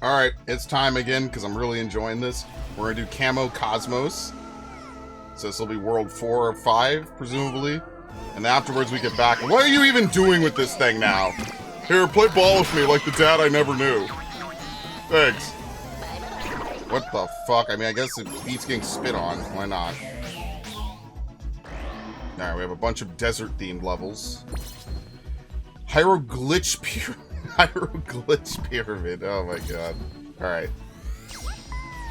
Alright, it's time again, because I'm really enjoying this. We're going to do Camo Cosmos. So this will be World 4 or 5, presumably. And afterwards we get back. What are you even doing with this thing now? Here, play ball with me like the dad I never knew. Thanks. What the fuck? I mean, I guess it beats getting spit on. Why not? Alright, we have a bunch of desert-themed levels. Hieroglyph pyramid. Oh my god. Alright.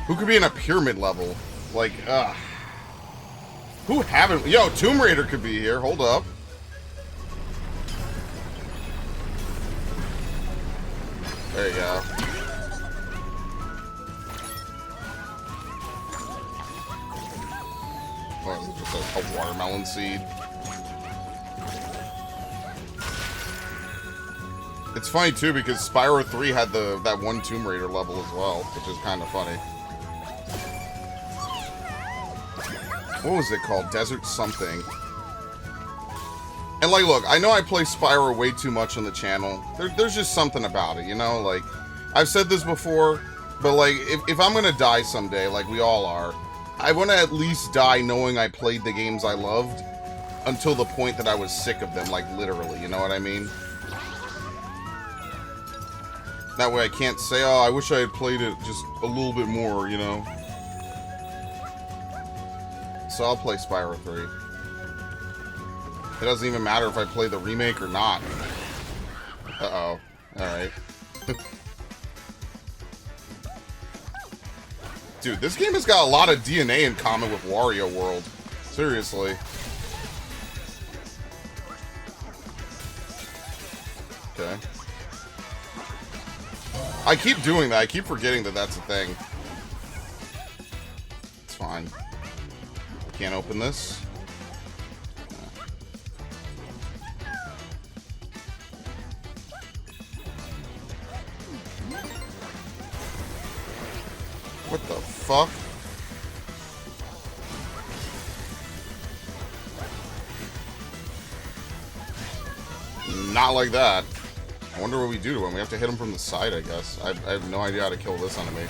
Who could be in a pyramid level? Like, who haven't? Yo, Tomb Raider could be here. Hold up. There you go. What is it? Just a watermelon seed? It's funny too because Spyro 3 had that one Tomb Raider level as well, which is kind of funny. What was it called? Desert something. And like, look, I know I play Spyro way too much on the channel. There's just something about it, you know? Like, I've said this before, but like, if I'm gonna die someday, like we all are, I want to at least die knowing I played the games I loved until the point that I was sick of them, like literally, you know what I mean? That way I can't say, oh, I wish I had played it just a little bit more, you know? So I'll play Spyro 3. It doesn't even matter if I play the remake or not. Uh-oh. Alright. Dude, this game has got a lot of DNA in common with Wario World. Seriously. Okay. I keep doing that. I keep forgetting that that's a thing. It's fine. Can't open this. What the fuck? Not like that. I wonder what we do to him. We have to hit him from the side, I guess. I have no idea how to kill this enemy.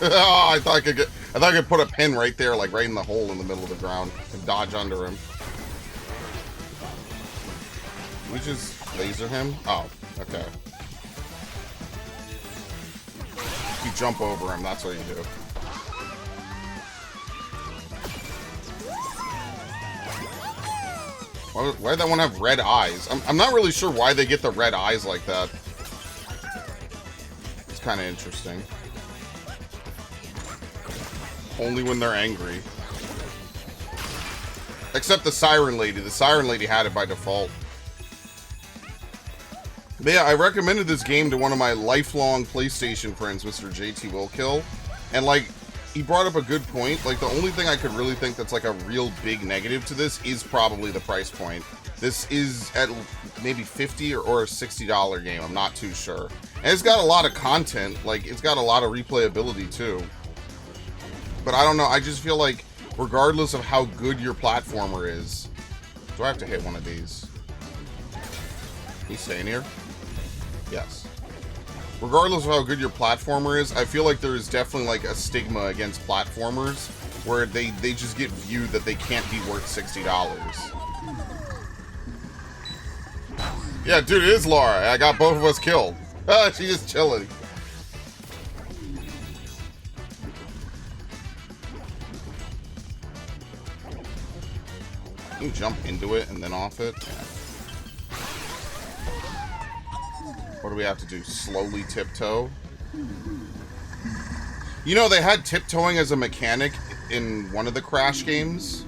Oh, I thought I could put a pin right there, like right in the hole in the middle of the ground, and dodge under him. Can we just laser him? Oh, okay. You jump over him, that's what you do. Why did that one have red eyes? I'm not really sure why they get the red eyes like that. It's kind of interesting. Only when they're angry. Except the Siren Lady. The Siren Lady had it by default. But yeah, I recommended this game to one of my lifelong PlayStation friends, Mr. JT Willkill. And like, he brought up a good point. Like, the only thing I could really think that's like a real big negative to this is probably the price point. This is at maybe $50 or a $60 game. I'm not too sure. And it's got a lot of content. Like, it's got a lot of replayability too. But I don't know, I just feel like, regardless of how good your platformer is... Do I have to hit one of these? He's staying here? Yes. Regardless of how good your platformer is, I feel like there is definitely like a stigma against platformers where they just get viewed that they can't be worth $60. Yeah, dude, it is Laura. I got both of us killed. She's just chilling. Can you jump into it and then off it? Yeah. What do we have to do? Slowly tiptoe? You know, they had tiptoeing as a mechanic in one of the Crash games.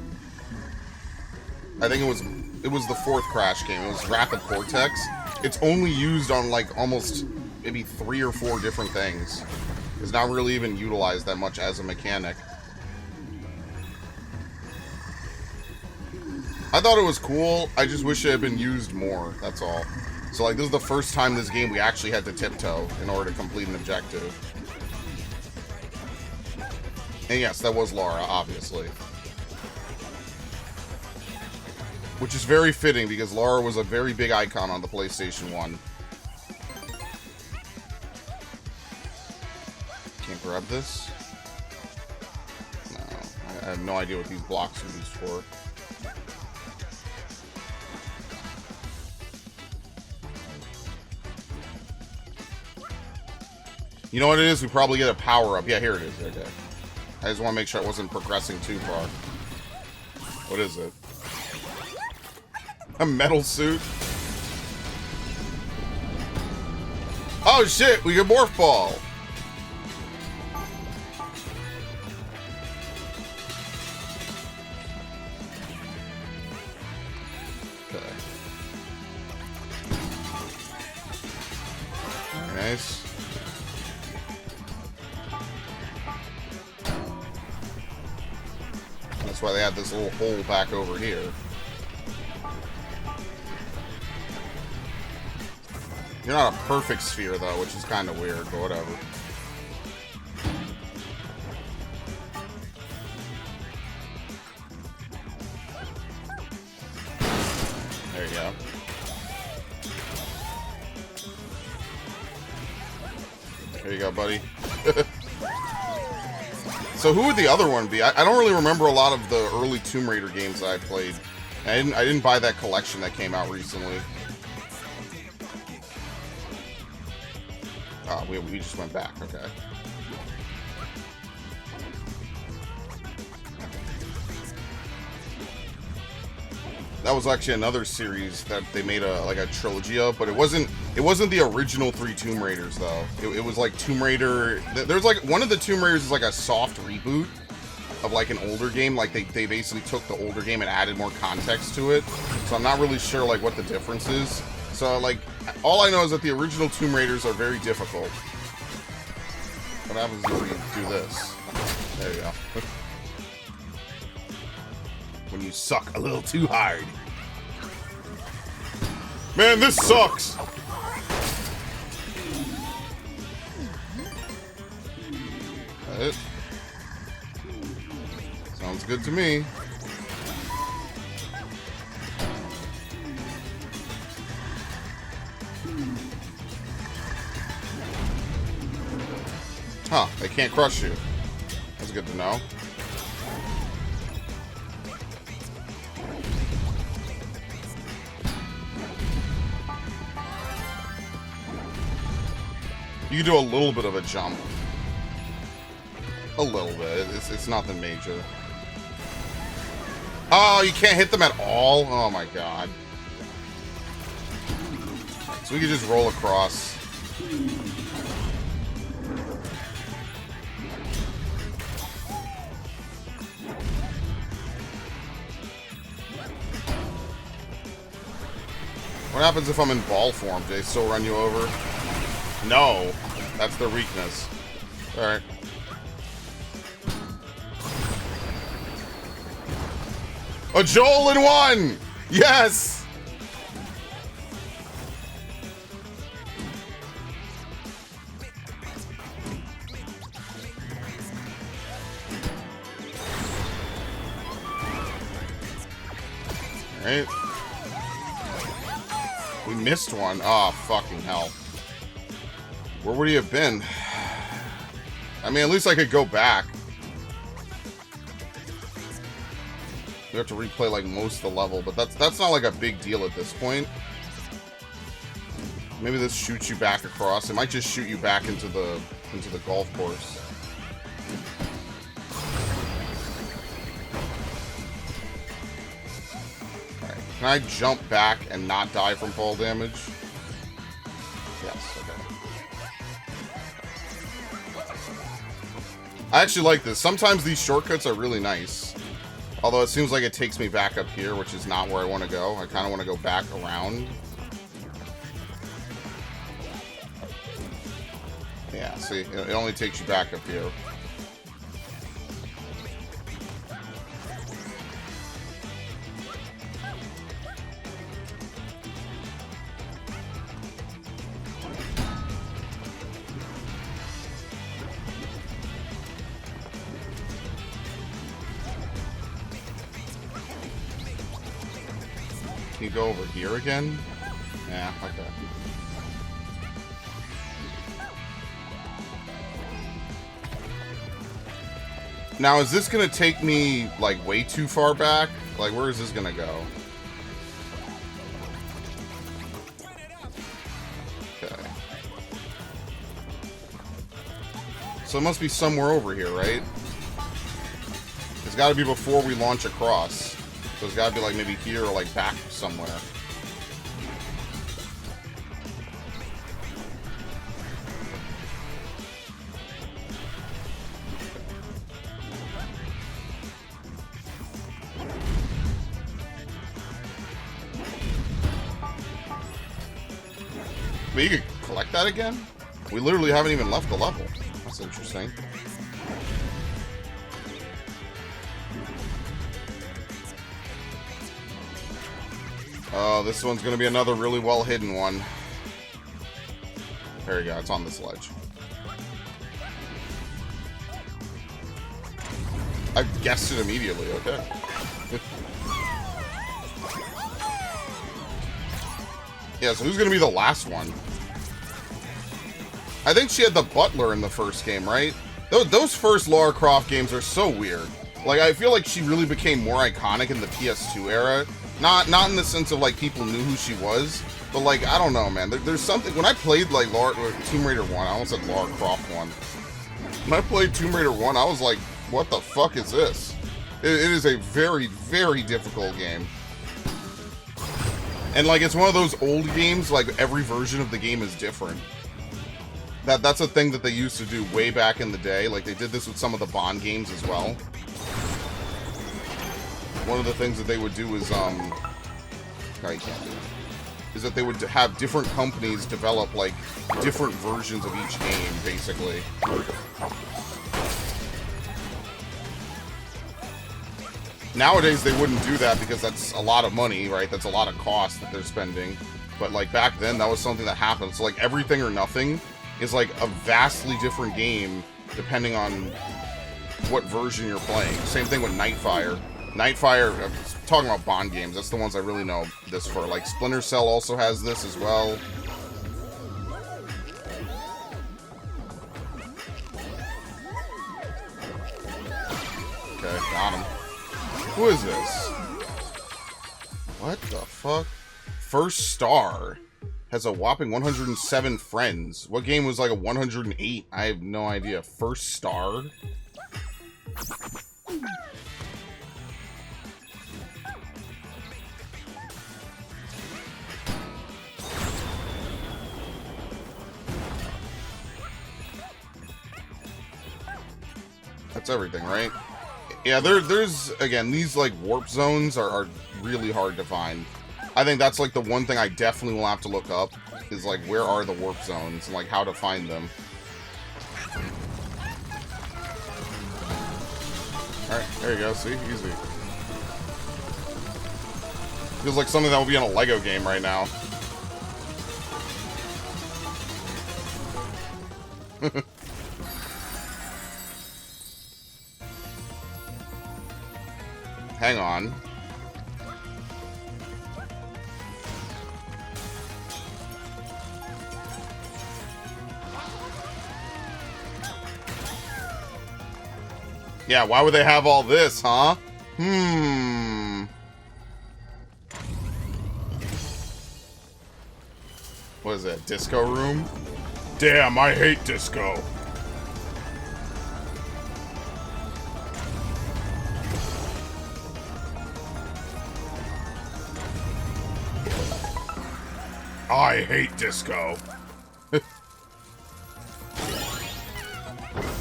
I think it was the fourth Crash game. It was Wrath of Cortex. It's only used on like almost maybe 3 or 4 different things. It's not really even utilized that much as a mechanic. I thought it was cool, I just wish it had been used more, that's all. So like, this is the first time this game we actually had to tiptoe in order to complete an objective. And yes, that was Lara, obviously. Which is very fitting, because Lara was a very big icon on the PlayStation 1. Can't grab this? No. I have no idea what these blocks are used for. You know what it is? We probably get a power-up. Yeah, here it is. Okay. I just want to make sure I wasn't progressing too far. What is it? A metal suit? Oh shit, we get Morph Ball! Okay. Nice. That's why they had this little hole back over here. You're not a perfect sphere, though, which is kind of weird, but whatever. There you go. There you go, buddy. So who would the other one be? I don't really remember a lot of the early Tomb Raider games that I played. I didn't buy that collection that came out recently. Oh, we just went back. Okay. That was actually another series that they made a trilogy of, but it wasn't the original 3 Tomb Raiders though. It was like Tomb Raider. There's like one of the Tomb Raiders is like a soft reboot of like an older game. Like they basically took the older game and added more context to it. So I'm not really sure like what the difference is. So like all I know is that the original Tomb Raiders are very difficult. What happens when you do this? There you go. When you suck a little too hard. Man, this sucks! That it? Sounds good to me. Huh, they can't crush you. That's good to know. You can do a little bit of a jump. A little bit. It's nothing major. Oh, you can't hit them at all? Oh my god. So we can just roll across. What happens if I'm in ball form? Do they still run you over? No. That's their weakness. Alright. A Joel in one! Yes! Alright. We missed one. Oh, fucking hell. Where would he have been? I mean, at least I could go back. We have to replay like most of the level, but that's not like a big deal at this point. Maybe this shoots you back across. It might just shoot you back into the golf course. Alright. Can I jump back and not die from fall damage? Yes, okay. I actually like this. Sometimes these shortcuts are really nice. Although it seems like it takes me back up here, which is not where I want to go. I kind of want to go back around. Yeah, see, it only takes you back up here. Can you go over here again? Yeah, okay. Now, is this gonna take me, like, way too far back? Like, where is this gonna go? Okay. So it must be somewhere over here, right? It's gotta be before we launch across. So it's gotta be, like, maybe here or, like, back somewhere. But you could collect that again? We literally haven't even left the level. That's interesting. Oh, this one's gonna be another really well hidden one. There you go, it's on this ledge. I guessed it immediately, okay. Yeah, so who's gonna be the last one? I think she had the butler in the first game, right? Those first Lara Croft games are so weird. Like, I feel like she really became more iconic in the PS2 era. Not in the sense of, like, people knew who she was, but, like, I don't know, man. There's something... When I played, like, Tomb Raider 1, I almost said Lara Croft 1. When I played Tomb Raider 1, I was like, what the fuck is this? It is a very, very difficult game. And, like, it's one of those old games, like, every version of the game is different. That's a thing that they used to do way back in the day. Like, they did this with some of the Bond games as well. One of the things that they would do is, no, you can't do it. Is that they would have different companies develop, like, different versions of each game, basically. Nowadays, they wouldn't do that because that's a lot of money, right? That's a lot of cost that they're spending. But, like, back then, that was something that happened. So, like, Everything or Nothing is, like, a vastly different game depending on what version you're playing. Same thing with Nightfire. Nightfire, I'm talking about Bond games, that's the ones I really know this for. Like, Splinter Cell also has this as well. Okay, got him. Who is this? What the fuck? First Star has a whopping 107 friends. What game was like a 108? I have no idea. First Star? That's everything, right? Yeah, there's, again, these, like, warp zones are really hard to find. I think that's, like, the one thing I definitely will have to look up, is, like, where are the warp zones, and, like, how to find them. Alright, there you go, see? Easy. Feels like something that would be in a Lego game right now. Hang on. Yeah, why would they have all this, huh? What is that, disco room? Damn, I hate disco. I hate disco.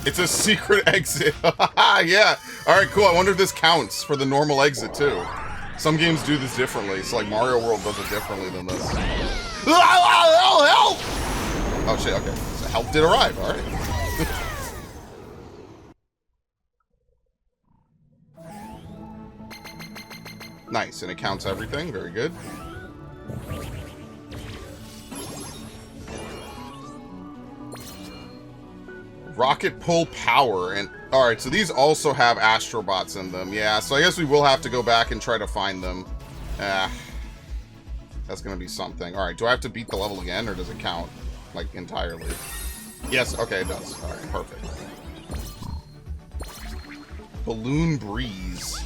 It's a secret exit. Yeah. Alright, cool. I wonder if this counts for the normal exit, too. Some games do this differently. So, like, Mario World does it differently than this. Help! Oh, shit, okay. So help did arrive. Alright. Nice, and it counts everything. Very good. Rocket pull power, and alright, so these also have Astro Bots in them. Yeah, so I guess we will have to go back and try to find them. That's gonna be something. Alright, do I have to beat the level again, or does it count? Like, entirely? Yes, okay, it does. Alright, perfect. Balloon Breeze.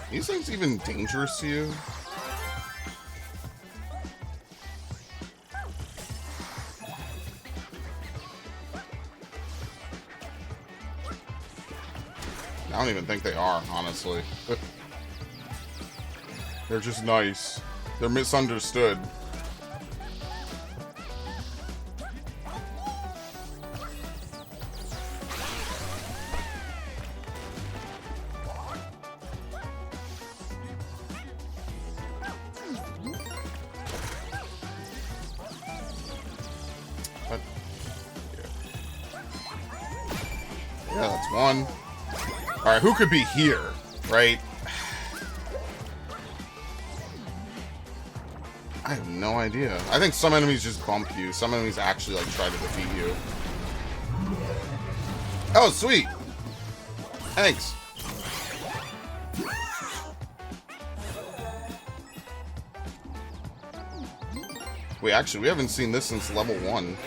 These things even dangerous to you? I don't even think they are, honestly. They're just nice. They're misunderstood. What? Yeah, that's one. Alright, who could be here, right? I have no idea. I think some enemies just bump you. Some enemies actually, like, try to defeat you. Oh, sweet! Thanks. Wait, actually, we haven't seen this since level 1.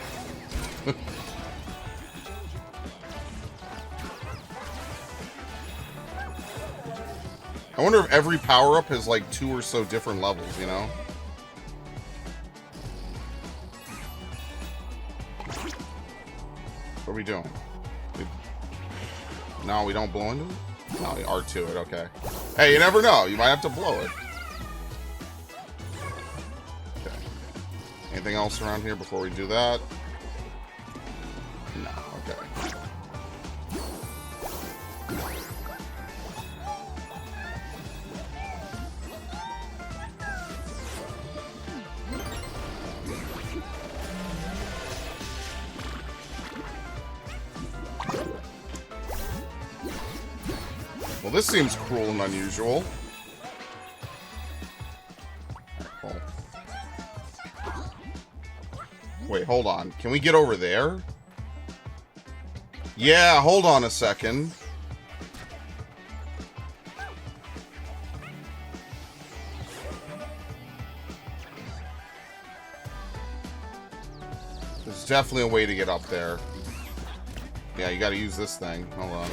I wonder if every power-up has, like, 2 or so different levels, you know? What are we doing? No, we don't blow into it? No, we R2 it, okay. Hey, you never know. You might have to blow it. Okay. Anything else around here before we do that? No, okay. Well, this seems cruel and unusual. Cool. Wait, hold on. Can we get over there? Yeah, hold on a second. There's definitely a way to get up there. Yeah, you gotta use this thing. Hold on.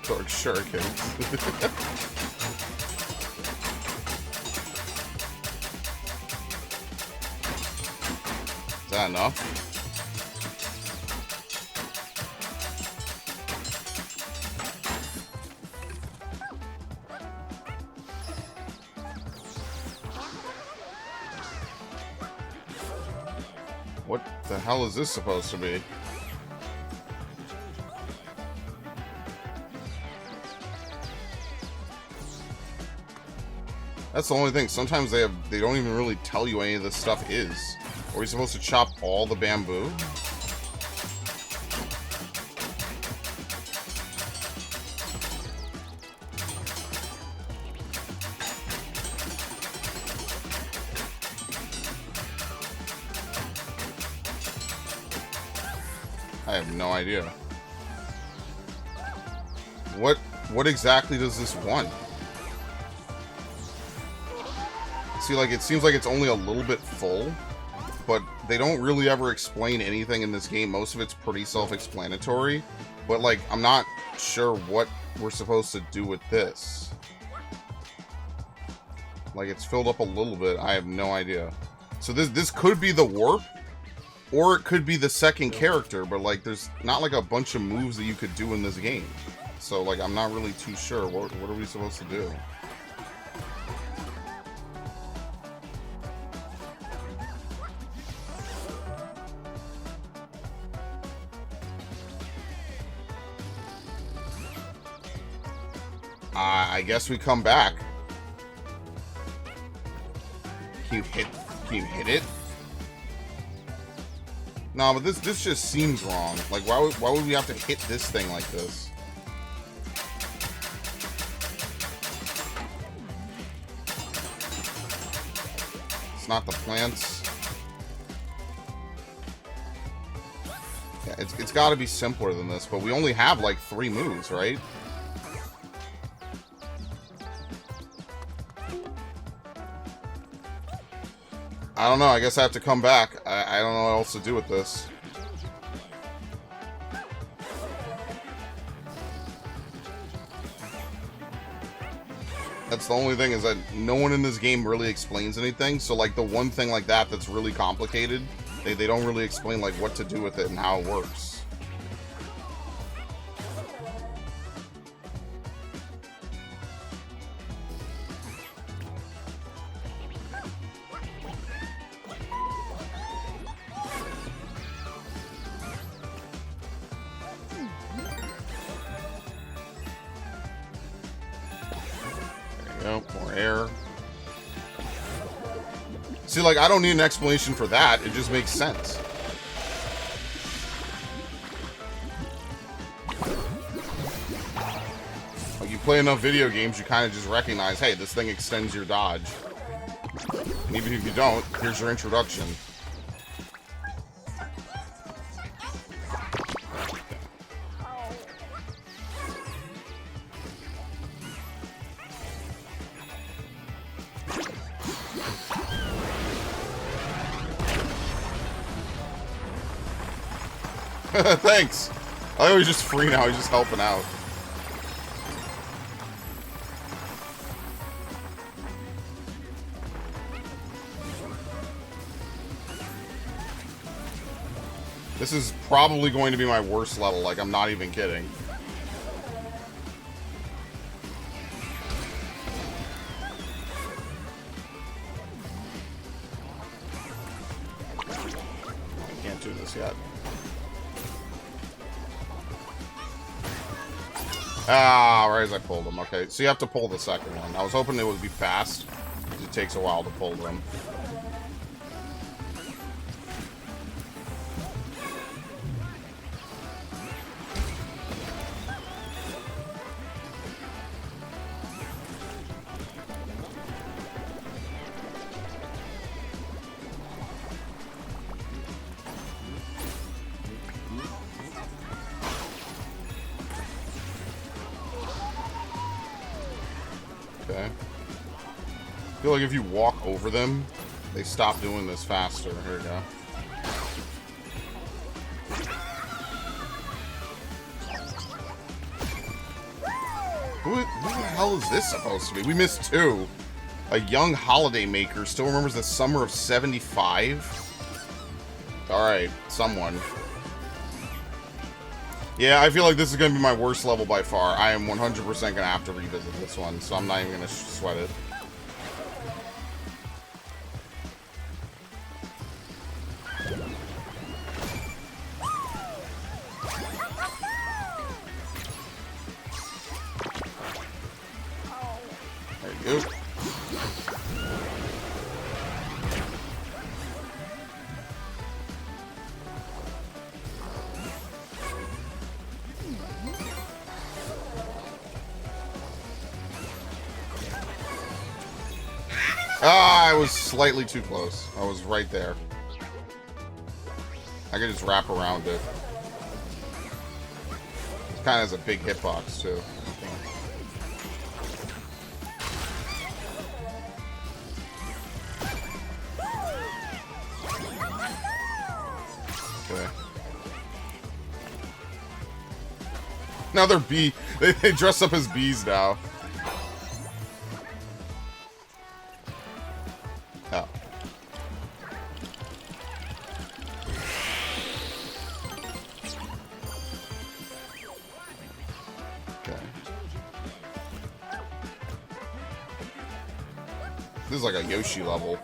Torch shurikens. Is that enough? What the hell is this supposed to be? That's the only thing. Sometimes they don't even really tell you any of this stuff is. Are we supposed to chop all the bamboo? I have no idea. What exactly does this want? See, like, it seems like it's only a little bit full, but they don't really ever explain anything in this game. Most of it's pretty self-explanatory, but, like, I'm not sure what we're supposed to do with this. Like, it's filled up a little bit. I have no idea. So this could be the warp, or it could be the second character, but, like, there's not, like, a bunch of moves that you could do in this game. So, like, I'm not really too sure. What are we supposed to do? I guess we come back. Can you hit it? No, but this just seems wrong. Like, why would we have to hit this thing like this? It's not the plants. Yeah, it's got to be simpler than this, but we only have like 3 moves, right? I don't know. I guess I have to come back. I don't know what else to do with this. That's the only thing, is that no one in this game really explains anything. So, like, the one thing like that that's really complicated, they don't really explain, like, what to do with it and how it works. More air. See, like, I don't need an explanation for that. It just makes sense. Like, you play enough video games, you kind of just recognize, hey, this thing extends your dodge. And even if you don't, here's your introduction. Thanks. I thought he was just free now. He's just helping out. This is probably going to be my worst level. Like, I'm not even kidding. I can't do this yet. Ah, right as I pulled them. Okay, so you have to pull the second one. I was hoping it would be fast. It takes a while to pull them. Okay. I feel like if you walk over them, they stop doing this faster. Here we go. Who the hell is this supposed to be? We missed 2. A young holiday maker still remembers the summer of '75. Alright, someone. Yeah, I feel like this is going to be my worst level by far. I am 100% going to have to revisit this one, so I'm not even going to sweat it. There you go. Ah, I was slightly too close. I was right there. I could just wrap around it. It kind of has a big hitbox, too. Okay. Now they're bee. They dress up as bees now. Oh. Okay. This is like a Yoshi level.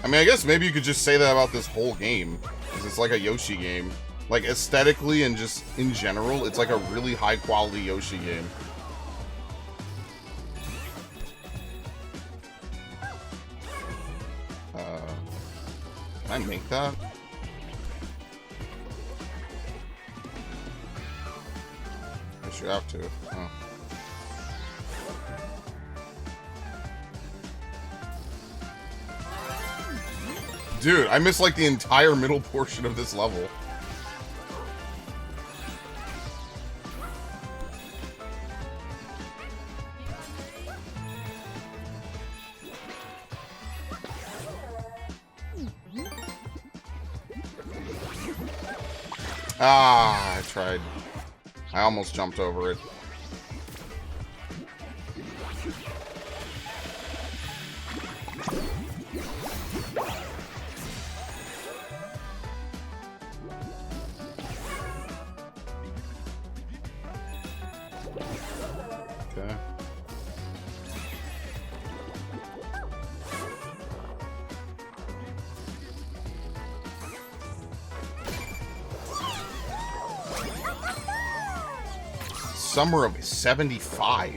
I mean, I guess maybe you could just say that about this whole game, because it's like a Yoshi game. Like, aesthetically and just in general, it's like a really high-quality Yoshi game. I make that? Guess you have to. Oh. Dude, I missed like the entire middle portion of this level. Ah, I tried. I almost jumped over it. Okay. Summer of 75.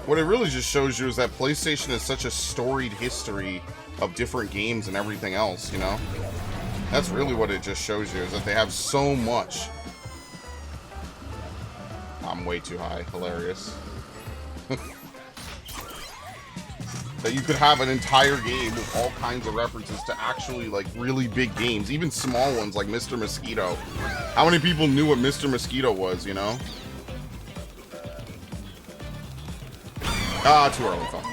What it really just shows you is that PlayStation has such a storied history of different games and everything else, you know? That's really what it just shows you, is that they have so much. I'm way too high. Hilarious. That you could have an entire game with all kinds of references to actually, like, really big games. Even small ones like Mr. Mosquito. How many people knew what Mr. Mosquito was, you know? Ah, too early. Fuck.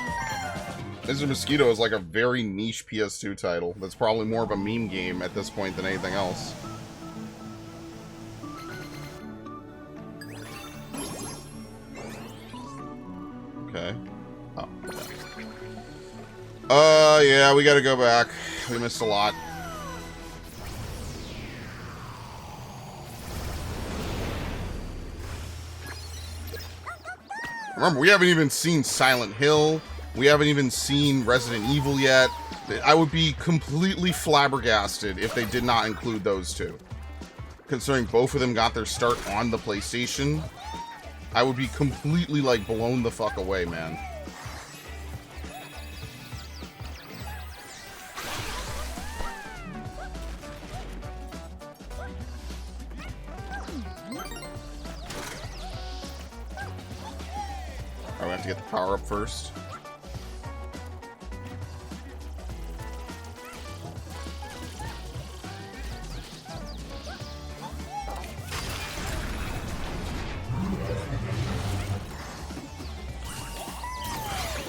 Mr. Mosquito is like a very niche PS2 title. That's probably more of a meme game at this point than anything else. Okay. Oh. Yeah, we gotta go back. We missed a lot. Remember, we haven't even seen Silent Hill. We haven't even seen Resident Evil yet. I would be completely flabbergasted if they did not include those two. Considering both of them got their start on the PlayStation, I would be completely, like, blown the fuck away, man. We have to get the power up first.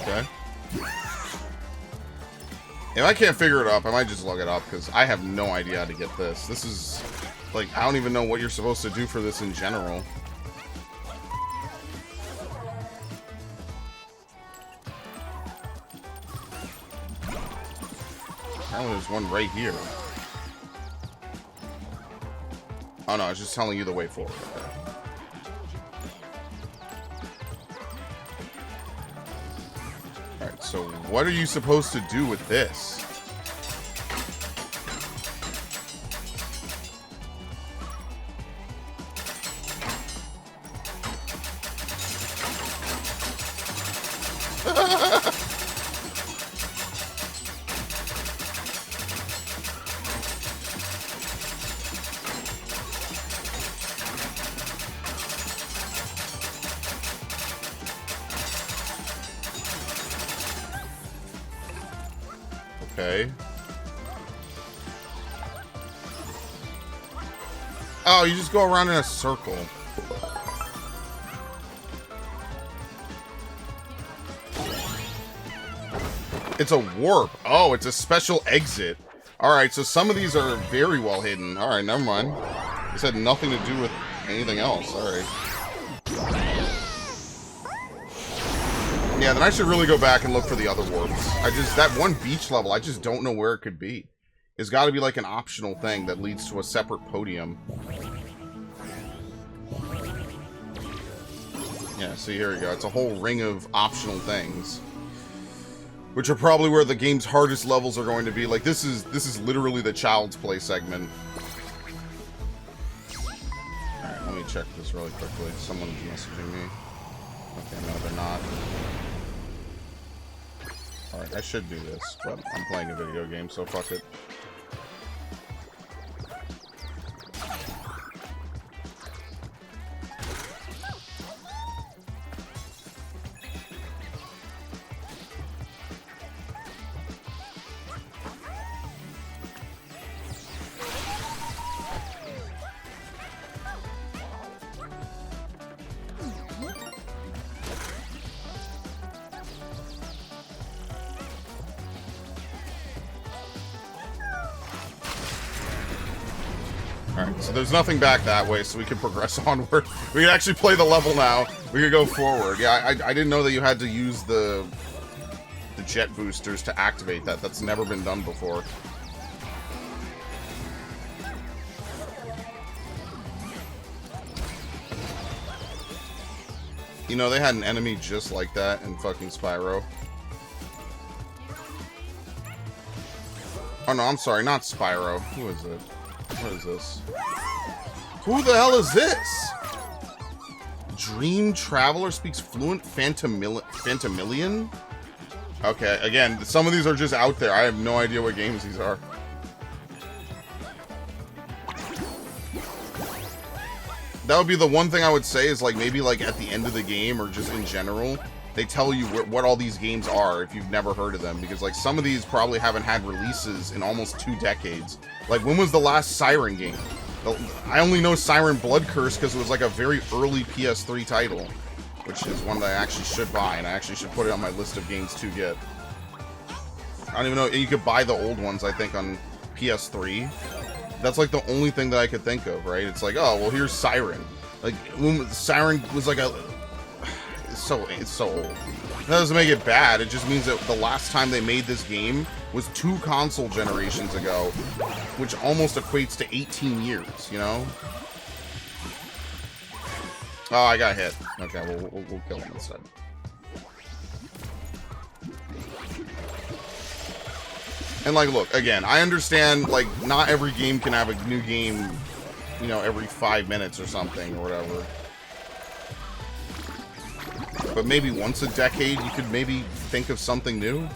Okay. If I can't figure it up, I might just look it up, because I have no idea how to get this. This is, like, I don't even know what you're supposed to do for this in general. There's one right here. Oh no, it's just telling you the way forward. Okay. Alright, so what are you supposed to do with this? Okay. Oh, you just go around in a circle. It's a warp. Oh, it's a special exit. Alright, so some of these are very well hidden. Alright, never mind. This had nothing to do with anything else. Alright. Yeah, then I should really go back and look for the other warps. That one beach level, I just don't know where it could be. It's got to be like an optional thing that leads to a separate podium. Yeah, see, here we go. It's a whole ring of optional things. Which are probably where the game's hardest levels are going to be. Like, this is literally the Child's Play segment. check this really quickly. Someone's messaging me. Okay, no, they're not. Alright, I should do this, but I'm playing a video game, so fuck it. Alright, so there's nothing back that way, so we can progress onward. We can actually play the level now. We can go forward. Yeah, I didn't know that you had to use the jet boosters to activate that. That's never been done before. You know, they had an enemy just like that in fucking Spyro. Oh no, I'm sorry, not Spyro. Who is it? What is this? Who the hell is this? Dream Traveler speaks fluent Phantomilian? Okay, again, some of these are just out there. I have no idea what games these are. That would be the one thing I would say is, like, maybe, like, at the end of the game or just in general, they tell you what all these games are if you've never heard of them. Because, like, some of these probably haven't had releases in almost 2 decades. Like, when was the last Siren game? I only know Siren Blood Curse because it was, like, a very early PS3 title. Which is one that I actually should buy, and I actually should put it on my list of games to get. I don't even know. You could buy the old ones, I think, on PS3. That's, like, the only thing that I could think of, right? It's like, oh, well, here's Siren. Like, when Siren was, like, a... It's so old. That doesn't make it bad. It just means that the last time they made this game was 2 console generations ago, which almost equates to 18 years, you know? Oh, I got hit. Okay, we'll kill him instead. And, like, look, again, I understand, like, not every game can have a new game, you know, every 5 minutes or something, or whatever. But maybe once a decade, you could maybe think of something new.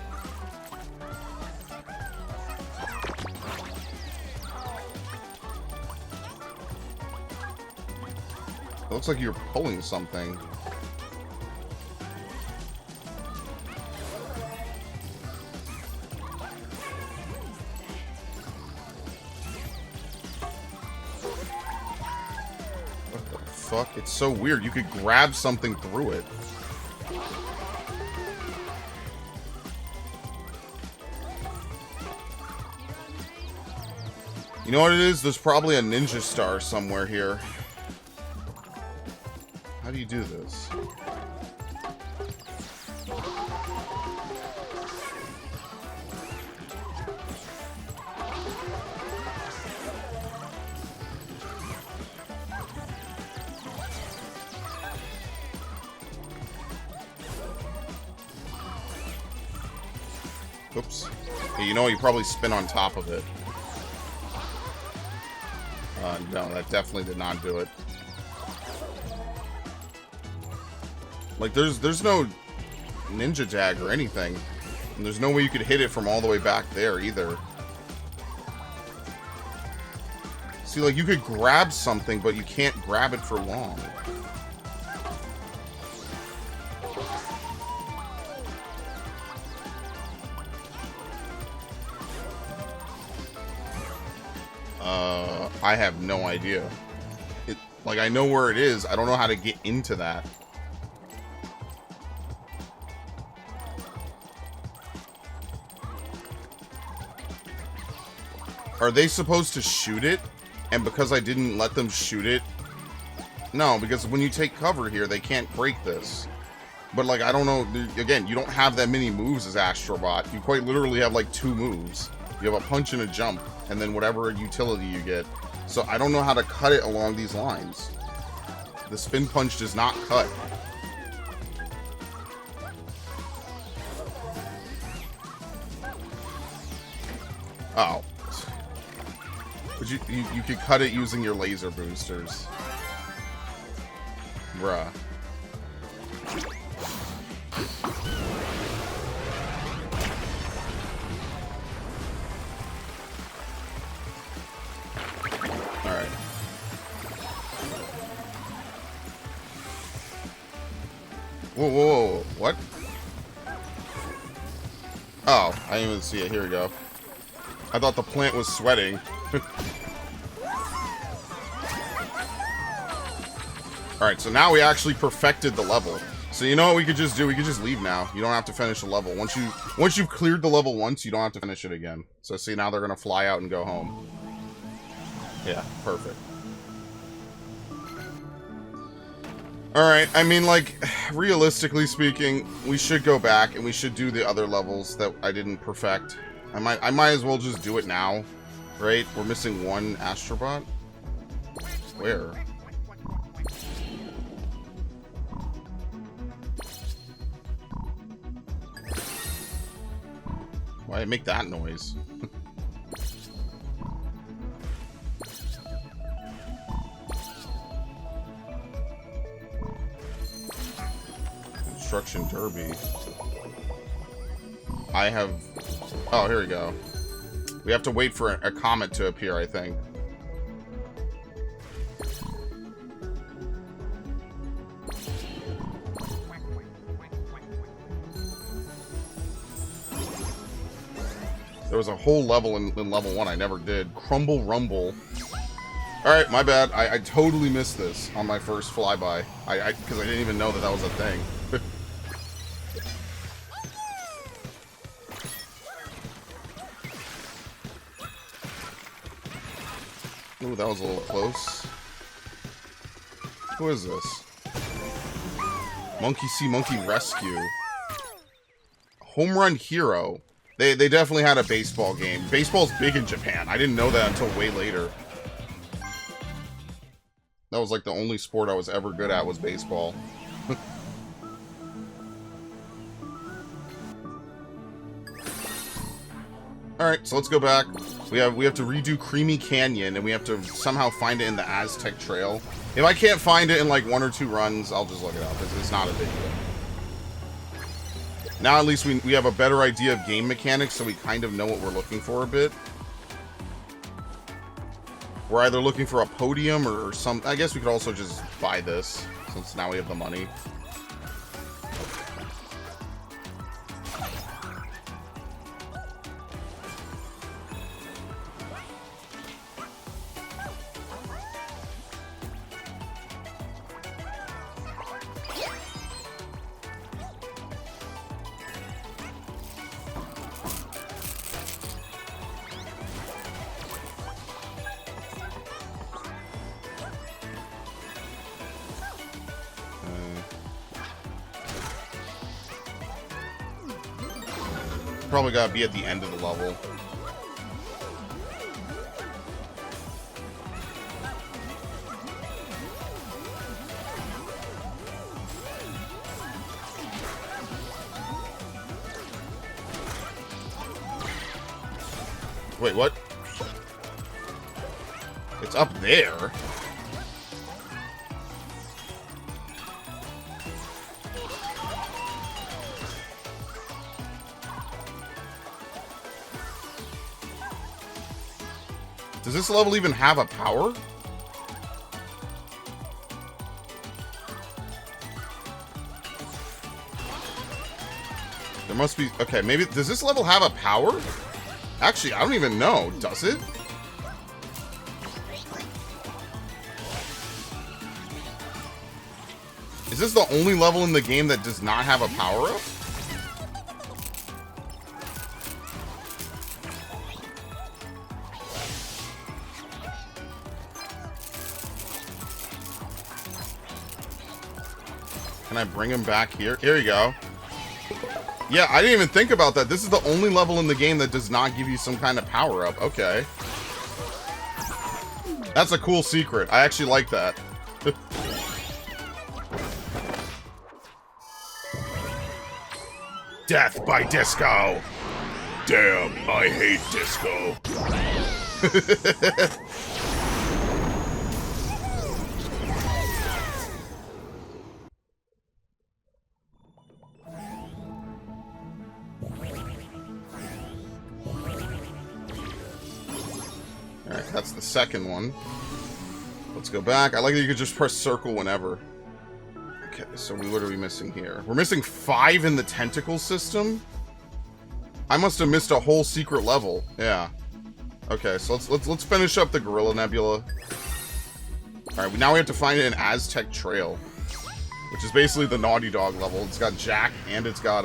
It looks like you're pulling something. What the fuck? It's so weird. You could grab something through it. You know what it is? There's probably a ninja star somewhere here. How do you do this? Oops. Hey, you know, you probably spin on top of it. No, that definitely did not do it. Like, there's no ninja tag or anything. And there's no way you could hit it from all the way back there, either. See, like, you could grab something, but you can't grab it for long. I have no idea. Like, I know where it is. I don't know how to get into that. Are they supposed to shoot it? And because I didn't let them shoot it? No, because when you take cover here, they can't break this. But, like, I don't know. Again, you don't have that many moves as Astro Bot. You quite literally have, like, 2 moves. You have a punch and a jump, and then whatever utility you get. So I don't know how to cut it along these lines. The spin punch does not cut. Oh. But you could cut it using your laser boosters. Bruh. Alright. Whoa, whoa, whoa. What? Oh, I didn't even see it. Here we go. I thought the plant was sweating. Alright, so now we actually perfected the level. So you know what we could just do? We could just leave now. You don't have to finish the level. Once you've cleared the level once, you don't have to finish it again. So see, now they're gonna fly out and go home. Yeah, perfect. Alright, I mean, like, realistically speaking, we should go back and we should do the other levels that I didn't perfect. I might as well just do it now, right? We're missing one Astro Bot. Where? Why did it make that noise? Construction Derby. I have... Oh, here we go. We have to wait for a comet to appear, I think. There was a whole level in level 1 I never did. Crumble Rumble. Alright, my bad. I totally missed this on my first flyby. Because I didn't even know that that was a thing. Ooh, that was a little close. Who is this? Monkey See, Monkey Rescue. Home Run Hero. They definitely had a baseball game. Baseball's big in Japan. I didn't know that until way later. That was like the only sport I was ever good at was baseball. Alright, so let's go back. We have to redo Creamy Canyon, and we have to somehow find it in the Aztec Trail. If I can't find it in like 1 or 2 runs, I'll just look it up. It's not a big deal. Now at least we have a better idea of game mechanics, so we kind of know what we're looking for a bit. We're either looking for a podium or some... I guess we could also just buy this, since now we have the money. Probably gotta be at the end of the level. Wait, what? It's up there? Does this level even have a power? There must be... Okay, maybe... Does this level have a power? Actually, I don't even know. Does it? Is this the only level in the game that does not have a power-up? Can I bring him back here? Here you go. Yeah, I didn't even think about that. This is the only level in the game that does not give you some kind of power-up. Okay. That's a cool secret. I actually like that. Death by disco. Damn, I hate disco. That's the second one. Let's go back. I like that you could just press circle whenever. Okay, so what are we missing here? We're missing 5 in the tentacle system? I must have missed a whole secret level. Yeah. Okay, so let's finish up the Gorilla Nebula. Alright, now we have to find an Aztec Trail, which is basically the Naughty Dog level. It's got Jack and it's got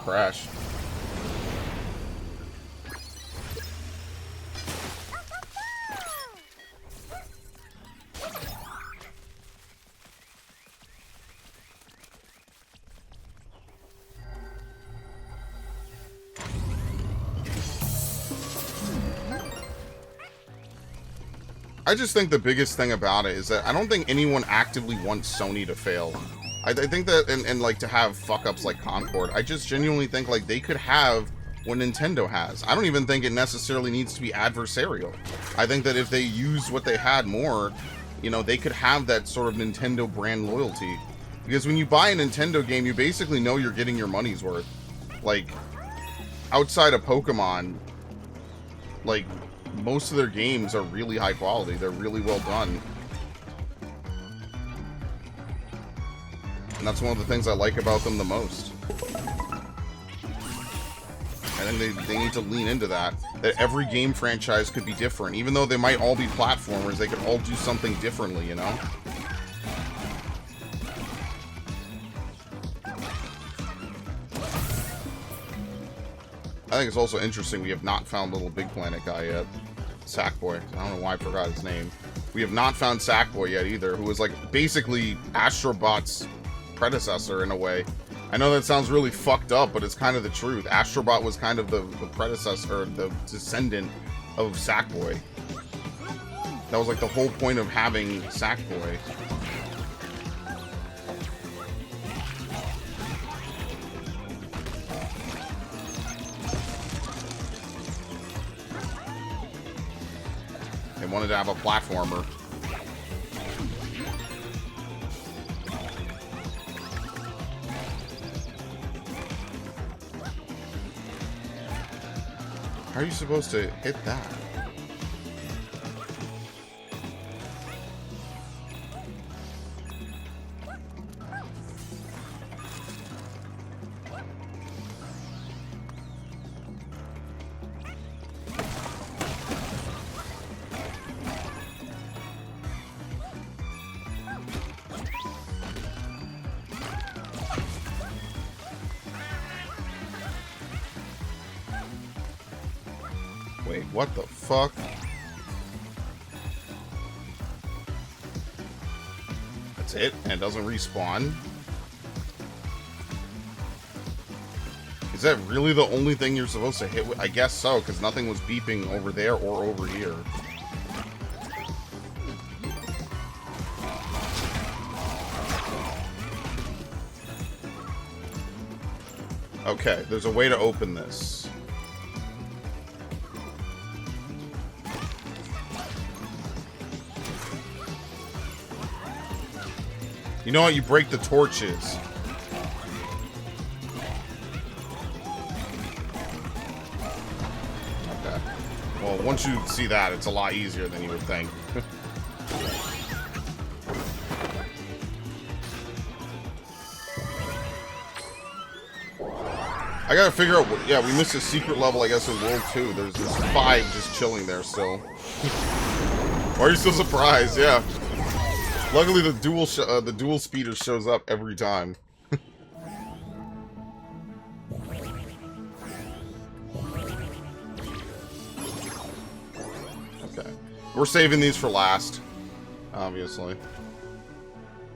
Crash. I just think the biggest thing about it is that I don't think anyone actively wants Sony to fail. I think that, and like to have fuck-ups like Concord, I just genuinely think like they could have what Nintendo has. I don't even think it necessarily needs to be adversarial. I think that if they used what they had more, you know, they could have that sort of Nintendo brand loyalty. Because when you buy a Nintendo game, you basically know you're getting your money's worth. Like, outside of Pokemon, like, most of their games are really high quality. They're really well done. And that's one of the things I like about them the most. I think they need to lean into that. That every game franchise could be different. Even though they might all be platformers, they could all do something differently, you know? I think it's also interesting we have not found Little Big Planet guy yet. Sackboy. I don't know why I forgot his name. We have not found Sackboy yet either, who was like basically Astro Bot's predecessor in a way. I know that sounds really fucked up, but it's kind of the truth. Astro Bot was kind of the predecessor, the descendant of Sackboy. That was like the whole point of having Sackboy. They wanted to have a platformer. How are you supposed to hit that? Wait, what the fuck? That's it? And it doesn't respawn? Is that really the only thing you're supposed to hit with? I guess so, because nothing was beeping over there or over here. Okay, there's a way to open this. You know what? You break the torches. Okay. Well, once you see that, it's a lot easier than you would think. I gotta figure out what... Yeah, we missed a secret level, I guess, in World 2. There's 5 just chilling there still. Why are you so surprised? Yeah. Luckily, the dual speeder shows up every time. Okay. We're saving these for last, obviously.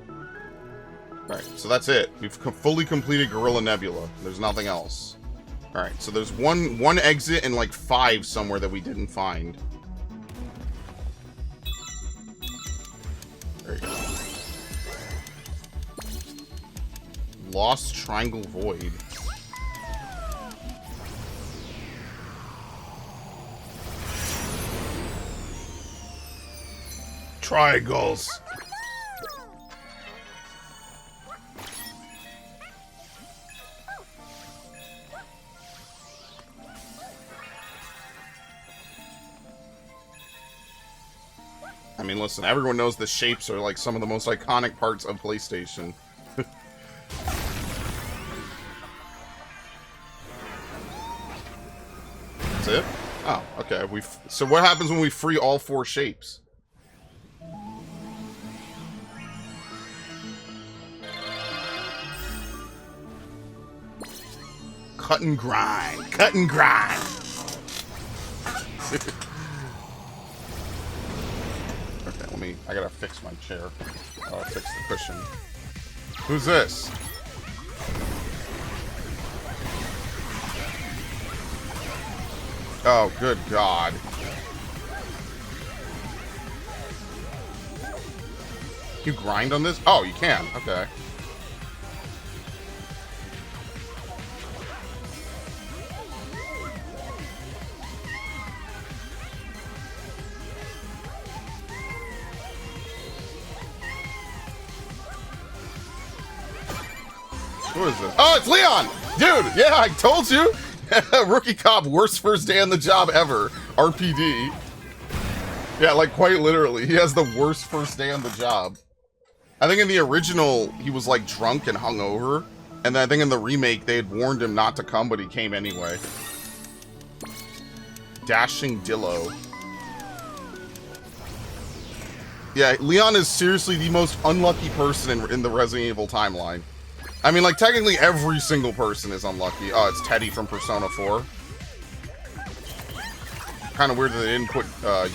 Alright, so that's it. We've fully completed Gorilla Nebula. There's nothing else. Alright, so there's one exit and like 5 somewhere that we didn't find. There you go. Lost Triangle Void. Triangles. I mean, listen, everyone knows the shapes are like some of the most iconic parts of PlayStation. That's it? Oh, okay. So what happens when we free all 4 shapes? Cut and grind. Cut and grind. Okay, I gotta fix my chair. Oh, I'll fix the cushion. Who's this? Oh, good God. Can you grind on this? Oh, you can. Okay. Who is this? Oh, it's Leon! Dude, yeah, I told you! Rookie cop, worst first day on the job ever. RPD. Yeah, like, quite literally. He has the worst first day on the job. I think in the original, he was, like, drunk and hungover. And then I think in the remake, they had warned him not to come, but he came anyway. Dashing Dillo. Yeah, Leon is seriously the most unlucky person in the Resident Evil timeline. I mean, like, technically every single person is unlucky. Oh, it's Teddy from Persona 4. Kind of weird that they didn't put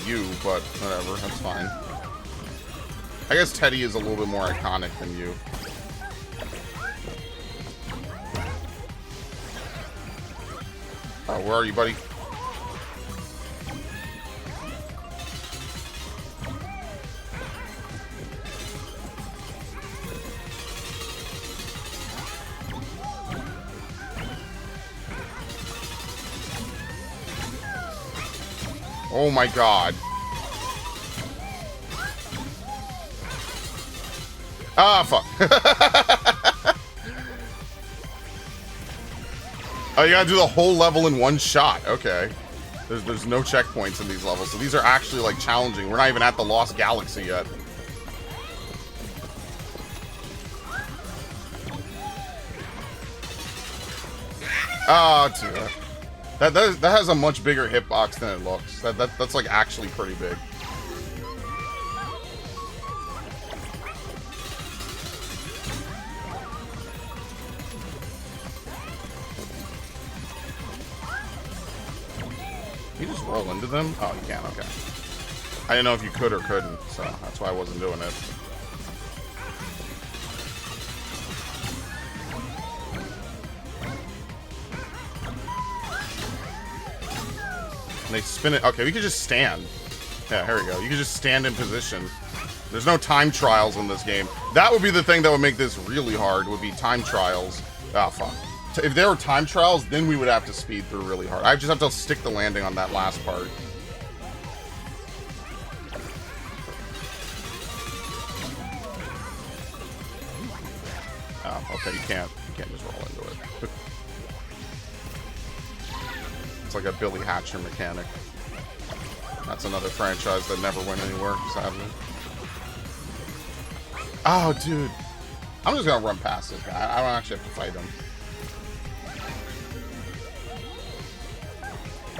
you, but whatever, that's fine. I guess Teddy is a little bit more iconic than you. Oh, where are you, buddy? Oh my God. Ah, fuck. Oh, you gotta do the whole level in one shot. Okay. There's no checkpoints in these levels, so these are actually, like, challenging. We're not even at the Lost Galaxy yet. Oh, dude. That has a much bigger hitbox than it looks. That's like actually pretty big. Can you just roll into them? Oh, you can. Okay. I didn't know if you could or couldn't, so that's why I wasn't doing it. And they spin it. Okay, we could just stand. Yeah, here we go. You can just stand in position. There's no time trials in this game. That would be the thing that would make this really hard, would be time trials. Ah, fuck. If there were time trials, then we would have to speed through really hard. I just have to stick the landing on that last part. Oh, okay, you can't just roll into it. It's like a Billy Hatcher mechanic. That's another franchise that never went anywhere, sadly. Oh, dude. I'm just gonna run past this guy. I don't actually have to fight him.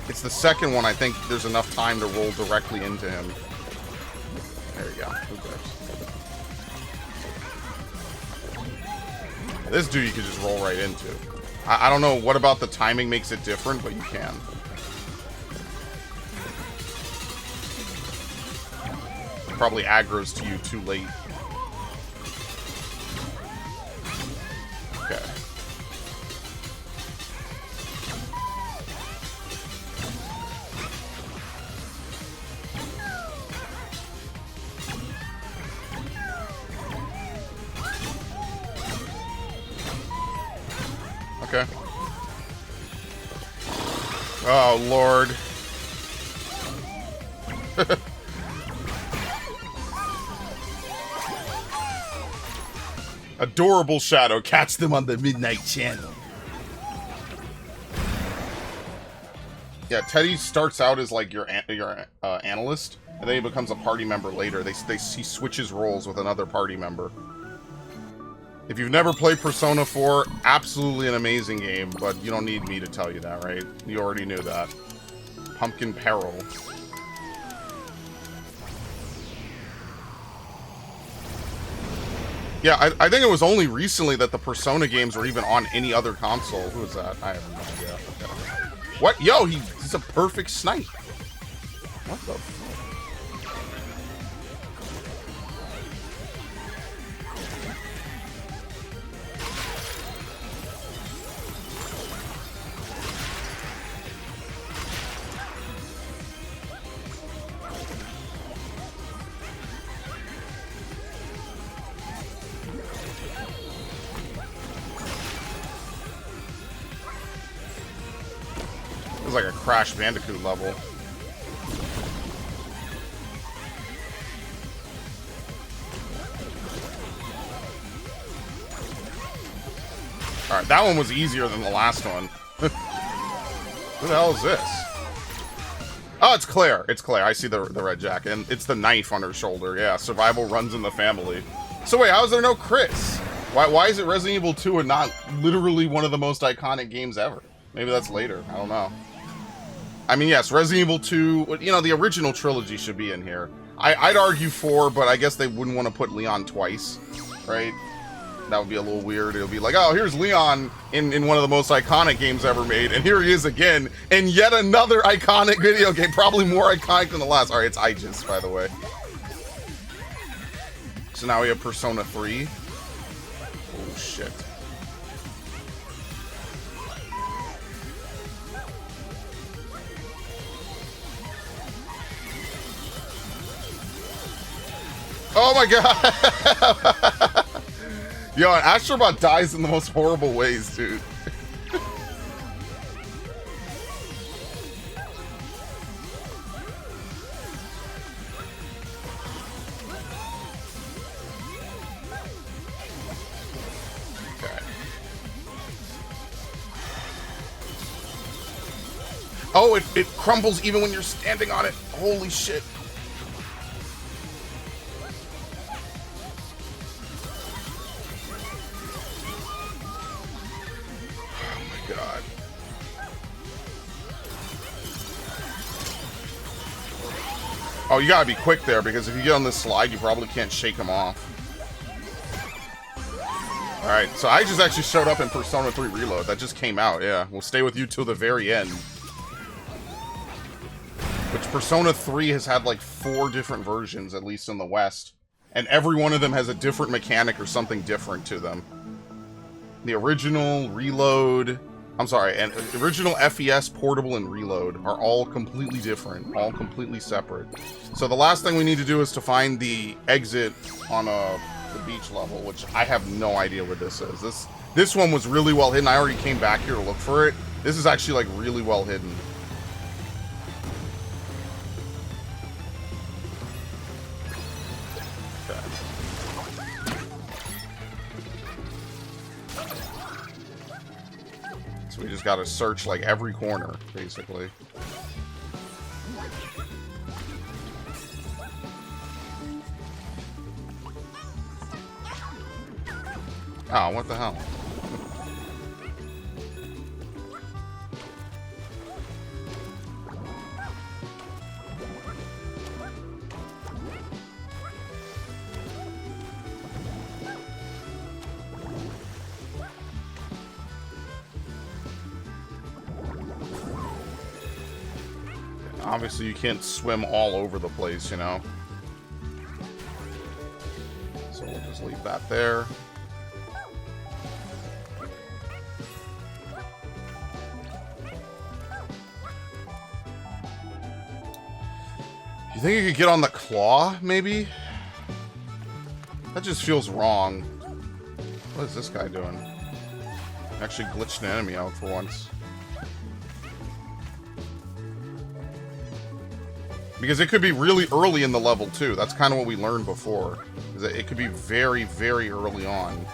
It's the second one, I think there's enough time to roll directly into him. There you go. Who cares? This dude you can just roll right into. I don't know what about the timing makes it different, but you can. Probably aggro's to you too late. Okay. Okay. Oh, Lord. Adorable Shadow. Catch them on the Midnight Channel. Yeah, Teddy starts out as, like, your analyst. and then he becomes a party member later. He switches roles with another party member. If you've never played Persona 4, absolutely an amazing game, but you don't need me to tell you that, right? You already knew that. Pumpkin Peril. Yeah, I think it was only recently that the Persona games were even on any other console. Who is that? I have no idea. Okay. What? Yo, he's a perfect snipe. What the fuck? It was like a Crash Bandicoot level. Alright, that one was easier than the last one. Who the hell is this? Oh, it's Claire. It's Claire. I see the red jacket. And it's the knife on her shoulder. Yeah, survival runs in the family. So wait, how is there no Chris? Why is it Resident Evil 2 and not literally one of the most iconic games ever? Maybe that's later. I don't know. I mean, yes, Resident Evil 2, you know, the original trilogy should be in here. I'd argue 4, but I guess they wouldn't want to put Leon twice, right? That would be a little weird. It would be like, oh, here's Leon in one of the most iconic games ever made, and here he is again in yet another iconic video game, probably more iconic than the last. Alright, it's Aegis, by the way. So now we have Persona 3. Oh, shit. Oh my god! Yo, and Astro Bot dies in the most horrible ways, dude. Okay. Oh, it crumbles even when you're standing on it. Holy shit. God. Oh, you gotta be quick there, because if you get on this slide, you probably can't shake him off. Alright, so I just actually showed up in Persona 3 Reload. That just came out, yeah. We'll stay with you till the very end. Which Persona 3 has had like 4 different versions, at least in the West. And every one of them has a different mechanic or something different to them. The original, Reload... I'm sorry, and original FES, Portable, and Reload are all completely different, all completely separate. So the last thing we need to do is to find the exit on the beach level, which I have no idea what this is. This one was really well hidden. I already came back here to look for it. This is actually like really well hidden. We just gotta search like every corner, basically. Oh, what the hell? Obviously, you can't swim all over the place, you know? So we'll just leave that there. You think you could get on the claw, maybe? That just feels wrong. What is this guy doing? Actually glitched an enemy out for once. Because it could be really early in the level, too. That's kind of what we learned before. Is that it could be very, very early on.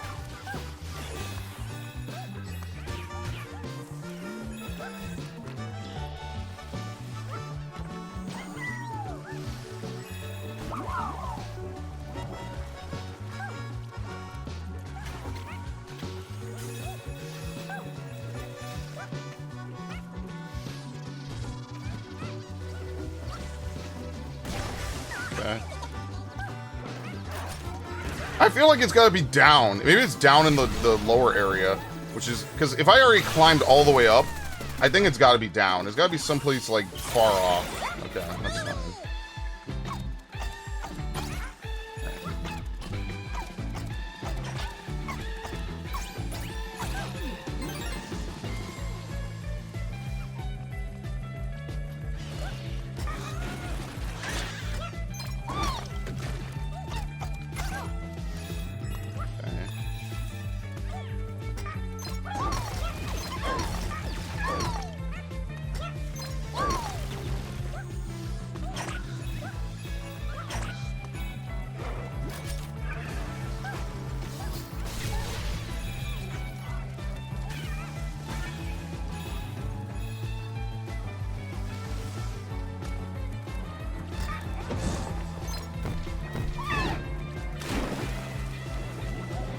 Okay. I feel like it's got to be down. Maybe it's down in the lower area, which is... Because if I already climbed all the way up, I think it's got to be down. It's got to be someplace, like, far off. Okay, that's fine.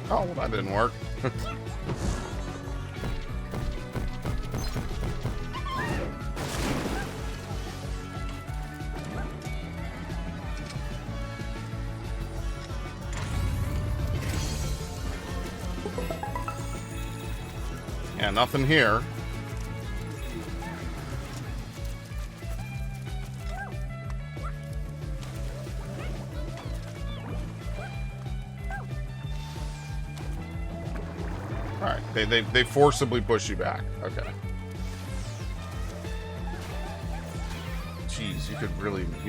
Oh, well, that didn't work. Yeah, nothing here. Alright, they forcibly push you back. Okay. Jeez, you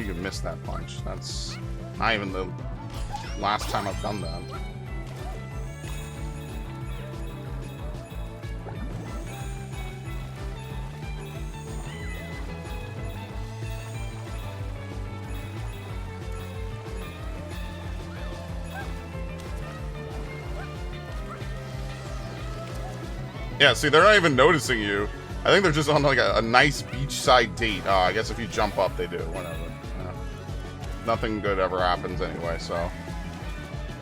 could miss that punch. That's not even the last time I've done that. Yeah, see, they're not even noticing you. I think they're just on, like, a nice beachside date. I guess if you jump up, they do. Whatever. Nothing good ever happens anyway, so...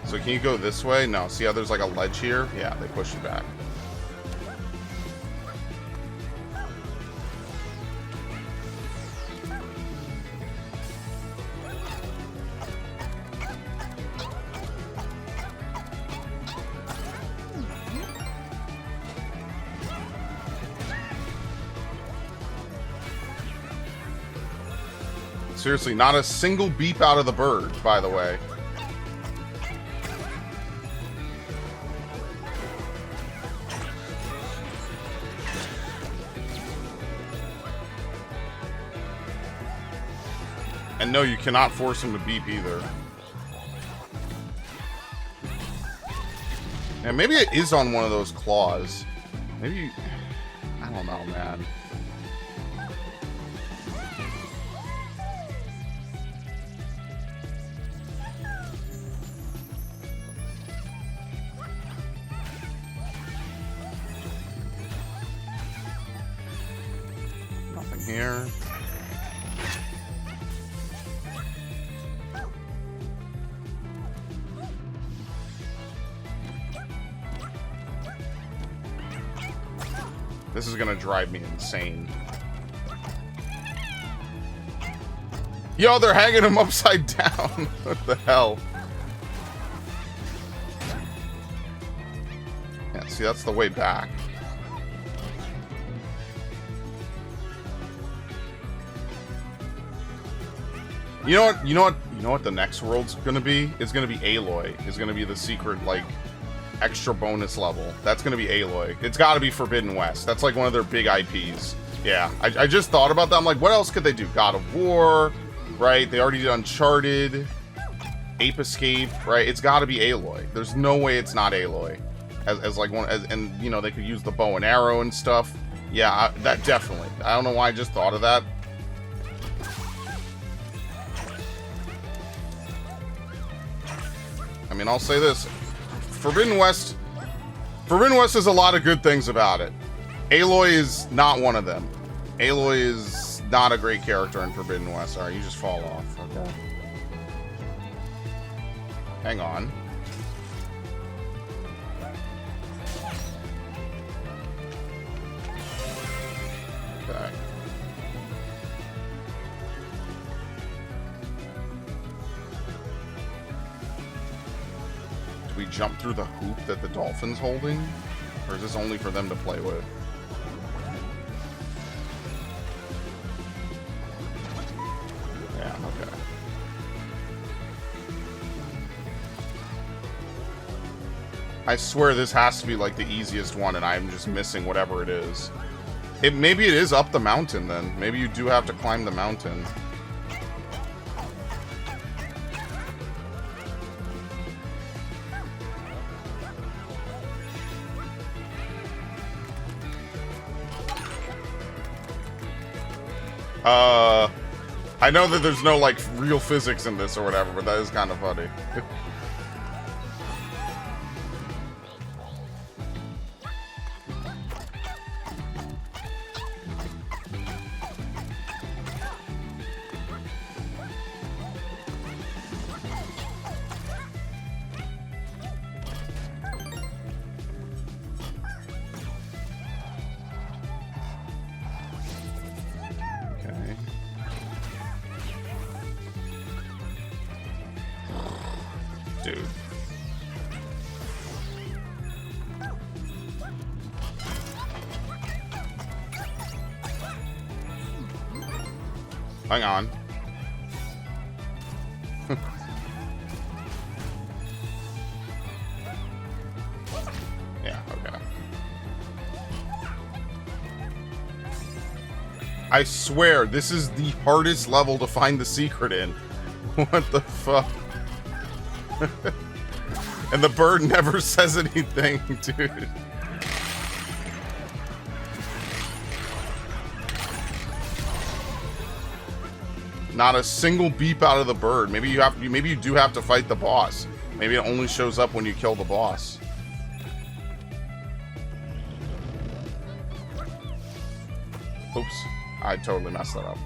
So can you go this way? No. See how there's, like, a ledge here? Yeah, they push you back. Seriously, not a single beep out of the bird, by the way. And no, you cannot force him to beep either. And maybe it is on one of those claws. Maybe... I don't know, man. Here. This is gonna drive me insane. Yo, they're hanging him upside down. What the hell? Yeah, see, that's the way back. You know what the next world's gonna be? It's gonna be Aloy. It's gonna be the secret, like, extra bonus level. That's gonna be Aloy. It's gotta be Forbidden West. That's like one of their big IPs. Yeah, I just thought about that. I'm like, what else could they do? God of War, right? They already did Uncharted, Ape Escape, right? It's gotta be Aloy. There's no way it's not Aloy. As like one, and you know, they could use the bow and arrow and stuff. Yeah, that definitely. I don't know why I just thought of that. I mean, I'll say this. Forbidden West has a lot of good things about it. Aloy is not one of them. Aloy is not a great character in Forbidden West. Alright, you just fall off. Okay. Hang on. Okay. jump through the hoop that the dolphin's holding? Or is this only for them to play with? Yeah, okay. I swear this has to be like the easiest one and I'm just missing whatever it is. Maybe it is up the mountain then. Maybe you do have to climb the mountain. I know that there's no, like, real physics in this or whatever, but that is kind of funny. Dude. Hang on. Yeah, okay. I swear, this is the hardest level to find the secret in. What the fuck? And the bird never says anything, dude. Not a single beep out of the bird. Maybe you do have to fight the boss. Maybe it only shows up when you kill the boss. Oops. I totally messed that up.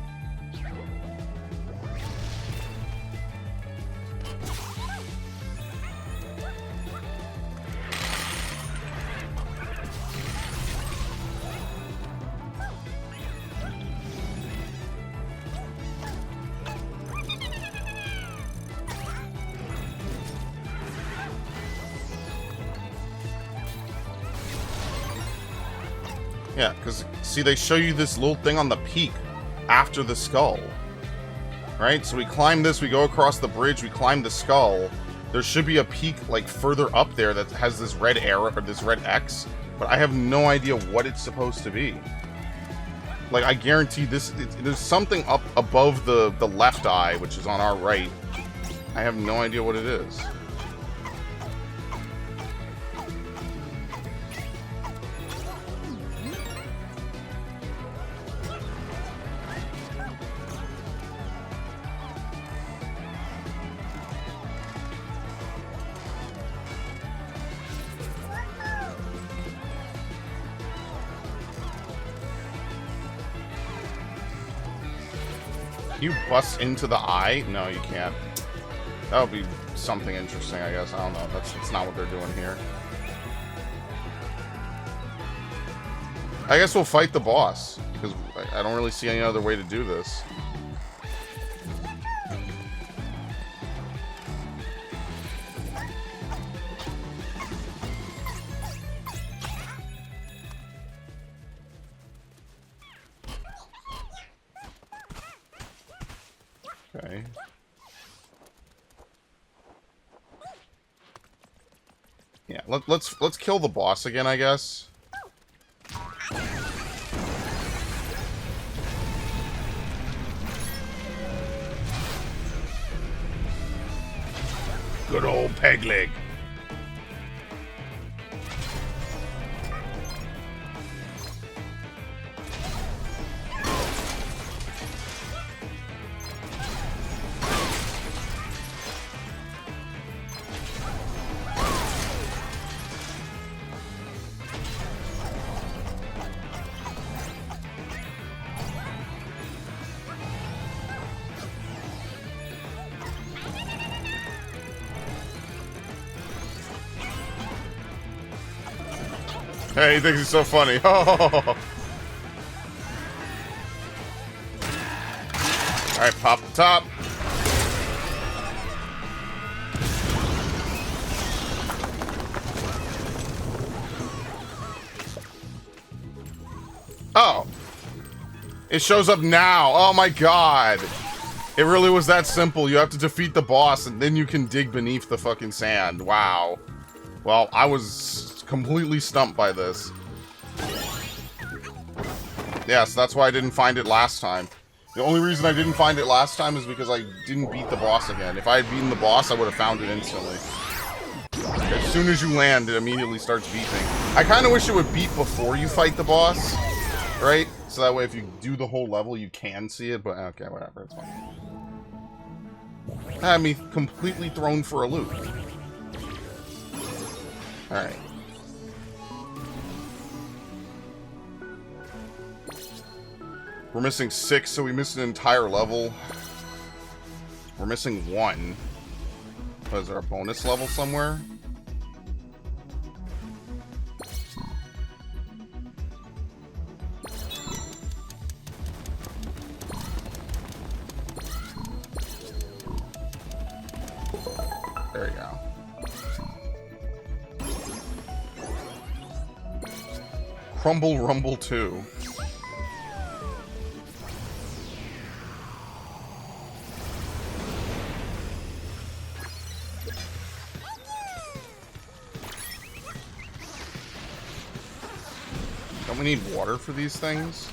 Yeah, because, see, they show you this little thing on the peak after the skull. Right? So we climb this, we go across the bridge, we climb the skull. There should be a peak, like, further up there that has this red arrow, or this red X, but I have no idea what it's supposed to be. Like, I guarantee this, there's something up above the left eye, which is on our right. I have no idea what it is. You bust into the eye? No, you can't. That would be something interesting, I guess. I don't know. That's not what they're doing here. I guess we'll fight the boss, because I don't really see any other way to do this. Okay. Yeah, let's kill the boss again, I guess. Good old peg leg. Hey, he thinks he's so funny. Oh. Alright, pop the top. Oh. It shows up now. Oh my god. It really was that simple. You have to defeat the boss and then you can dig beneath the fucking sand. Wow. Well, I was completely stumped by this. Yes, that's why I didn't find it last time. The only reason I didn't find it last time is because I didn't beat the boss again. If I had beaten the boss, I would have found it instantly. As soon as you land, it immediately starts beeping. I kind of wish it would beep before you fight the boss, right? So that way if you do the whole level, you can see it, but okay, whatever, it's fine. Had me completely thrown for a loop. Alright. We're missing 6, so we missed an entire level. We're missing 1. Is there a bonus level somewhere? There you go. Crumble Rumble 2. Don't we need water for these things?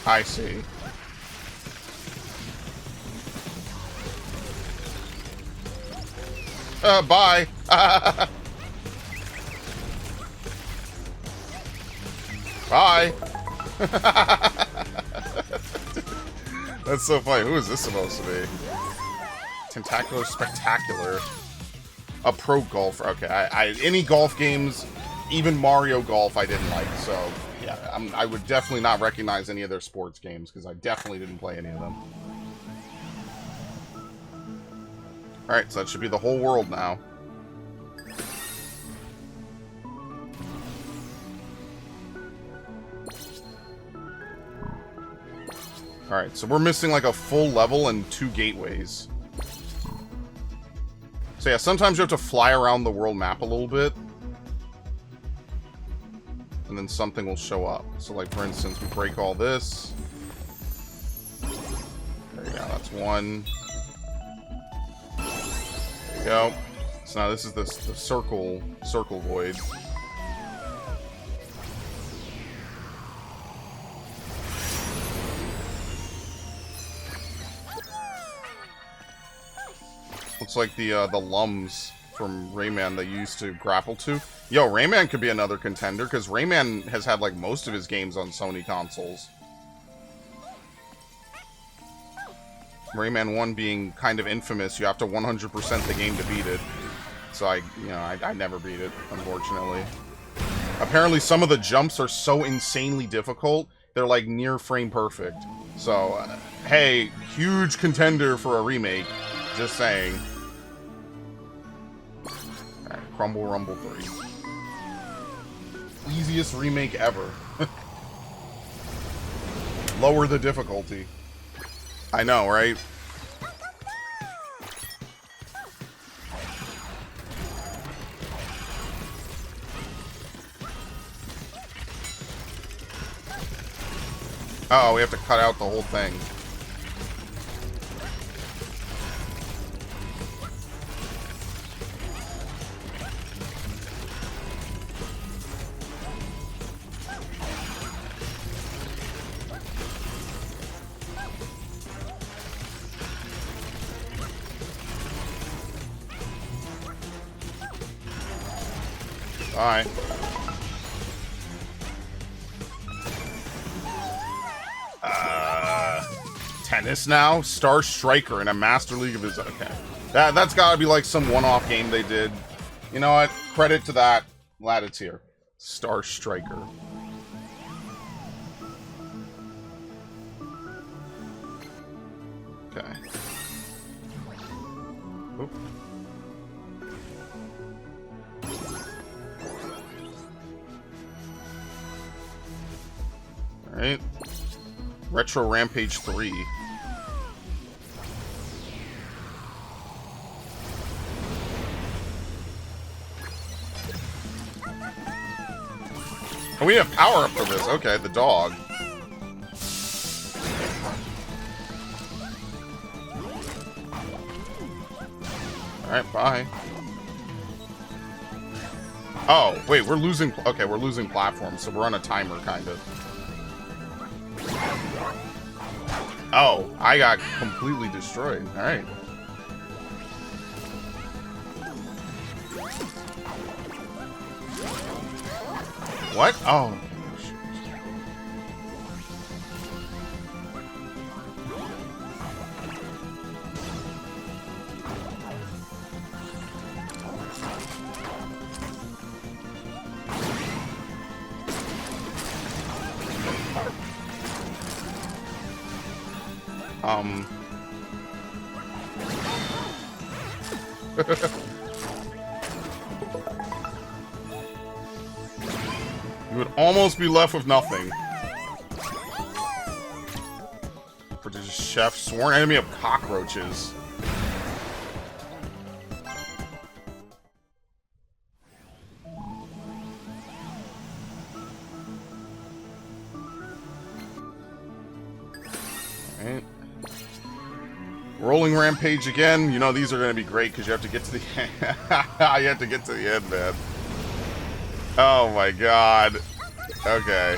I see. Bye! Bye! That's so funny. Who is this supposed to be? Tentacular Spectacular. A pro golfer. Okay, any golf games, even Mario Golf, I didn't like. So, yeah, I would definitely not recognize any of their sports games, because I definitely didn't play any of them. Alright, so that should be the whole world now. Alright, so we're missing like a full level and 2 gateways. So yeah, sometimes you have to fly around the world map a little bit. And then something will show up. So like, for instance, we break all this. There you go, that's 1. There you go. So now this is the circle void. Looks like the Lums from Rayman they used to grapple to. Yo, Rayman could be another contender, because Rayman has had like most of his games on Sony consoles. Rayman 1 being kind of infamous, you have to 100% the game to beat it. So I never beat it, unfortunately. Apparently some of the jumps are so insanely difficult, they're like near frame perfect. So, hey, huge contender for a remake, just saying. Alright, Crumble Rumble 3. Easiest remake ever. Lower the difficulty. I know, right? Uh oh, we have to cut out the whole thing. Alright. Tennis now? Star Striker in a Master League of his... Okay. That's gotta be like some one-off game they did. You know what? Credit to that. Glad it's here. Star Striker. Okay. Oop. Alright. Retro Rampage 3. Oh, we have power up for this. Okay, the dog. Alright, bye. Oh, wait, we're losing... Okay, we're losing platforms, so we're on a timer, kind of. Oh, I got completely destroyed. Alright. What? Oh. You would almost be left with nothing. Prodigious chef, sworn enemy of cockroaches. Alright. Rolling rampage again. You know these are going to be great because you have to get to the end. You have to get to the end, man. Oh my god. Okay.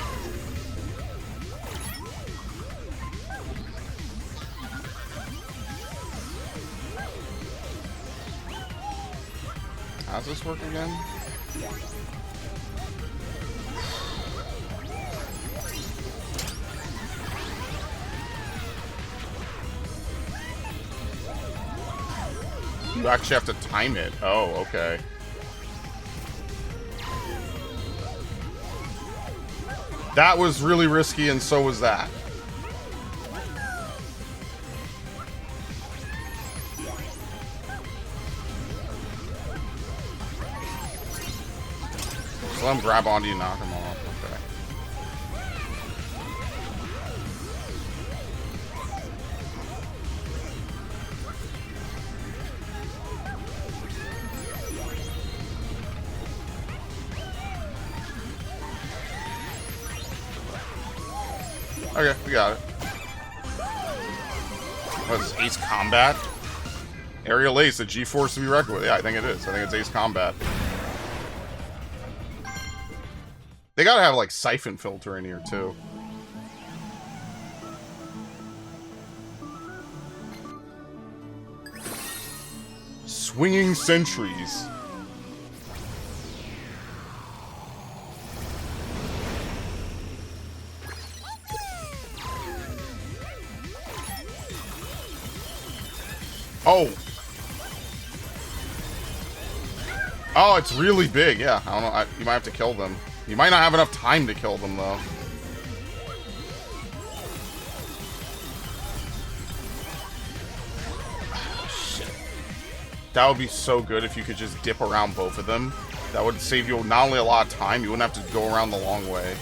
How's this work again? You actually have to time it. Oh, okay. That was really risky, and so was that. So let him grab onto you, knock him off. Okay, we got it. What is this, Ace Combat? Aerial Ace, a G-Force to be reckoned with. Yeah, I think it is. I think it's Ace Combat. They gotta have, like, Siphon Filter in here, too. Swinging Sentries. Oh. Oh, it's really big. Yeah, I don't know. You might have to kill them. You might not have enough time to kill them, though. Oh, shit. That would be so good if you could just dip around both of them. That would save you not only a lot of time, you wouldn't have to go around the long way.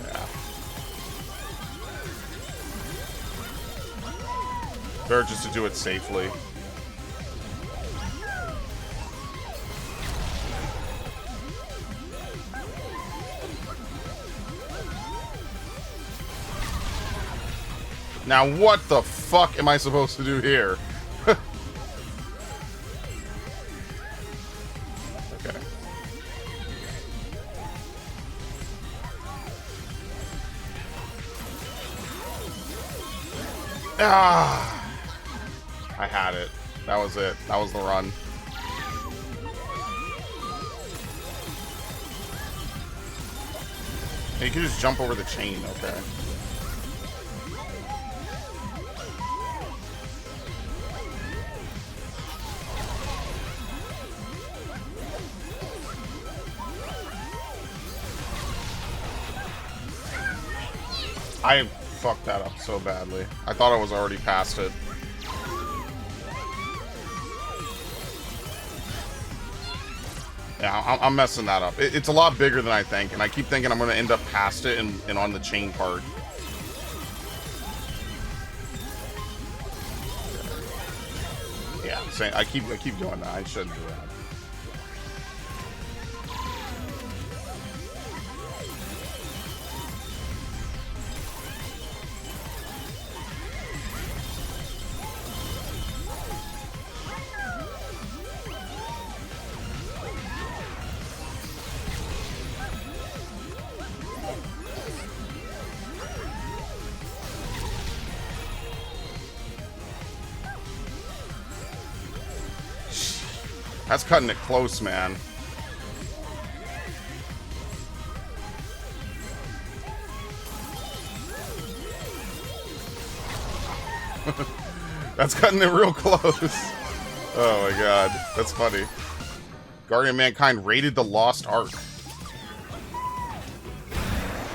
Yeah. Better just to do it safely. Now what the fuck am I supposed to do here? Okay. Ah! I had it. That was it. That was the run. Hey, you can just jump over the chain, okay. I fucked that up so badly. I thought I was already past it. Yeah, I'm messing that up. It's a lot bigger than I think, and I keep thinking I'm going to end up past it and on the chain part. Yeah, I keep doing that. I shouldn't do that. That's cutting it close, man. That's cutting it real close. Oh my god, that's funny. Guardian of Mankind raided the Lost Ark.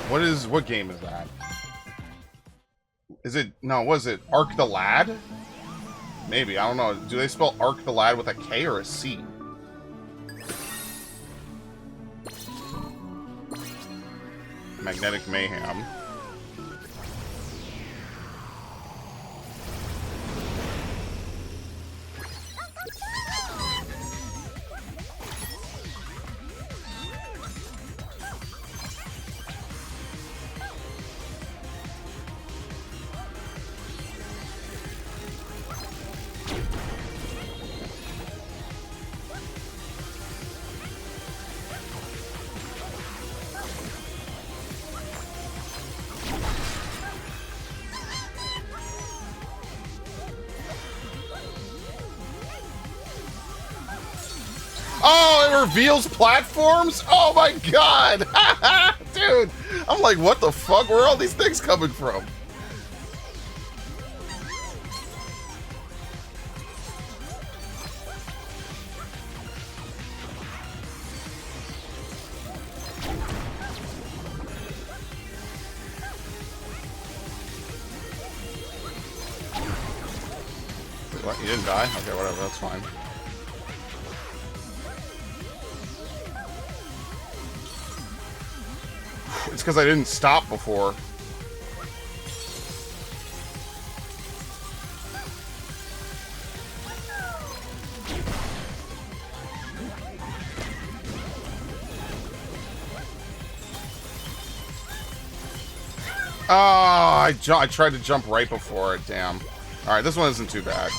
What game is that? Is it, no, was it Ark the Lad? Maybe, I don't know. Do they spell Ark the Lad with a K or a C? Magnetic Mayhem. Oh, it reveals platforms? Oh my god! Dude, I'm like, what the fuck? Where are all these things coming from? What? You didn't die? Okay, whatever, that's fine. It's because I didn't stop before. Oh, I tried to jump right before it, damn. Alright, this one isn't too bad.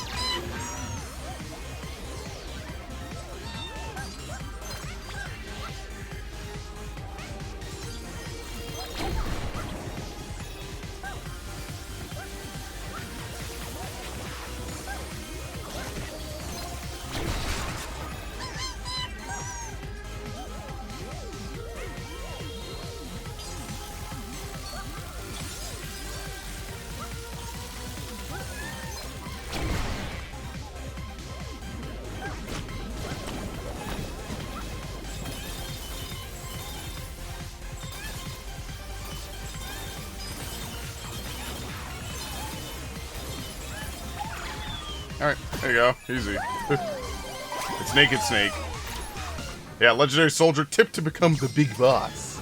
Alright, there you go. Easy. It's Naked Snake. Yeah, legendary soldier tipped to become the big boss.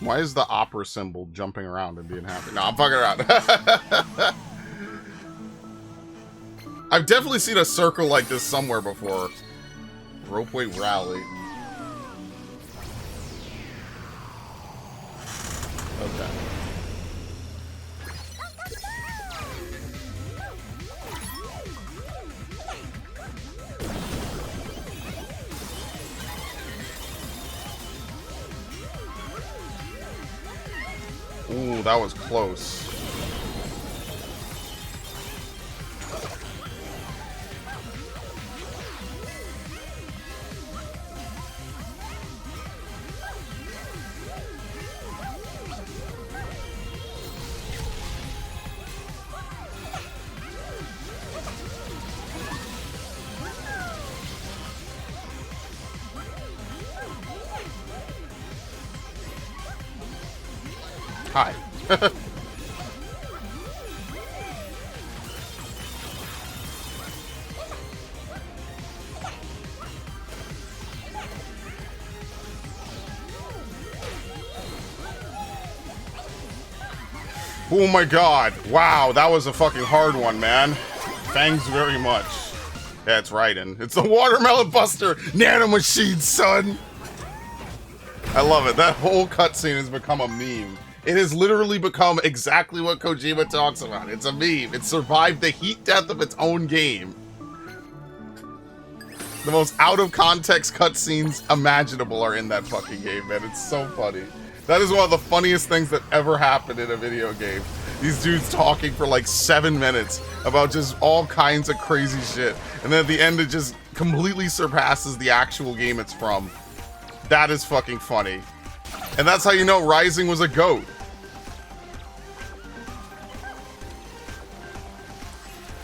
Why is the opera symbol jumping around and being happy? No, I'm fucking around. I've definitely seen a circle like this somewhere before. Ropeway Rally. Okay. Ooh, that was close. Hi. Oh my god. Wow, that was a fucking hard one, man. Thanks very much. Yeah, it's Raiden. It's the Watermelon Buster Nanomachine, son! I love it. That whole cutscene has become a meme. It has literally become exactly what Kojima talks about. It's a meme. It survived the heat death of its own game. The most out-of-context cutscenes imaginable are in that fucking game, man. It's so funny. That is one of the funniest things that ever happened in a video game. These dudes talking for like 7 minutes about just all kinds of crazy shit. And then at the end, it just completely surpasses the actual game it's from. That is fucking funny. And that's how you know Rising was a goat.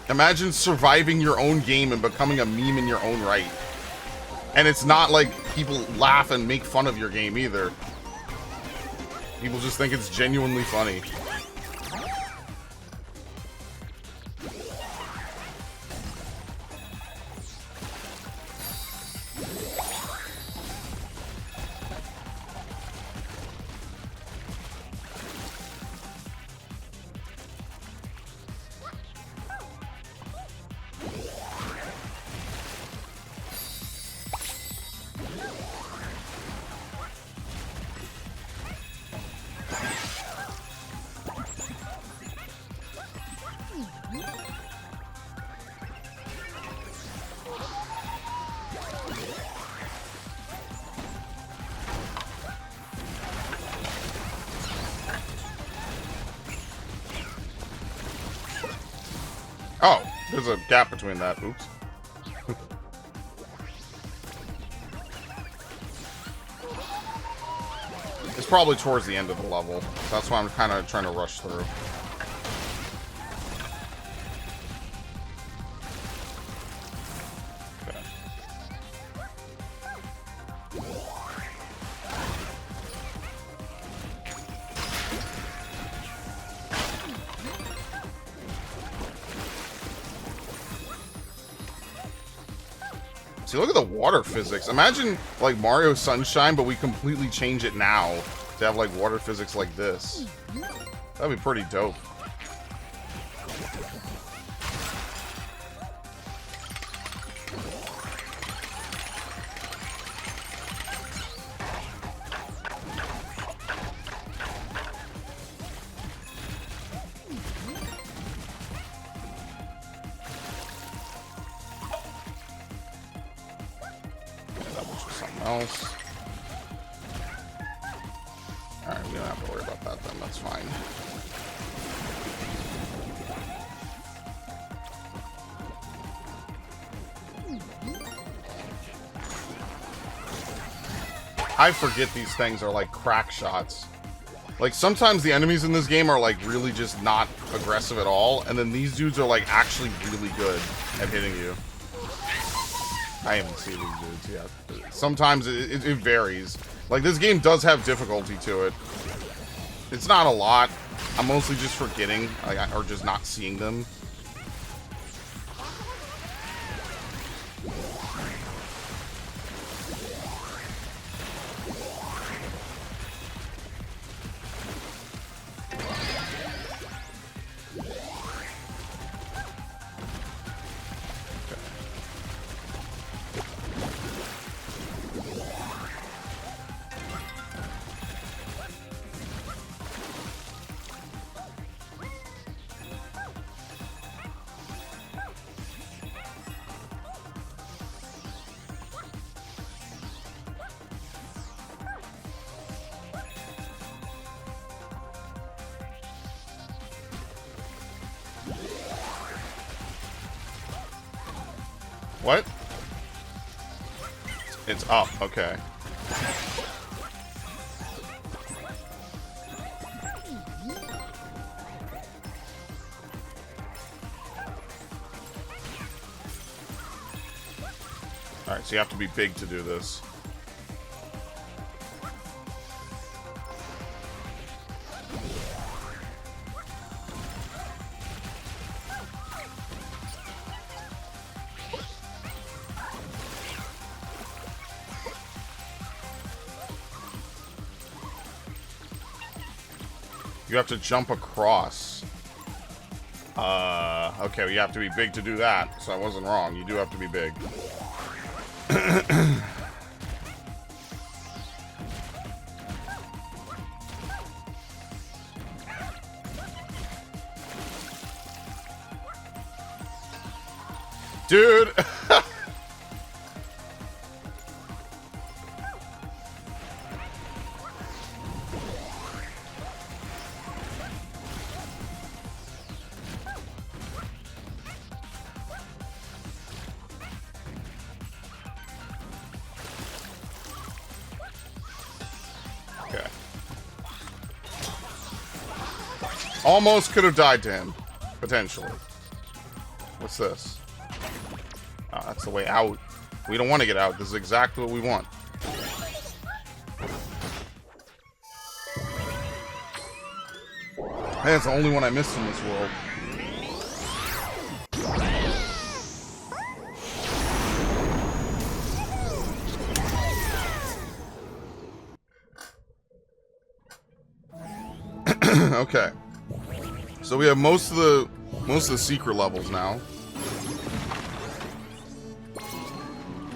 Imagine surviving your own game and becoming a meme in your own right. And it's not like people laugh and make fun of your game either. People just think it's genuinely funny. Oh, there's a gap between that. Oops. It's probably towards the end of the level. That's why I'm kind of trying to rush through. See, look at the water physics. Imagine, like, Mario Sunshine, but we completely change it now to have, like, water physics like this. That'd be pretty dope. Else. Alright, we don't have to worry about that then, that's fine. I forget these things are like crack shots. Like, sometimes the enemies in this game are like really just not aggressive at all, and then these dudes are like actually really good at hitting you. I haven't seen these dudes yet. Sometimes it varies. Like, this game does have difficulty to it. It's not a lot. I'm mostly just forgetting, or just not seeing them. What? It's up, okay. Alright, so you have to be big to do this. You have to jump across. Okay, well, you have to be big to do that, so I wasn't wrong. You do have to be big. Dude! Almost could have died to him. Potentially. What's this? Oh, that's the way out. We don't want to get out. This is exactly what we want. Hey, that's the only one I missed in this world. Okay. So we have most of the secret levels now.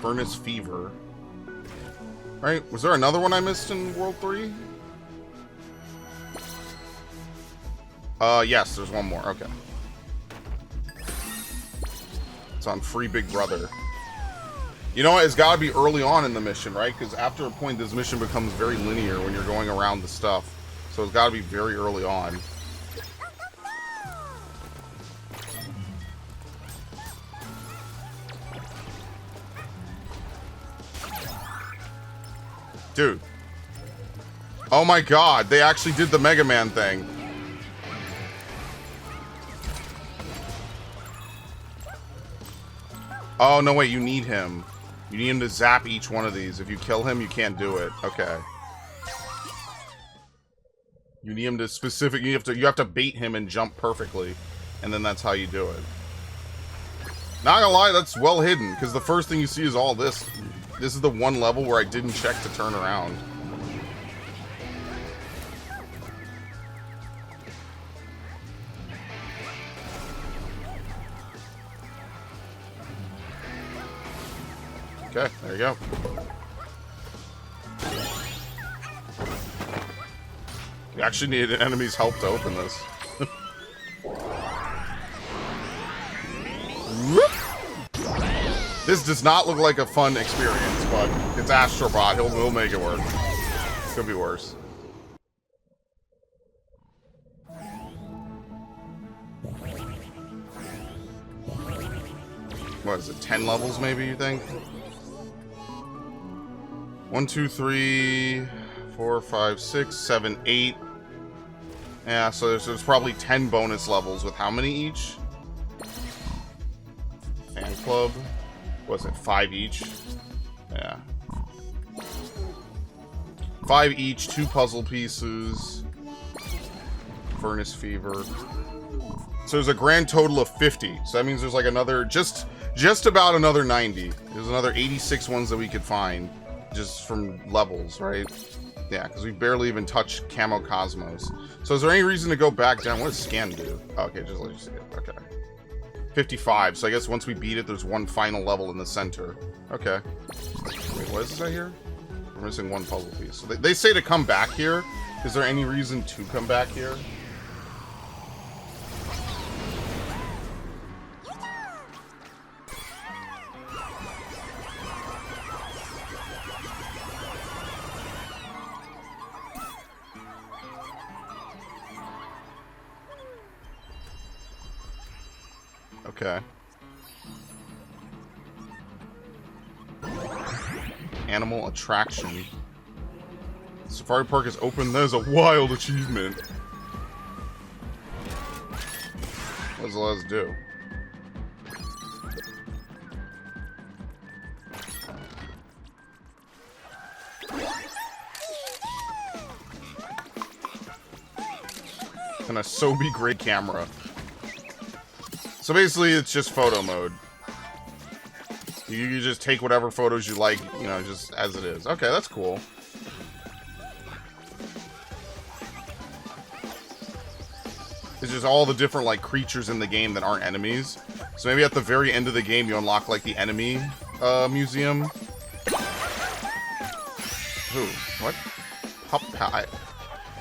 Furnace Fever. Right? Was there another one I missed in World 3? Yes, there's one more. Okay. It's on Free Big Brother. You know what? It's gotta be early on in the mission, right? Because after a point, this mission becomes very linear when you're going around the stuff. So it's gotta be very early on. Dude. Oh my god, they actually did the Mega Man thing. Oh, no, wait, you need him. You need him to zap each one of these. If you kill him, you can't do it. Okay. You need him to you have to bait him and jump perfectly. And then that's how you do it. Not gonna lie, that's well hidden, because the first thing you see is all this. This is the one level where I didn't check to turn around. Okay, there you go. You actually need an enemy's help to open this. This does not look like a fun experience, but it's Astro Bot. He'll make it work. Could be worse. What is it? 10 levels, maybe, you think? 1, 2, 3, 4, 5, 6, 7, 8. Yeah, so there's probably 10 bonus levels with how many each? Fan club. Was it 5 each? Yeah. 5 each, 2 puzzle pieces. Furnace Fever. So there's a grand total of 50. So that means there's like another, just about another 90. There's another 86 ones that we could find. Just from levels, right? Yeah, because we barely even touched Camo Cosmos. So is there any reason to go back down? What does scan do? Oh, okay, just let you see it. Okay. 55. So I guess once we beat it, there's one final level in the center. Okay. Wait, what is this right here? We're missing one puzzle piece. So they say to come back here. Is there any reason to come back here? Okay. Animal attraction. Safari Park is open. That is a wild achievement. What does it let us do? An Asobi great camera. So basically, it's just photo mode. You just take whatever photos you like, you know, just as it is. Okay, that's cool. It's just all the different, like, creatures in the game that aren't enemies. So maybe at the very end of the game, you unlock, like, the enemy museum. Who? What? Pup pie.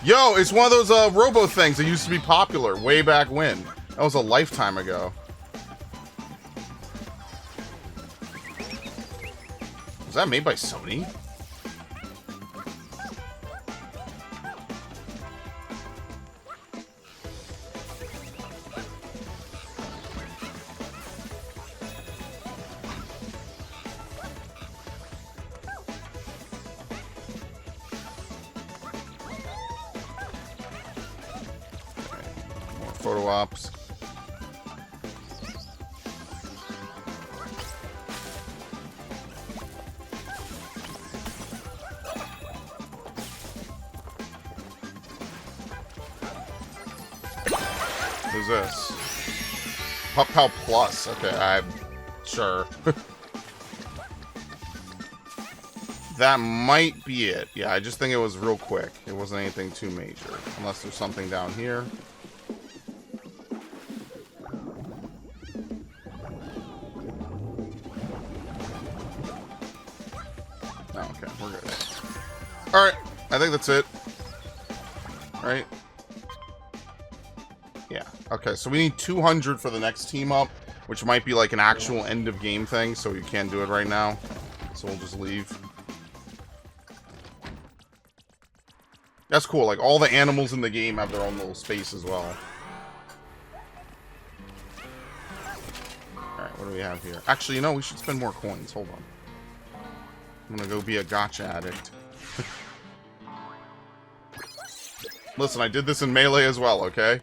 Yo, it's one of those robo things that used to be popular way back when. That was a lifetime ago. Was that made by Sony? photo ops. Who's this? Pup Pow Plus. Okay, I'm sure. That might be it. Yeah, I just think it was real quick. It wasn't anything too major. Unless there's something down here. Oh, okay, we're good. Alright, I think that's it. Right? Yeah. Okay, so we need 200 for the next team up, which might be like an actual end of game thing, so you can't do it right now. So we'll just leave. That's cool. Like, all the animals in the game have their own little space as well. Alright, what do we have here? Actually, you know, we should spend more coins. Hold on. I'm gonna go be a gacha addict. Listen, I did this in Melee as well, okay?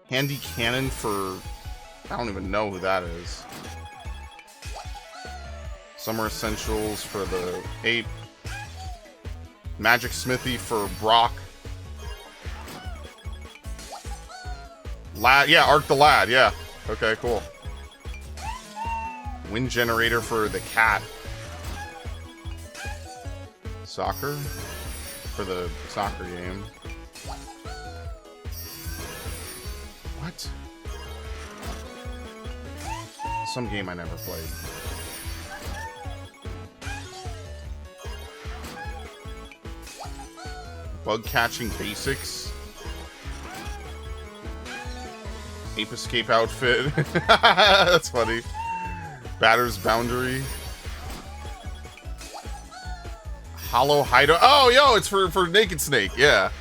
Handy cannon for... I don't even know who that is. Summer essentials for the ape. Magic Smithy for Brock. Lad, yeah, Arc the Lad, yeah. Okay, cool. Wind generator for the cat. Soccer for the soccer game. What? Some game I never played. Bug catching basics. Ape escape outfit. That's funny. Batter's boundary. Hollow hideout. Oh, yo, it's for Naked Snake. Yeah.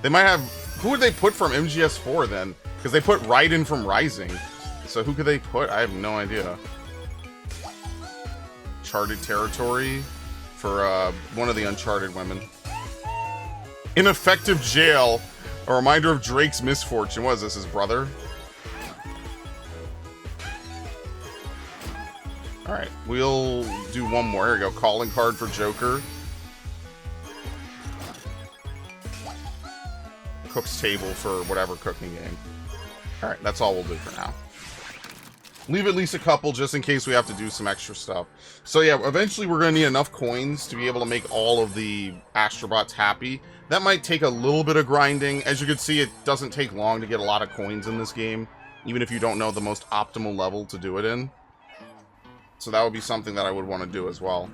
They might have. Who would they put from MGS4 then? Because they put Raiden from Rising. So who could they put? I have no idea. Charted territory. For one of the Uncharted women. Ineffective jail. A reminder of Drake's misfortune. What is this, his brother? Alright, we'll do one more. Here we go. Calling card for Joker. Cook's table for whatever cooking game. Alright, that's all we'll do for now. Leave at least a couple just in case we have to do some extra stuff. So yeah, eventually we're going to need enough coins to be able to make all of the Astro Bots happy. That might take a little bit of grinding. As you can see, it doesn't take long to get a lot of coins in this game, even if you don't know the most optimal level to do it in. So that would be something that I would want to do as well.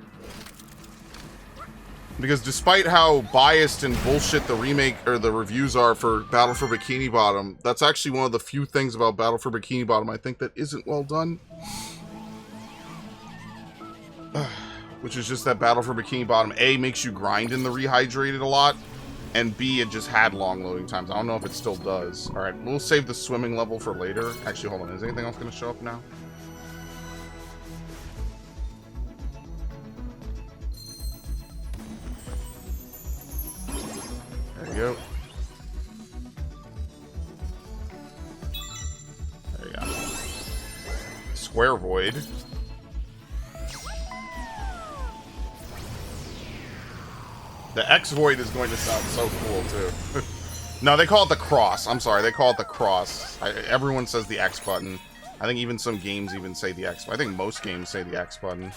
Because despite how biased and bullshit the remake or the reviews are for Battle for Bikini Bottom, that's actually one of the few things about Battle for Bikini Bottom I think that isn't well done. Which is just that Battle for Bikini Bottom, A, makes you grind in the rehydrated a lot, and B, it just had long loading times. I don't know if it still does. Alright, we'll save the swimming level for later. Actually, hold on. Is anything else going to show up now? There you go. There you go. Square Void. The X Void is going to sound so cool, too. No, they call it the cross. I'm sorry, they call it the cross. Everyone says the X button. I think even some games even say the X. I think most games say the X button.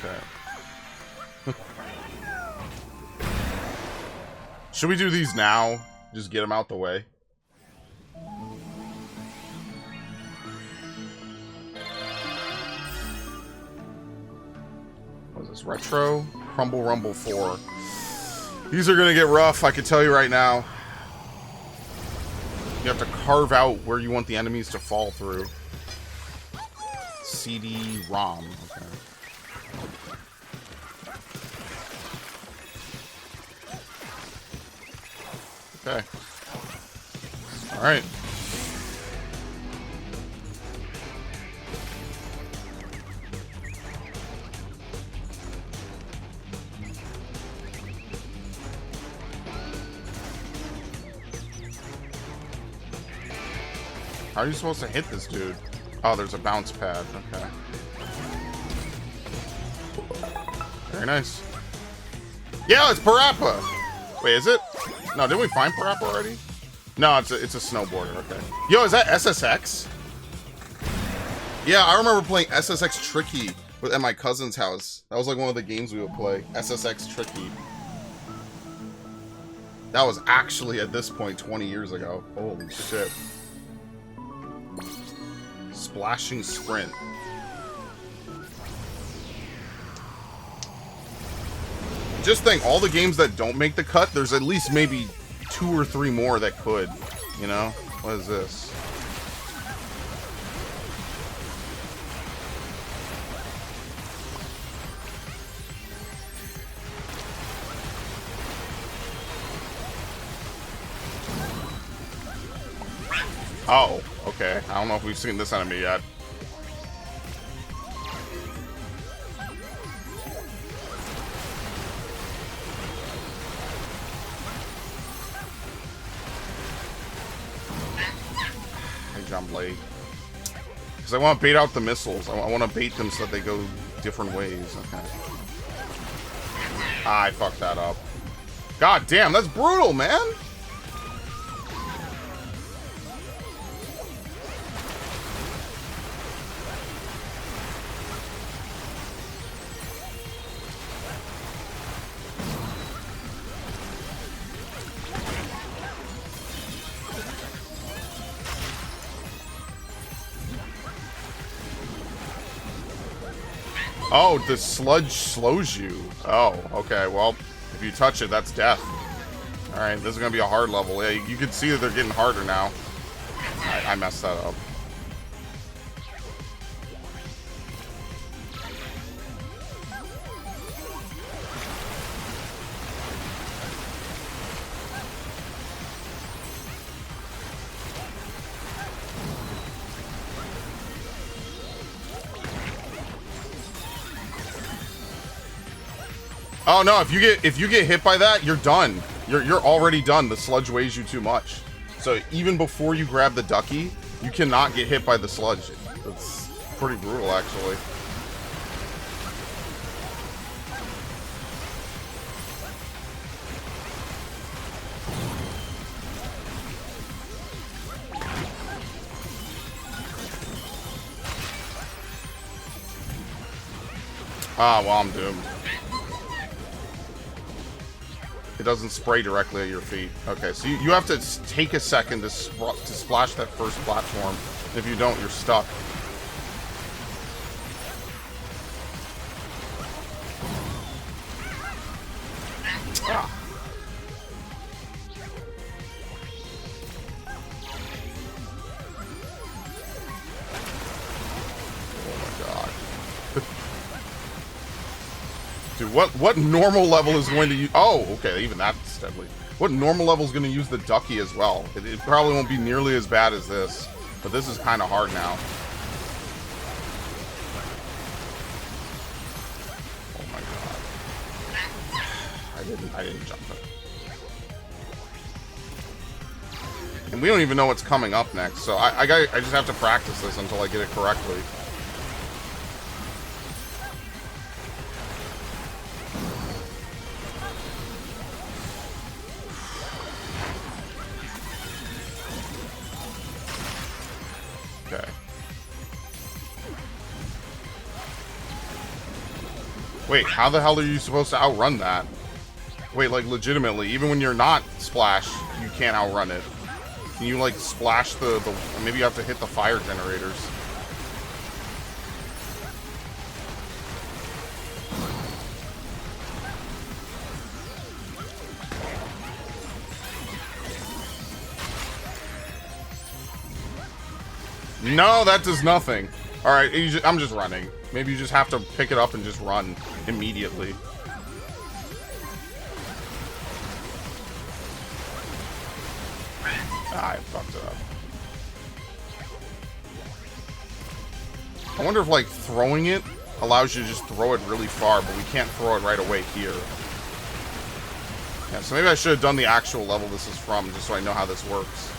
Okay. Should we do these now? Just get them out the way. What is this? Retro? Crumble Rumble 4. These are gonna get rough, I can tell you right now. You have to carve out where you want the enemies to fall through. CD-ROM. Okay. Okay. Alright. How are you supposed to hit this dude? Oh, there's a bounce pad. Okay. Very nice. Yeah, it's Parappa. Wait, is it? No, didn't we find Parappa already? No, it's a snowboarder. Okay. Yo, is that SSX? Yeah, I remember playing SSX Tricky at my cousin's house. That was like one of the games we would play. SSX Tricky. That was actually, at this point, 20 years ago. Holy shit. Splashing Sprint. Just think, all the games that don't make the cut, there's at least maybe 2 or 3 more that could. You know? What is this? Oh, okay. I don't know if we've seen this enemy yet. I jumped late. Because I want to bait out the missiles. I want to bait them so that they go different ways. Okay. Ah, I fucked that up. God damn, that's brutal, man! Oh, the sludge slows you. Oh, okay. Well, if you touch it, that's death. Alright, this is going to be a hard level. Yeah, you can see that they're getting harder now. I messed that up. Oh no, if you get hit by that, you're done. You're already done. The sludge weighs you too much. So even before you grab the ducky, you cannot get hit by the sludge. It's pretty brutal, actually. Ah, well, I'm doomed. It doesn't spray directly at your feet. Okay, so you have to take a second to splash that first platform. If you don't, you're stuck. Ah. Dude, what normal level is going to use... Oh, okay, even that's deadly. What normal level is going to use the ducky as well? It probably won't be nearly as bad as this, but this is kind of hard now. Oh my god. I didn't jump it. And we don't even know what's coming up next, so I just have to practice this until I get it correctly. Okay. Wait, how the hell are you supposed to outrun that? Wait, like legitimately, even when you're not Splash, you can't outrun it. Can you like splash the maybe you have to hit the fire generators. No, that does nothing. Alright, I'm just running. Maybe you just have to pick it up and just run immediately. Ah, I fucked it up. I wonder if, like, throwing it allows you to just throw it really far, but we can't throw it right away here. Yeah, so maybe I should have done the actual level this is from, just so I know how this works.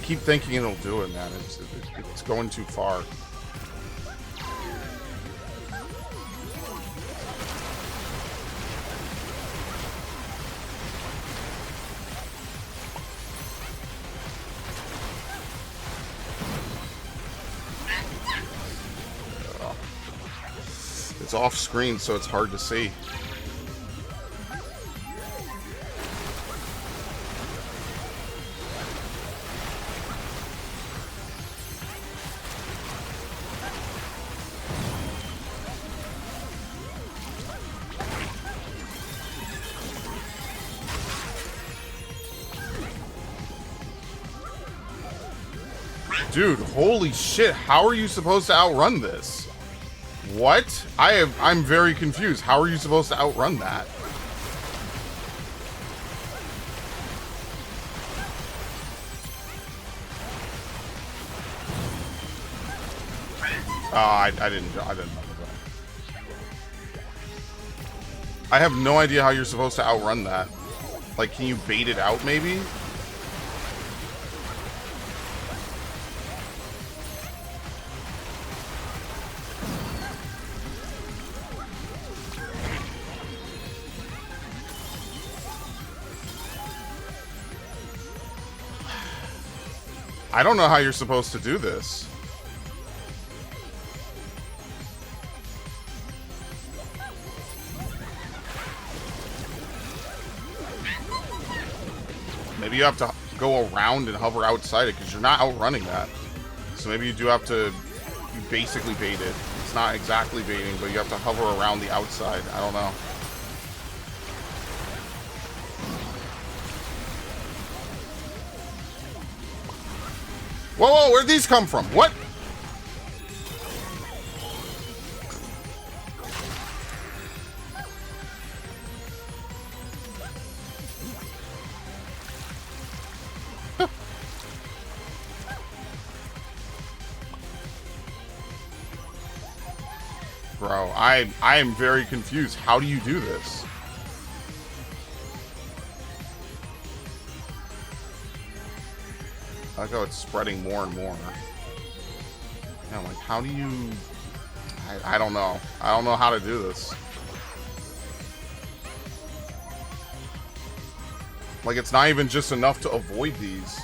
keep thinking it'll do it, man. It's going too far. It's off screen, so it's hard to see. Dude, holy shit, how are you supposed to outrun this? What? I'm very confused. How are you supposed to outrun that? I didn't know that. I have no idea how you're supposed to outrun that. Like, can you bait it out, maybe? I don't know how you're supposed to do this. Maybe you have to go around and hover outside it, because you're not outrunning that. So maybe you do have to... You basically bait it. It's not exactly baiting, but you have to hover around the outside. I don't know. Whoa, whoa, where'd these come from? What? Bro, I am very confused. How do you do this? I like how it's spreading more and more. Yeah, like, how do you... I don't know. I don't know how to do this. Like, it's not even just enough to avoid these.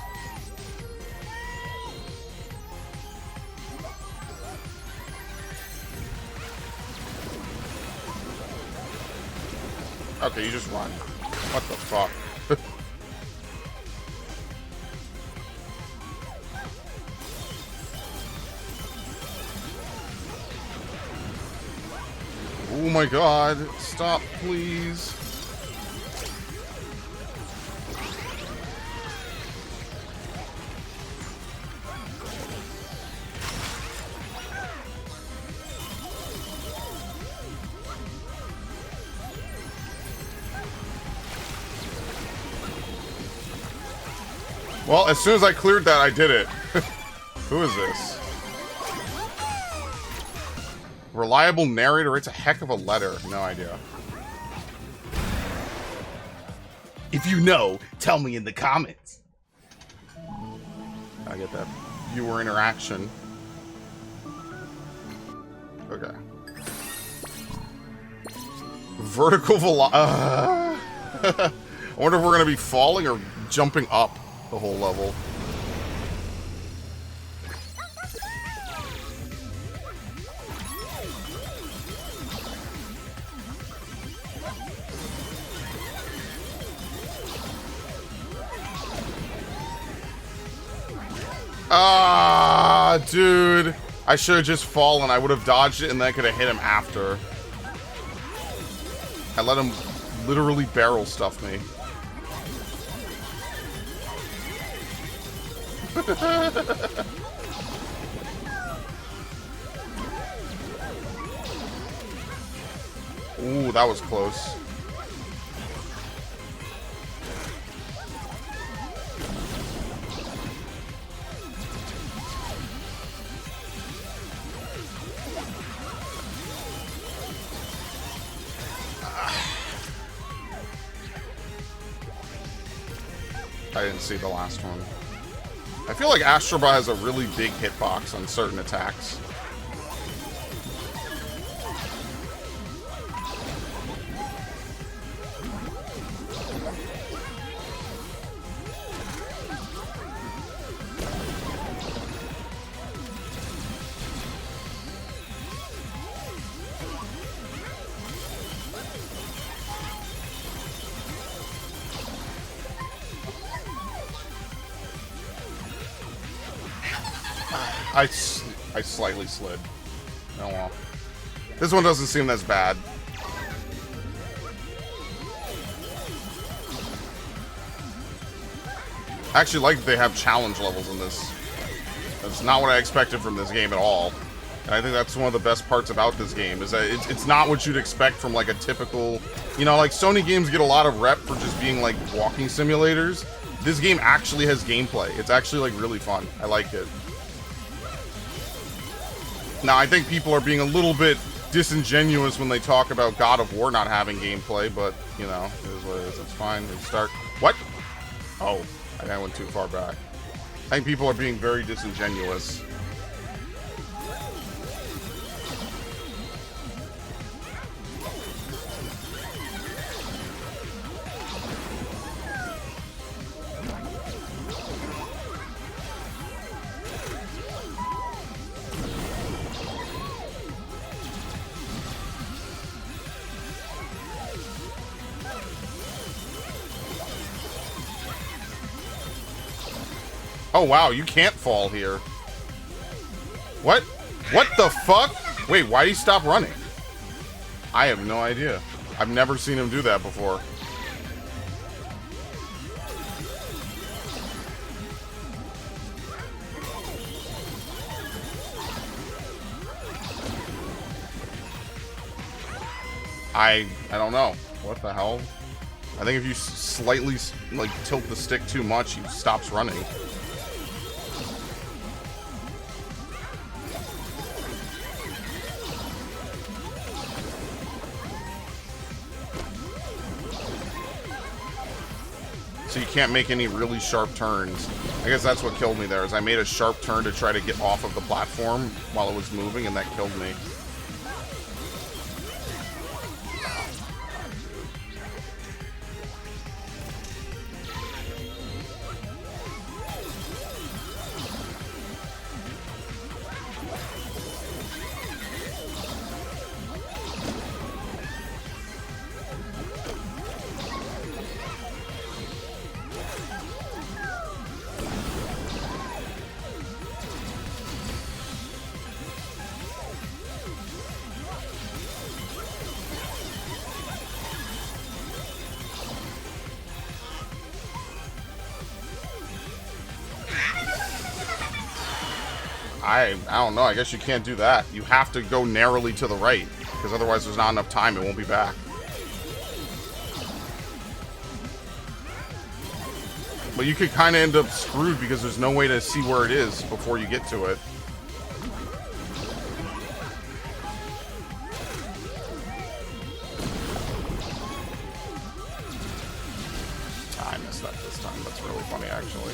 Okay, you just run. What the fuck? Oh my god. Stop, please. Well, as soon as I cleared that, I did it. Who is this? Reliable narrator, it's a heck of a letter. No idea. If you know, tell me in the comments. I get that viewer interaction. Okay. Vertical I wonder if we're gonna be falling or jumping up the whole level. Ah, dude. I should have just fallen. I would have dodged it and then I could have hit him after. I let him literally barrel stuff me. Ooh, that was close. I didn't see the last one. I feel like Astro Bot has a really big hitbox on certain attacks. I slightly slid. Oh well. This one doesn't seem as bad. I actually like that they have challenge levels in this. That's not what I expected from this game at all. And I think that's one of the best parts about this game, is that it's not what you'd expect from like a typical... You know, like Sony games get a lot of rep for just being like walking simulators. This game actually has gameplay. It's actually like really fun. I like it. Now, I think people are being a little bit disingenuous when they talk about God of War not having gameplay, but, you know, it is what it is. It's fine. We start... What? Oh, I went too far back. I think people are being very disingenuous. Oh, wow, you can't fall here. What? What the fuck? Wait, why did he stop running? I have no idea. I've never seen him do that before. I don't know. What the hell? I think if you slightly, like, tilt the stick too much, he stops running. So you can't make any really sharp turns. I guess that's what killed me there, is I made a sharp turn to try to get off of the platform while it was moving, and that killed me. I don't know. I guess you can't do that. You have to go narrowly to the right, because otherwise there's not enough time. It won't be back. But you could kind of end up screwed because there's no way to see where it is before you get to it. I missed that this time. That's really funny, actually.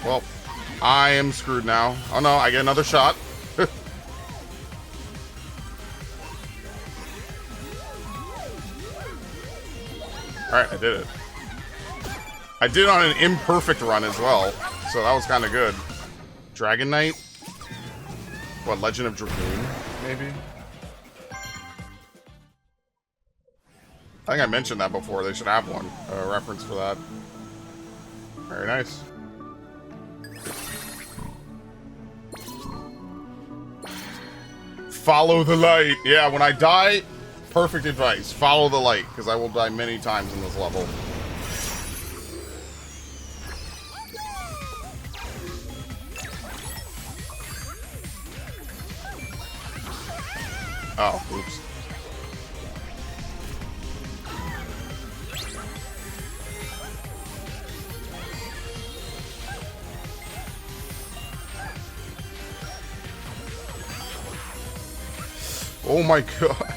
Well, I am screwed now. Oh no, I get another shot. Alright, I did it. I did it on an imperfect run as well, so that was kind of good. Dragon Knight? What, Legend of Dragoon, maybe? I think I mentioned that before. They should have one, a reference for that. Very nice. Follow the light. Yeah, when I die, perfect advice. Follow the light, because I will die many times in this level. Oh, oops. Oh my god.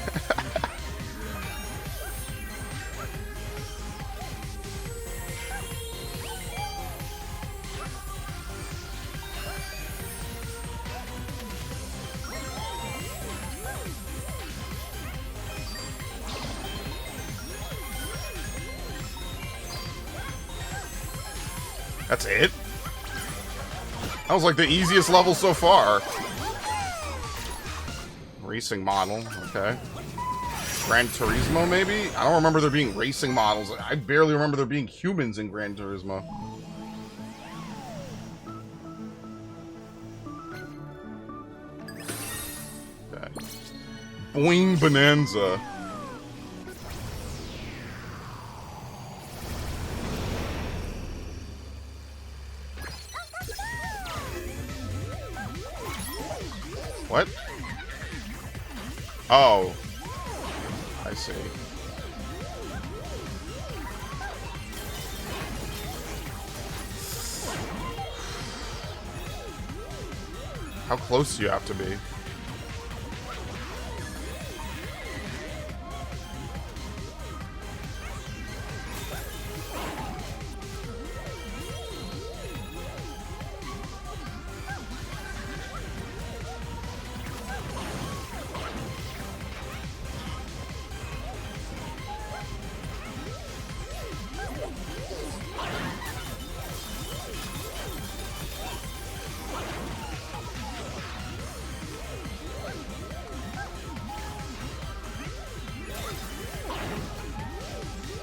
That's it? That was like the easiest level so far. Racing model, okay. Gran Turismo, maybe? I don't remember there being racing models. I barely remember there being humans in Gran Turismo. Okay. Boing Bonanza. What? Oh. I see. How close do you have to be?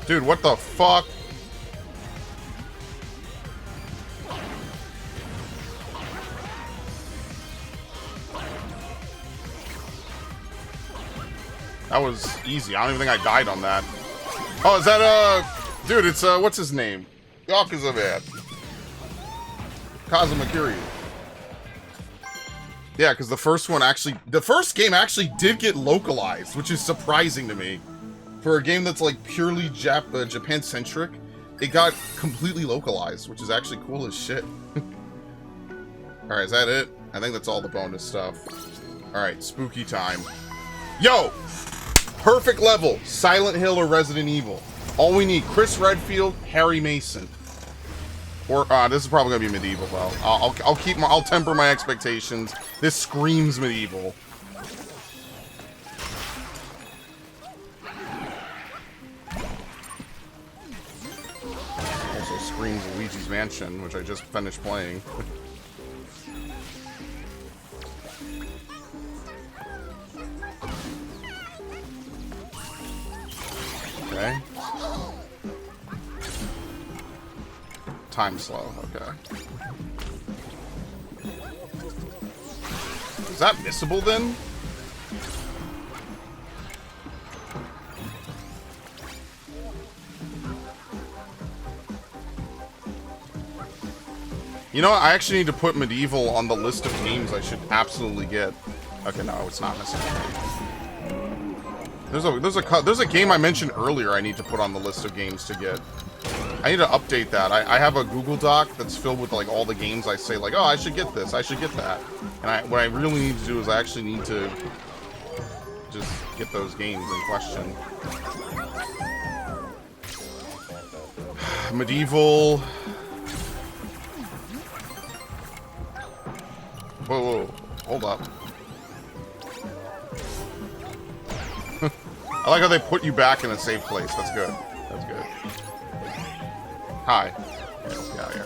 Dude, what the fuck? That was easy. I don't even think I died on that. Oh, is that, dude, it's, what's his name? Yakuza man. Kazuma Kiryu. Yeah, because the first game actually did get localized, which is surprising to me. For a game that's like purely Japan-centric, it got completely localized, which is actually cool as shit. Alright, is that it? I think that's all the bonus stuff. Alright, spooky time. Yo! Perfect level. Silent Hill or Resident Evil. All we need, Chris Redfield, Harry Mason. Or, this is probably gonna be medieval, though. I'll temper my expectations. This screams medieval. Screams Luigi's Mansion, which I just finished playing. Okay. Time slow, okay. Is that missable then? You know what? I actually need to put Medieval on the list of games I should absolutely get. Okay, no, it's not missing. There's a game I mentioned earlier I need to put on the list of games to get. I need to update that. I have a Google Doc that's filled with like all the games I say like, oh, I should get this, I should get that. And what I really need to do is I actually need to just get those games in question. Medieval. Whoa, hold up. I like how they put you back in a safe place. That's good. That's good. Hi. Let's get out of here.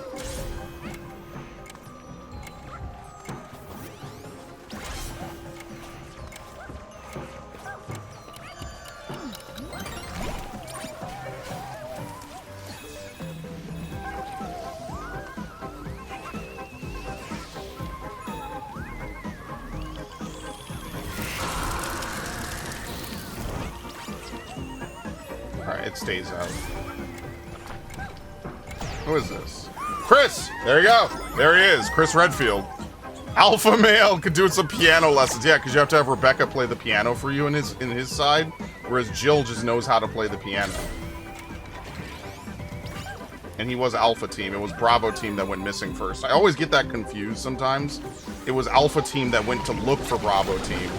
It stays out. Who is this? Chris! There you go. There he is. Chris Redfield. Alpha male could do some piano lessons. Yeah, because you have to have Rebecca play the piano for you in his side, whereas Jill just knows how to play the piano. And he was Alpha Team. It was Bravo Team that went missing first. I always get that confused sometimes. It was Alpha Team that went to look for Bravo Team.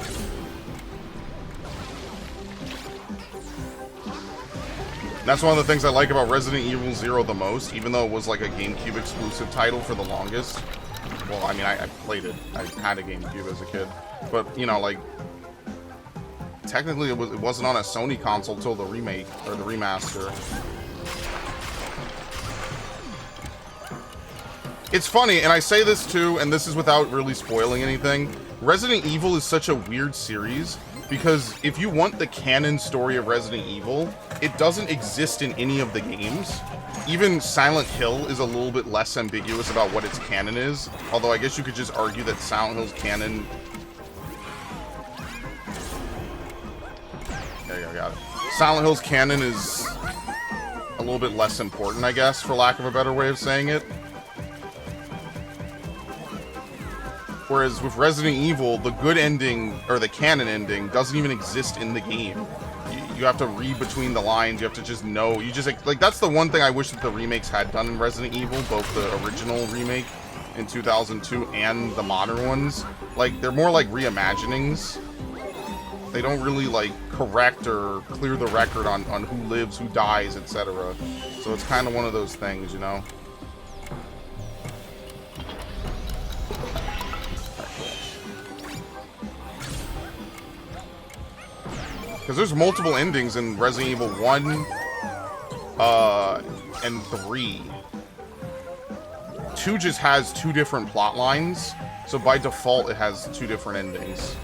That's one of the things I like about Resident Evil 0 the most, even though it was like a GameCube exclusive title for the longest. Well, I mean, I played it. I had a GameCube as a kid. But, you know, like, technically it wasn't on a Sony console till the remake, or the remaster. It's funny, and I say this too, and this is without really spoiling anything. Resident Evil is such a weird series, because if you want the canon story of Resident Evil, it doesn't exist in any of the games. Even Silent Hill is a little bit less ambiguous about what its canon is, although I guess you could just argue that Silent Hill's canon... There you go, got it. Silent Hill's canon is a little bit less important, I guess, for lack of a better way of saying it. Whereas with Resident Evil, the good ending, or the canon ending, doesn't even exist in the game. You have to read between the lines, you have to just know, you just, like, that's the one thing I wish that the remakes had done in Resident Evil, both the original remake in 2002 and the modern ones. Like, they're more like reimaginings. They don't really, like, correct or clear the record on who lives, who dies, etc. So it's kind of one of those things, you know? Because there's multiple endings in Resident Evil 1 and 3. 2 just has 2 different plot lines, so by default it has 2 different endings.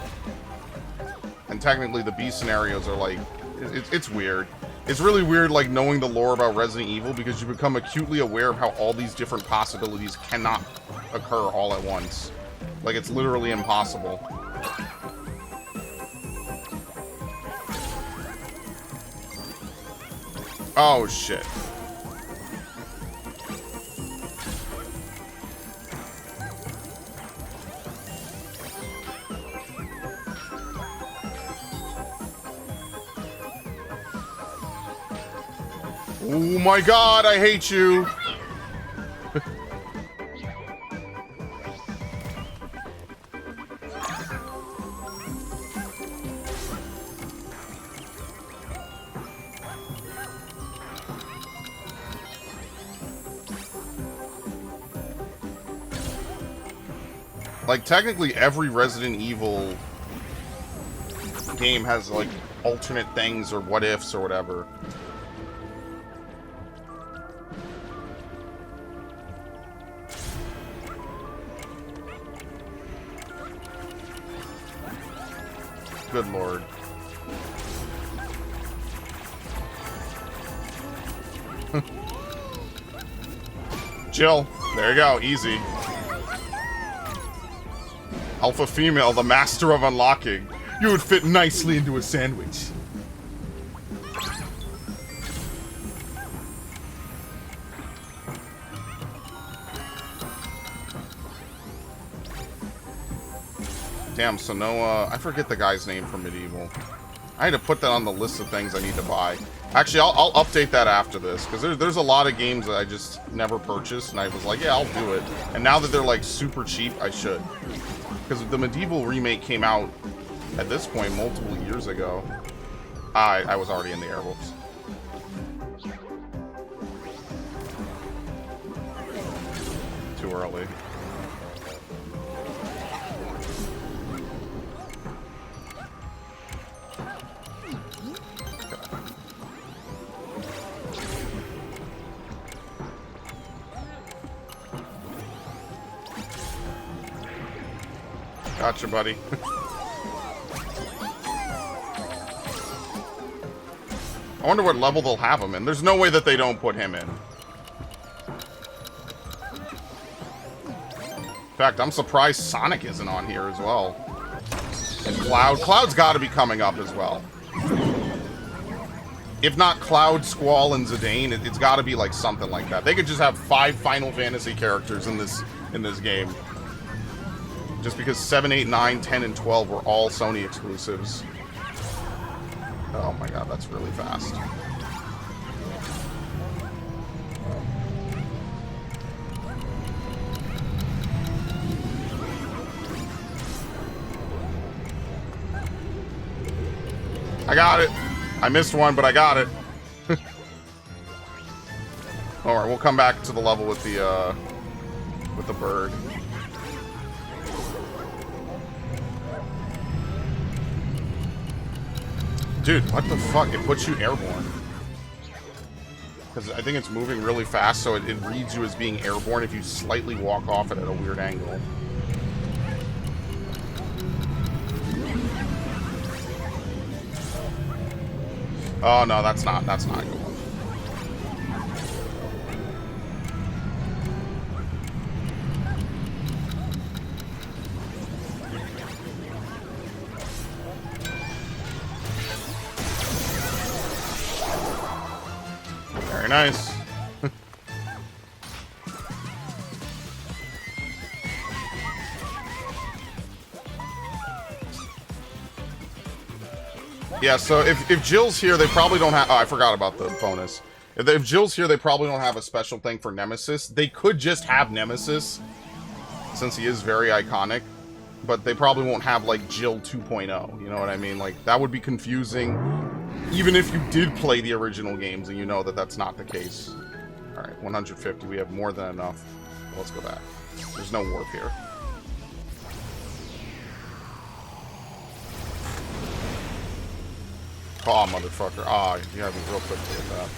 And technically the B scenarios are like... It's weird. It's really weird, like, knowing the lore about Resident Evil, because you become acutely aware of how all these different possibilities cannot occur all at once. Like, it's literally impossible. Oh, shit. Oh my god, I hate you! Like, technically every Resident Evil game has, like, alternate things or what-ifs or whatever. Good lord. Jill, there you go, easy. Alpha female, the master of unlocking. You would fit nicely into a sandwich. Damn, Sonoa. I forget the guy's name from Medieval. I had to put that on the list of things I need to buy. Actually, I'll update that after this, because there's a lot of games that I just never purchased, and I was like, yeah, I'll do it. And now that they're, like, super cheap, I should. Because the Medieval remake came out, at this point, multiple years ago. I was already in the air, whoops. Too early. Gotcha, buddy. I wonder what level they'll have him in. There's no way that they don't put him in. In fact, I'm surprised Sonic isn't on here as well. And Cloud. Cloud's got to be coming up as well. If not Cloud, Squall, and Zidane, it's got to be like something like that. They could just have 5 Final Fantasy characters in this game. Just because 7, 8, 9, 10, and 12 were all Sony exclusives. Oh my god, that's really fast. I got it. I missed one, but I got it. we'll come back to the level with the bird. Dude, what the fuck? It puts you airborne. Because I think it's moving really fast, so it reads you as being airborne if you slightly walk off it at a weird angle. Oh no, that's not good. Very nice. Yeah, so if Jill's here, they probably don't have... Oh, I forgot about the bonus. If Jill's here, they probably don't have a special thing for Nemesis. They could just have Nemesis, since he is very iconic. But they probably won't have, like, Jill 2.0. You know what I mean? Like, that would be confusing, even if you did play the original games and you know that that's not the case. Alright, 150. We have more than enough. Let's go back. There's no warp here. Oh, motherfucker. Ah, oh, you gotta be real quick to hit that.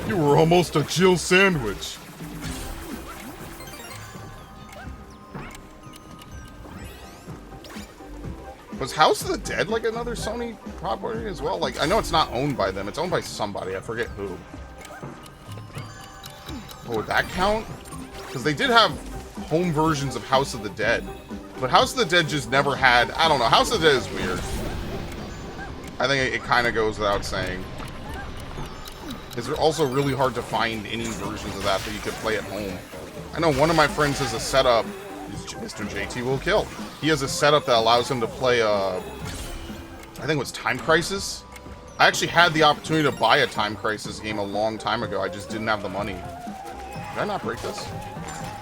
You were almost a Jill sandwich. Was House of the Dead like another Sony property as well? Like, I know it's not owned by them. It's owned by somebody. I forget who. Oh, would that count? Because they did have home versions of House of the Dead. But House of the Dead just never had... I don't know. House of the Dead is weird. I think it kind of goes without saying. It's also really hard to find any versions of that you could play at home. I know one of my friends has a setup, Mr. JT Will Kill. He has a setup that allows him to play, I think it was Time Crisis. I actually had the opportunity to buy a Time Crisis game a long time ago. I just didn't have the money. Did I not break this?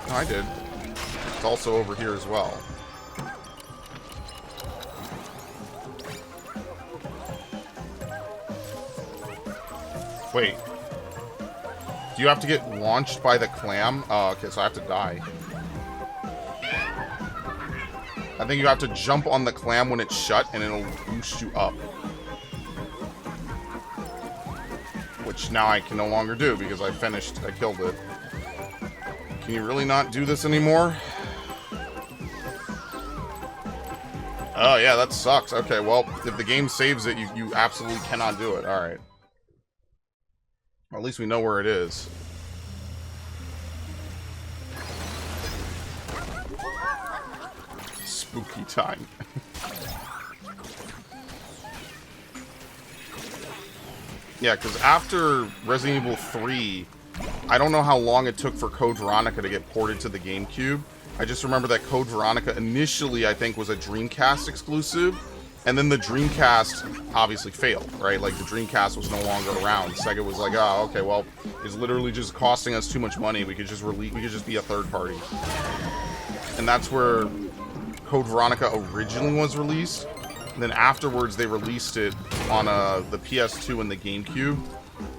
No, I did. It's also over here as well. Wait. Do you have to get launched by the clam? Oh, okay, so I have to die. I think you have to jump on the clam when it's shut, and it'll boost you up. Which now I can no longer do, because I killed it. Can you really not do this anymore? Oh, yeah, that sucks. Okay, well, if the game saves it, you absolutely cannot do it. Alright. Or at least we know where it is. Spooky time. Yeah, because after Resident Evil 3, I don't know how long it took for Code Veronica to get ported to the GameCube. I just remember that Code Veronica initially, I think, was a Dreamcast exclusive. And then the Dreamcast obviously failed, right? Like, the Dreamcast was no longer around. Sega was like, oh, okay, well, it's literally just costing us too much money. We could just be a third party. And that's where Code Veronica originally was released. And then afterwards, they released it on the PS2 and the GameCube.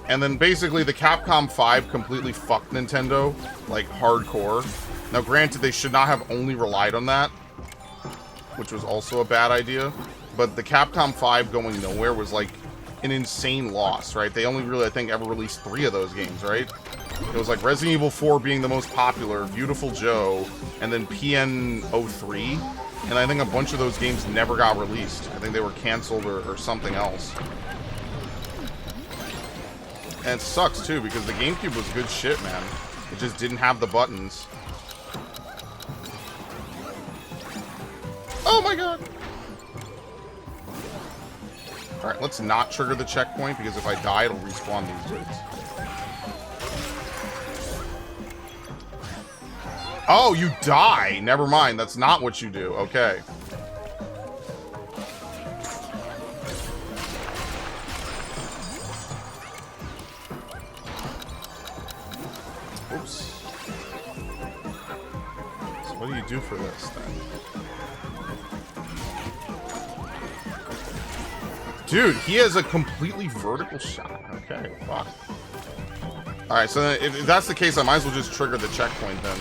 And then basically, the Capcom 5 completely fucked Nintendo, like, hardcore. Now, granted, they should not have only relied on that, which was also a bad idea. But the Capcom 5 going nowhere was, like, an insane loss, right? They only really, I think, ever released 3 of those games, right? It was, like, Resident Evil 4 being the most popular, Beautiful Joe, and then PN03. And I think a bunch of those games never got released. I think they were canceled or something else. And it sucks, too, because the GameCube was good shit, man. It just didn't have the buttons. Oh, my God! Alright, let's not trigger the checkpoint, because if I die, it'll respawn these dudes. Oh, you die! Never mind, that's not what you do. Okay. Oops. So what do you do for this, then? Dude, he has a completely vertical shot. Okay, fuck. Alright, so if that's the case, I might as well just trigger the checkpoint then.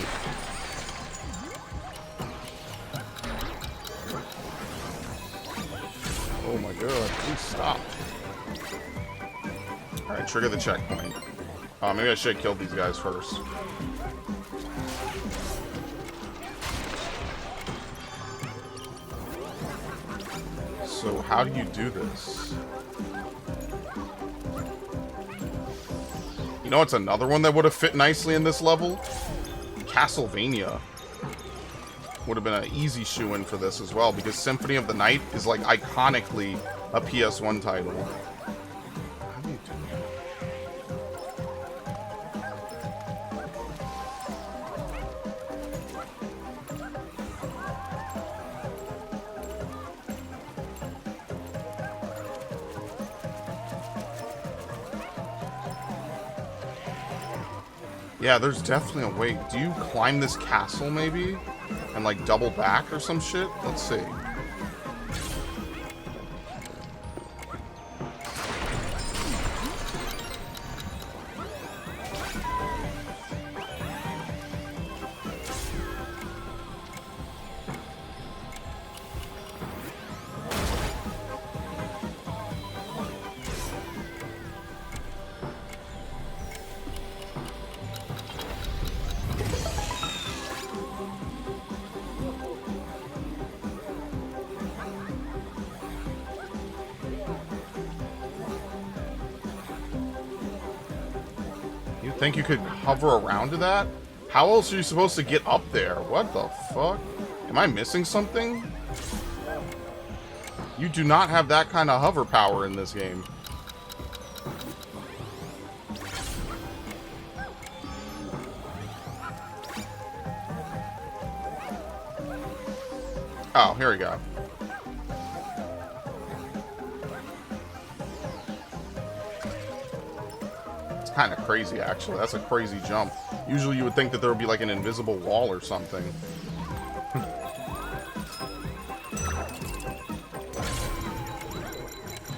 Oh my god, please stop. Alright, trigger the checkpoint. Maybe I should have killed these guys first. So how do you do this? You know, it's another one that would have fit nicely in this level. Castlevania would have been an easy shoe-in for this as well, because Symphony of the Night is like iconically a PS1 title. How do you do that? Yeah, there's definitely a way. Do you climb this castle, maybe? And, like, double back or some shit? Let's see. Think you could hover around to that? How else are you supposed to get up there? What the fuck? Am I missing something? You do not have that kind of hover power in this game. Oh, here we go. Kind of crazy, actually. That's a crazy jump. Usually you would think that there would be like an invisible wall or something.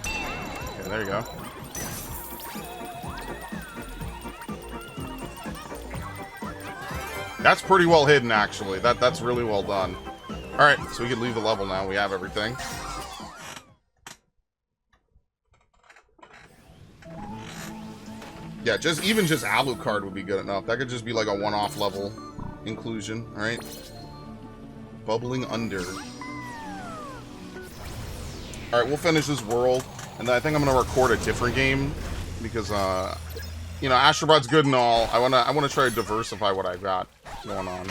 Okay, there you go. That's pretty well hidden, actually. That's really well done. Alright, so we can leave the level now. We have everything. Yeah, even just Alucard would be good enough. That could just be like a one-off level inclusion, alright? Bubbling Under. Alright, we'll finish this world, and then I think I'm gonna record a different game, because, you know, Astro Bot's good and all. I wanna try to diversify what I've got going on.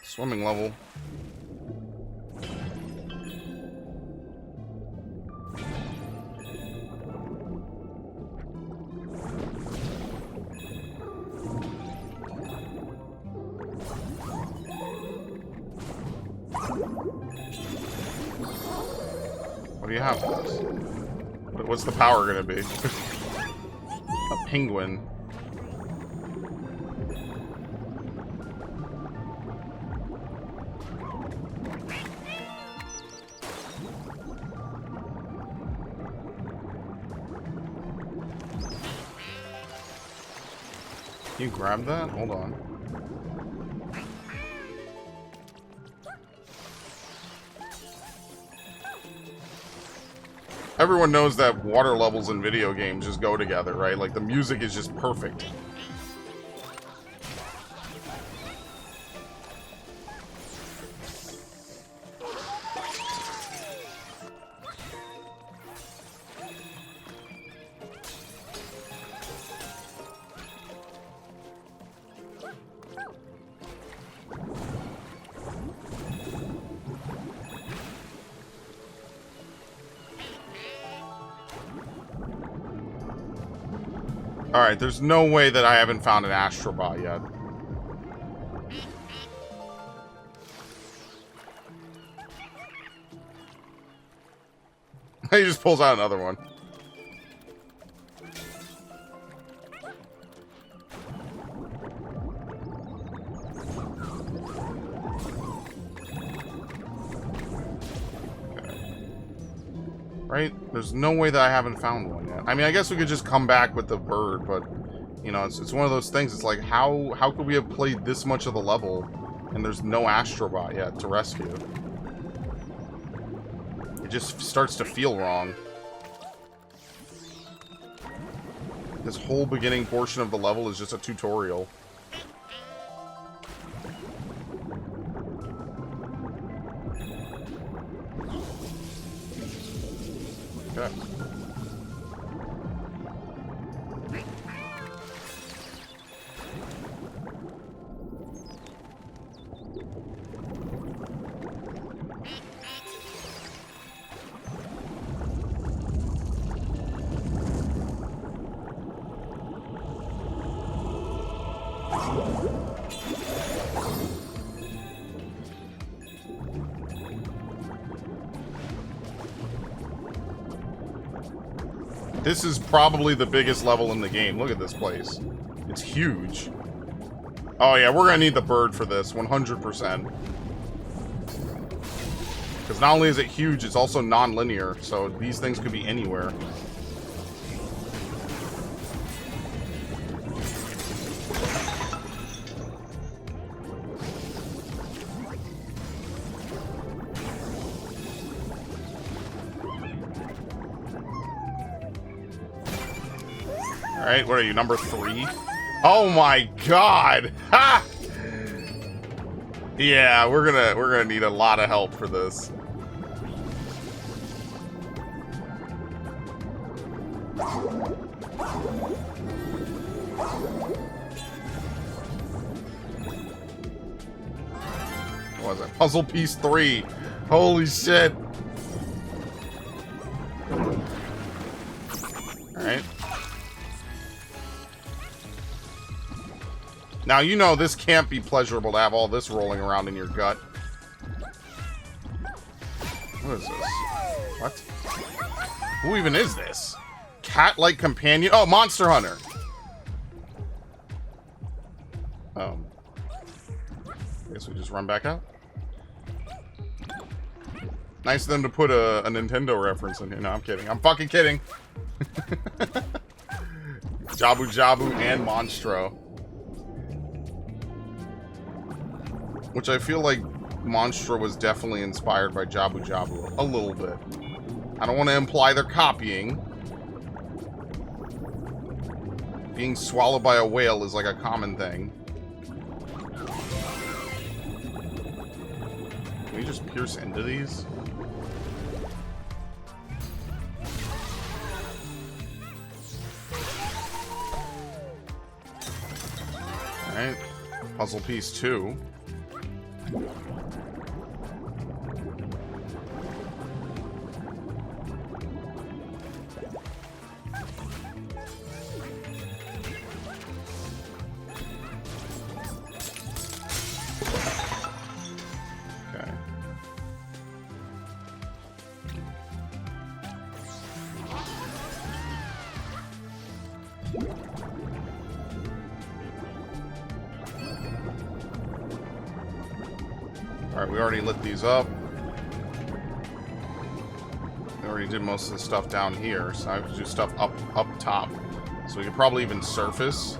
Swimming level. What do you have for this? What's the power gonna be? A penguin. Can you grab that? Hold on. Everyone knows that water levels in video games just go together, right? Like, the music is just perfect. Alright, there's no way that I haven't found an Astro Bot yet. He just pulls out another one. Right? There's no way that I haven't found one yet. I mean, I guess we could just come back with the bird, but, you know, it's one of those things. It's like, how could we have played this much of the level and there's no Astro Bot yet to rescue? It just starts to feel wrong. This whole beginning portion of the level is just a tutorial. Okay. This is probably the biggest level in the game. Look at this place. It's huge. Oh yeah, we're gonna need the bird for this, 100%. Because not only is it huge, it's also non-linear, so these things could be anywhere. Alright, what are you, number 3? Oh my god! Ha! Yeah, we're gonna need a lot of help for this. What was it? Puzzle piece 3. Holy shit. Alright. Now, you know this can't be pleasurable to have all this rolling around in your gut. What is this? What? Who even is this? Cat-like companion? Oh, Monster Hunter! I guess we just run back out. Nice of them to put a Nintendo reference in here. No, I'm kidding. I'm fucking kidding. Jabu Jabu and Monstro. Which I feel like Monstro was definitely inspired by Jabu Jabu. A little bit. I don't want to imply they're copying. Being swallowed by a whale is like a common thing. Can we just pierce into these? Alright. Puzzle piece 2. Alright, we already lit these up. We already did most of the stuff down here, so I have to do stuff up top. So we could probably even surface.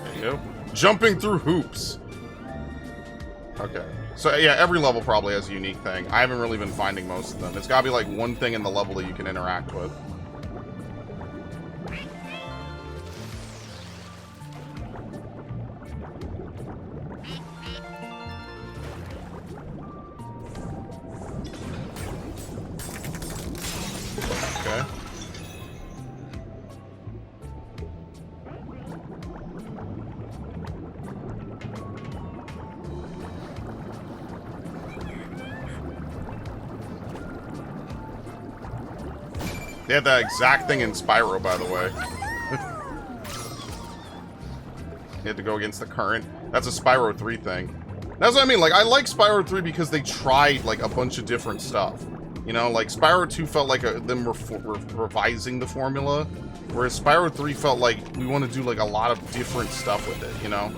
There you go. Jumping through hoops. Okay. So yeah, every level probably has a unique thing. I haven't really been finding most of them. It's gotta be like one thing in the level that you can interact with. Okay. They had that exact thing in Spyro, by the way. You had to go against the current. That's a Spyro 3 thing. That's what I mean. Like, I like Spyro 3 because they tried, like, a bunch of different stuff. You know, like, Spyro 2 felt like them revising the formula, whereas Spyro 3 felt like we want to do, like, a lot of different stuff with it, you know?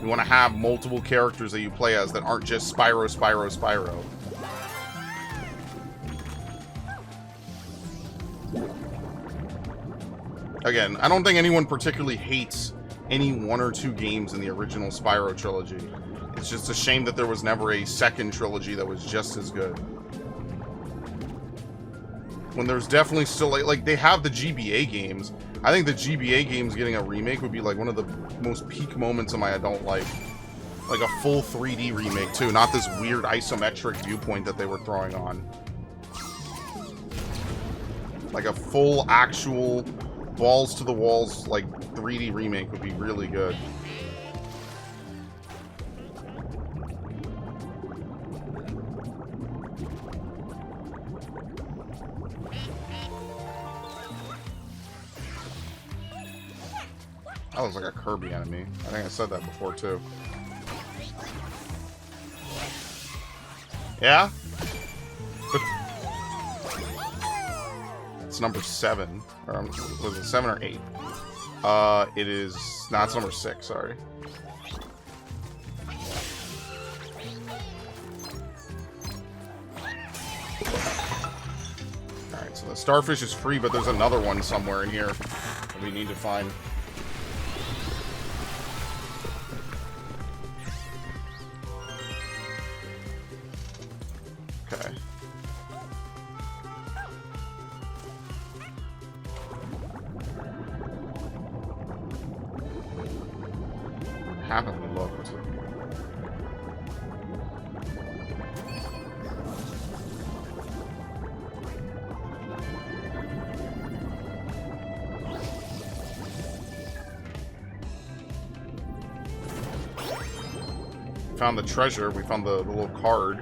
We want to have multiple characters that you play as that aren't just Spyro, Spyro, Spyro. Again, I don't think anyone particularly hates any one or two games in the original Spyro trilogy. It's just a shame that there was never a second trilogy that was just as good. When there's definitely still, like they have the GBA games. I think the GBA games getting a remake would be like one of the most peak moments of my adult life. Like a full 3D remake too, not this weird isometric viewpoint that they were throwing on. Like a full actual balls to the walls like 3D remake would be really good. That was like a Kirby enemy. I think I said that before too. Yeah? It's number 7. Or was it 7 or 8? It is... Nah, it's number 6, sorry. Alright, so the starfish is free, but there's another one somewhere in here that we need to find. Okay. Haven't we looked? Found the treasure. We found the little card.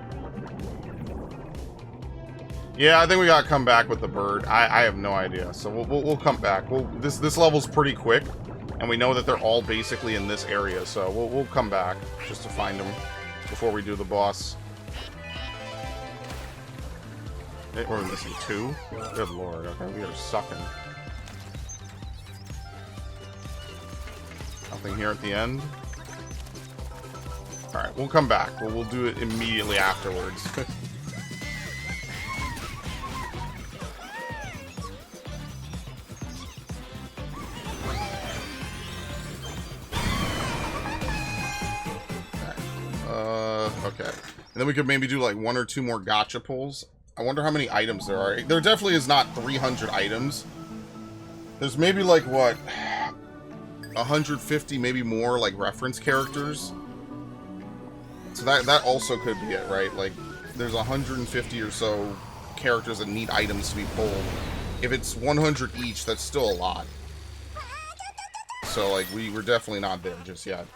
Yeah, I think we gotta come back with the bird. I have no idea, so we'll come back. This level's pretty quick, and we know that they're all basically in this area, so we'll come back just to find them before we do the boss. Hey, we're missing 2. Good lord. Okay, we are sucking. Nothing here at the end. All right, we'll come back. We'll do it immediately afterwards. Okay. And then we could maybe do like 1 or 2 more gacha pulls. I wonder how many items there are. There definitely is not 300 items. There's maybe like, what, 150, maybe more, like reference characters. So that also could be it, right? Like, there's 150 or so characters that need items to be pulled. If it's 100 each, that's still a lot. So, like, we're definitely not there just yet.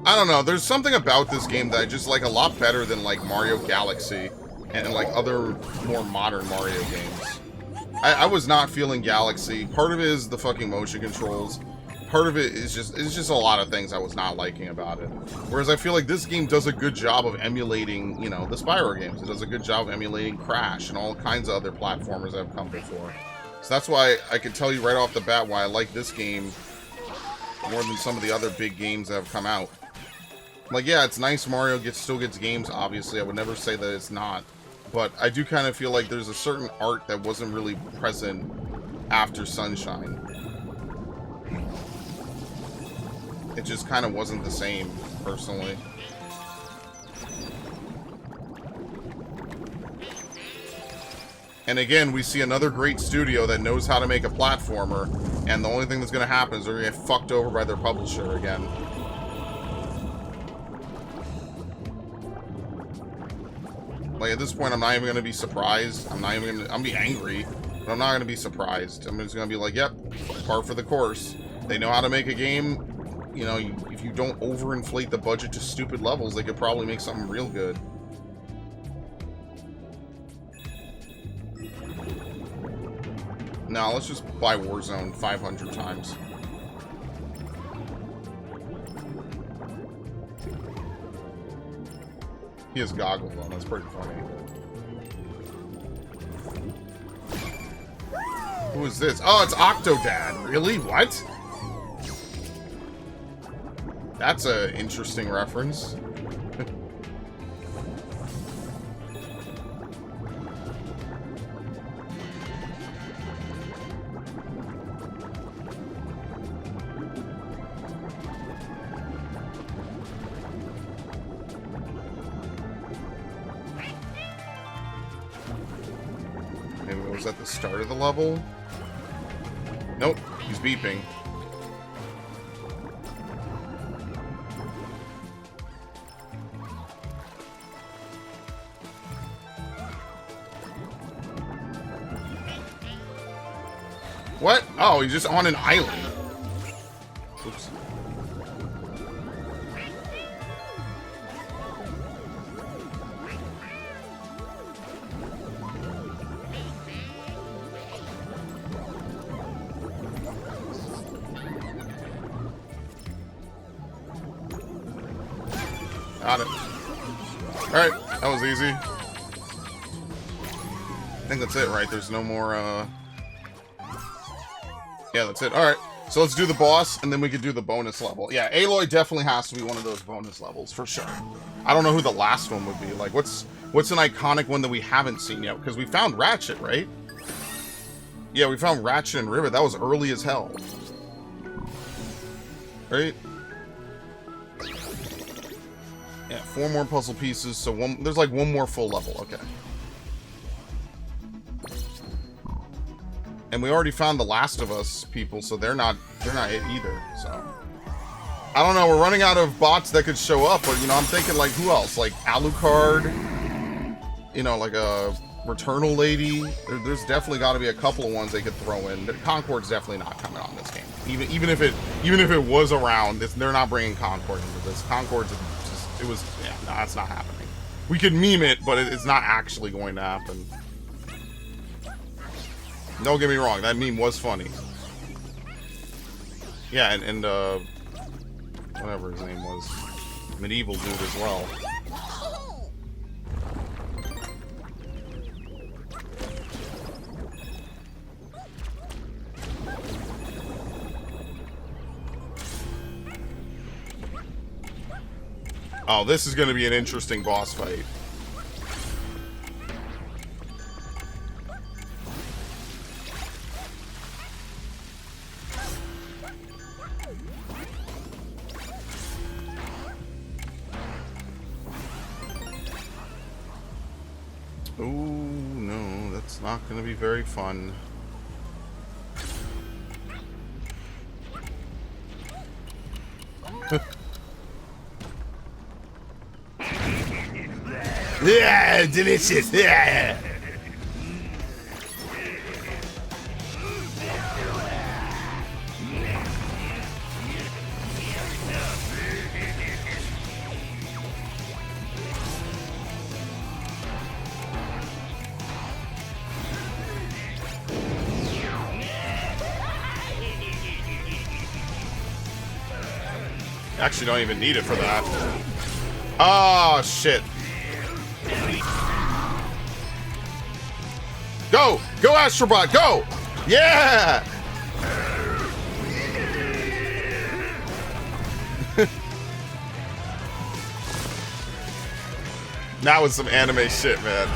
I don't know, there's something about this game that I just like a lot better than like Mario Galaxy and like other more modern Mario games. I was not feeling Galaxy. Part of it is the fucking motion controls. Part of it is just a lot of things I was not liking about it. Whereas I feel like this game does a good job of emulating, you know, the Spyro games. It does a good job of emulating Crash and all kinds of other platformers that have come before. So that's why I can tell you right off the bat why I like this game more than some of the other big games that have come out. Like, yeah, it's nice Mario still gets games, obviously. I would never say that it's not. But I do kind of feel like there's a certain art that wasn't really present after Sunshine. It just kind of wasn't the same, personally. And again, we see another great studio that knows how to make a platformer, and the only thing that's going to happen is they're going to get fucked over by their publisher again. Like, at this point, I'm not even going to be surprised. I'm not even going to... I'm going to be angry. But I'm not going to be surprised. I'm just going to be like, yep, par for the course. They know how to make a game. You know, if you don't overinflate the budget to stupid levels, they could probably make something real good. Now, let's just buy Warzone 500 times. He has goggles on. That's pretty funny. Who is this? Oh, it's Octodad. Really? What? That's an interesting reference. Maybe it was at the start of the level? Nope, he's beeping. What? Oh, he's just on an island. Oops. Got it. Alright, that was easy. I think that's it, right? There's no more, yeah, that's it. Alright, so let's do the boss, and then we could do the bonus level. Yeah, Aloy definitely has to be one of those bonus levels, for sure. I don't know who the last one would be. Like, what's an iconic one that we haven't seen yet? Because we found Ratchet, right? Yeah, we found Ratchet and Rivet. That was early as hell. Right? Yeah, 4 more puzzle pieces, so there's like one more full level. Okay. And we already found the Last of Us people, so they're not it either. So I don't know. We're running out of bots that could show up, but you know, I'm thinking like who else? Like Alucard, you know, like a Returnal Lady. There's definitely got to be a couple of ones they could throw in. Concord's definitely not coming on this game. Even if it was around, they're not bringing Concord into this. Concord's just no, that's not happening. We could meme it, but it's not actually going to happen. Don't get me wrong, that meme was funny. Yeah, and whatever his name was, Medieval dude as well. Oh, this is going to be an interesting boss fight. Oh, no, that's not going to be very fun. Yeah, delicious. Yeah. Actually, don't even need it for that. Oh, shit. Go! Go, Astro Bot! Go! Yeah! That was some anime shit, man.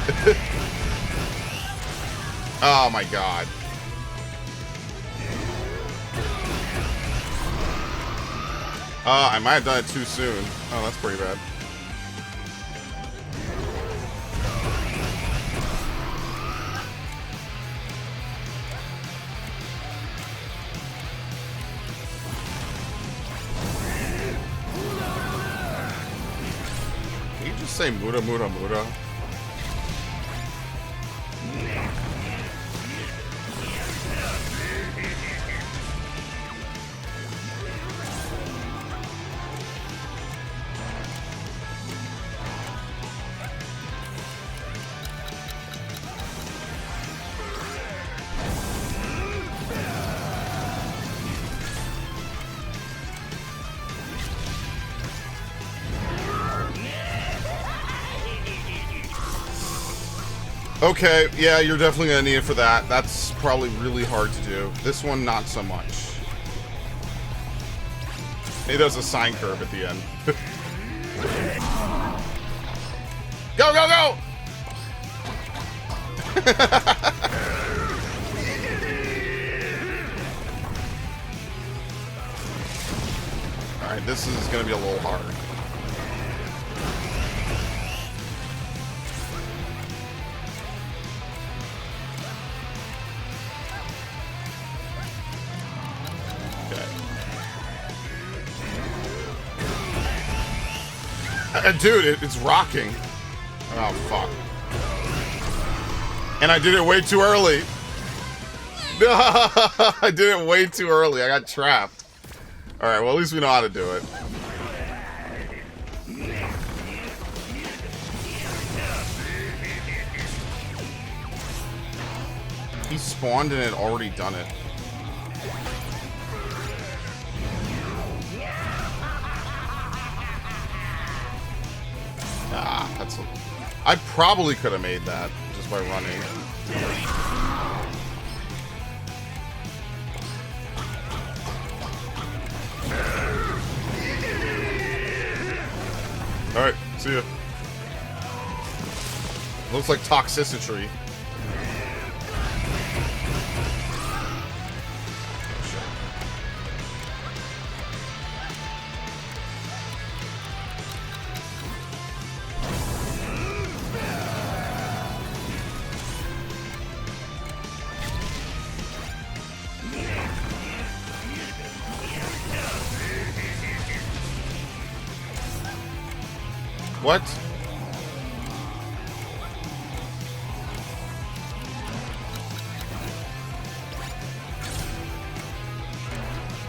Oh my god. I might have done it too soon. Oh, that's pretty bad. Can you just say Muda Muda Muda? Okay, yeah, you're definitely gonna need it for that. That's probably really hard to do. This one, not so much. It does a sine curve at the end. Go, go, go! Alright, this is gonna be a little hard. Dude, it's rocking. Oh, fuck. And I did it way too early. No, I did it way too early. I got trapped. Alright, well, at least we know how to do it. He spawned and had already done it. Ah, that's... I probably could have made that just by running. Alright, see ya. Looks like toxicity. What?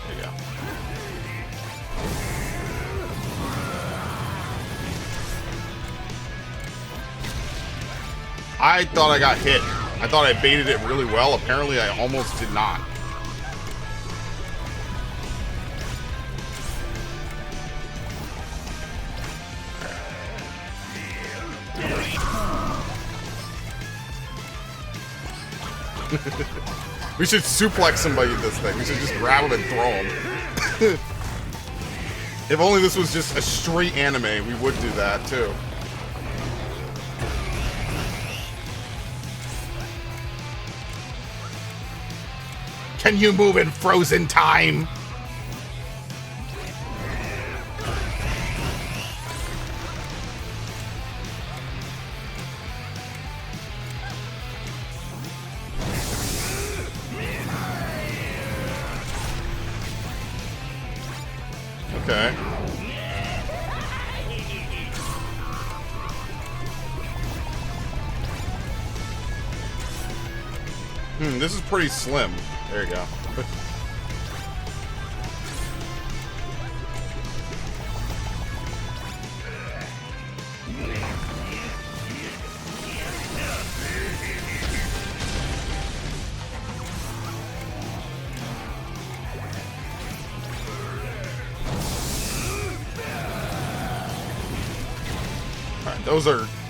There you go. I thought I got hit. I thought I baited it really well. Apparently, I almost did not. We should suplex somebody with this thing. We should just grab him and throw him. If only this was just a straight anime, we would do that too. Can you move in frozen time? Okay. This is pretty slim. There you go.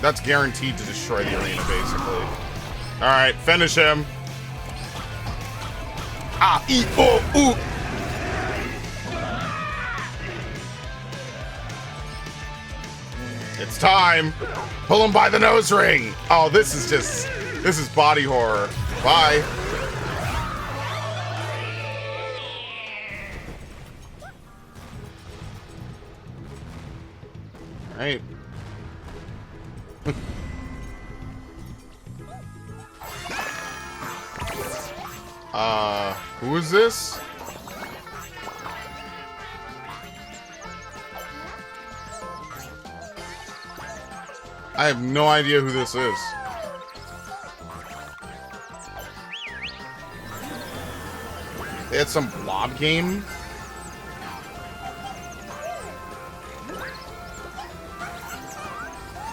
That's guaranteed to destroy the arena, basically. Alright, finish him. Ah, ee, oh, ooh. It's time. Pull him by the nose ring. Oh, this is body horror. Bye. Alright. Who is this? I have no idea who this is. They had some blob game?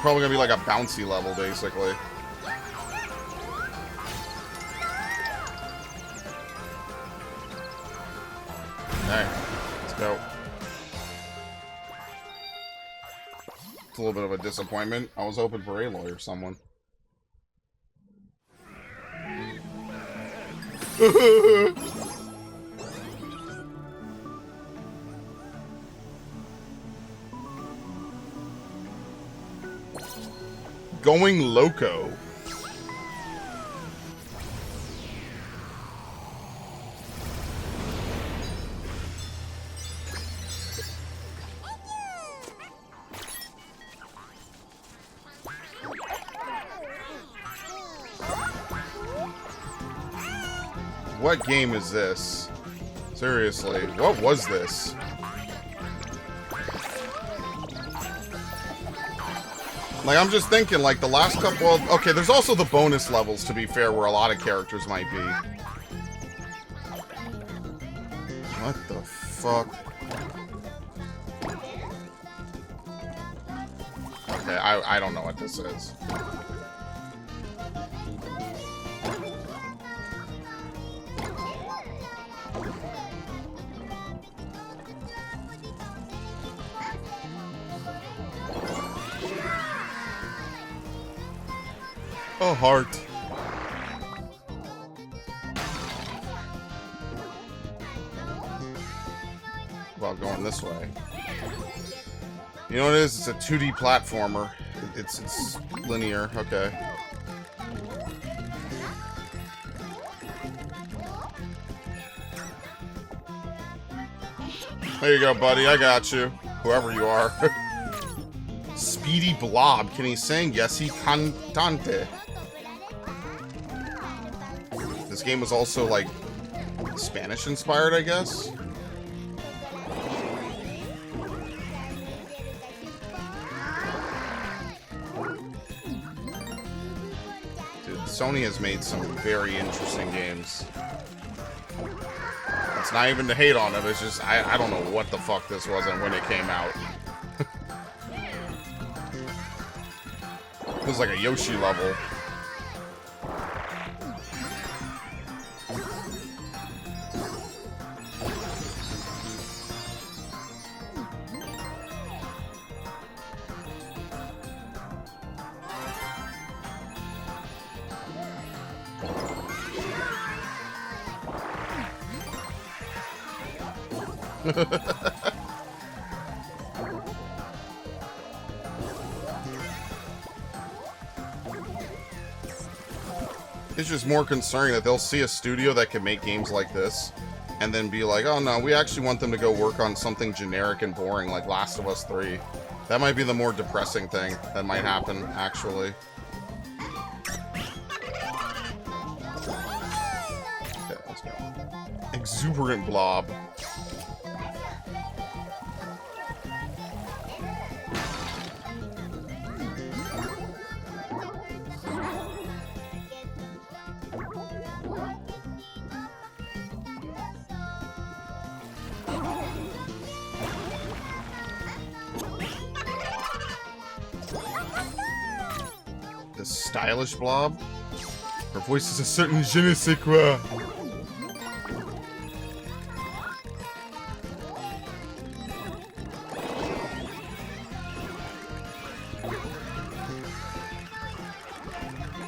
Probably gonna be like a bouncy level, basically. Alright, let's go. It's a little bit of a disappointment. I was hoping for Aloy or someone. Going loco. What game is this? Seriously, what was this? Like, I'm just thinking, like, the last couple of... Okay, there's also the bonus levels, to be fair, where a lot of characters might be. What the fuck? Okay, I don't know what this is. A heart. About going this way. You know what it is? It's a 2D platformer. It's linear. Okay. There you go, buddy. I got you. Whoever you are. Speedy Blob. Can he sing? Yes, he cantante. This game was also, like, Spanish-inspired, I guess? Dude, Sony has made some very interesting games. It's not even to hate on it, it's just, I don't know what the fuck this was and when it came out. It was like a Yoshi level. It's just more concerning that they'll see a studio that can make games like this and then be like, oh no, we actually want them to go work on something generic and boring like Last of Us 3. That might be the more depressing thing that might happen, actually. Okay, let's go. Exuberant Blob. Stylish Blob? Her voice is a certain je ne sais quoi.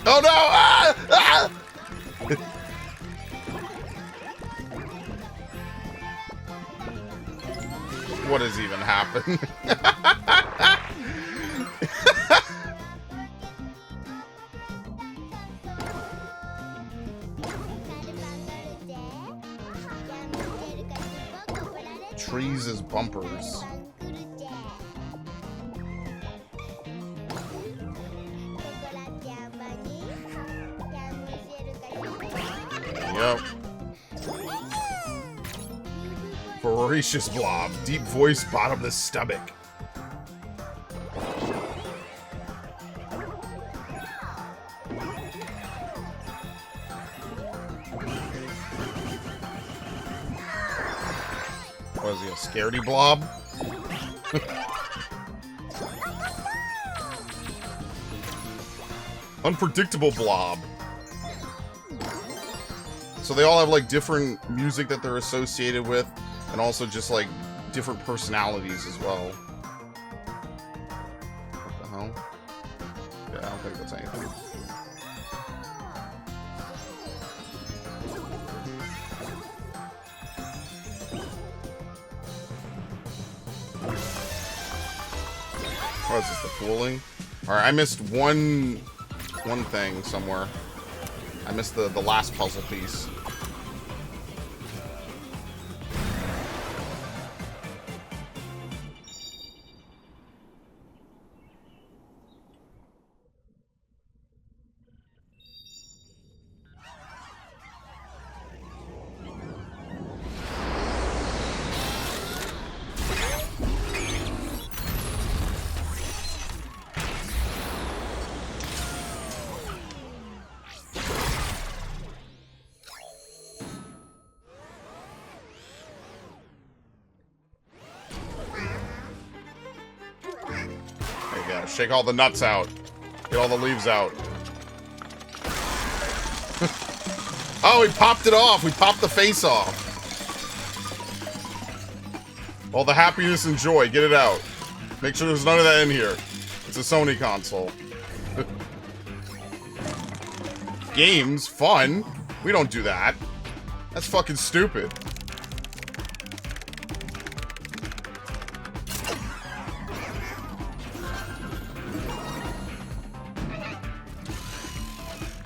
Oh no! Ah! Ah! What has even happened? Trees as bumpers. Yep. Voracious Blob. Deep voice, bottomless stomach. What is he, a scaredy blob? Unpredictable Blob. So they all have, like, different music that they're associated with, and also just, like, different personalities as well. What the hell? Yeah, I don't think that's anything. Oh, is this the pooling? Alright, I missed one thing somewhere. I missed the last puzzle piece. Shake all the nuts out. Get all the leaves out. Oh, we popped it off. We popped the face off. All the happiness and joy. Get it out. Make sure there's none of that in here. It's a Sony console. Games? Fun? We don't do that. That's fucking stupid.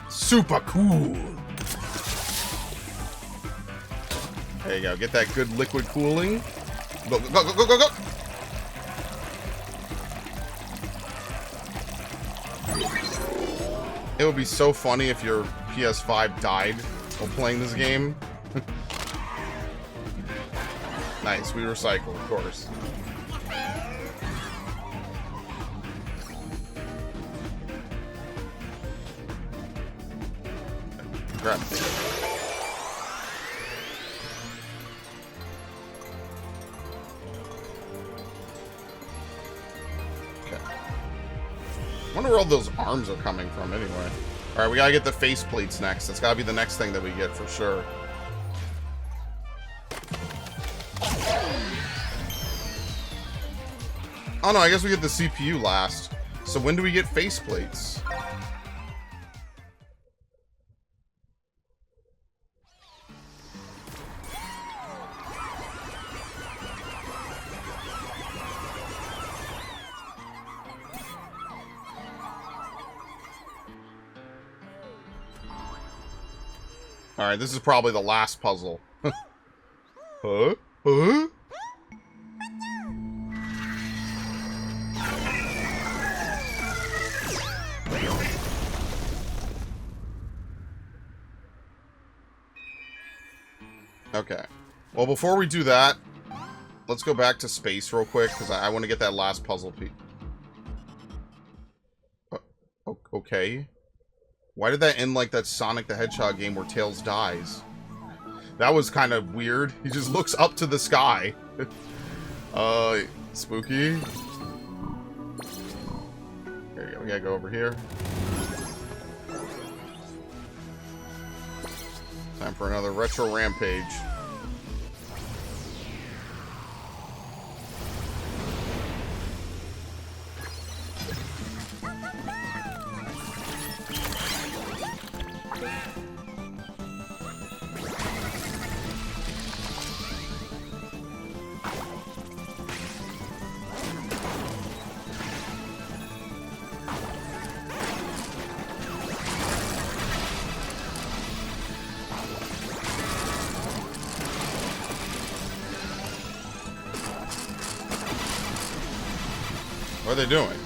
Super cool. There you go. Get that good liquid cooling. Go, go, go, go, go, go. It would be so funny if your PS5 died while playing this game. Nice. We recycle, of course. Grab it. Okay. Wonder where all those arms are coming from anyway. Alright, we gotta get the face plates next. That's gotta be the next thing that we get for sure. Oh no, I guess we get the CPU last. So when do we get face plates? Alright, this is probably the last puzzle. Huh? Huh? Okay. Well, before we do that, let's go back to space real quick, because I want to get that last puzzle piece. Okay. Why did that end like that Sonic the Hedgehog game where Tails dies? That was kind of weird. He just looks up to the sky. Spooky. There you go. We gotta go over here. Time for another retro rampage. What are they doing?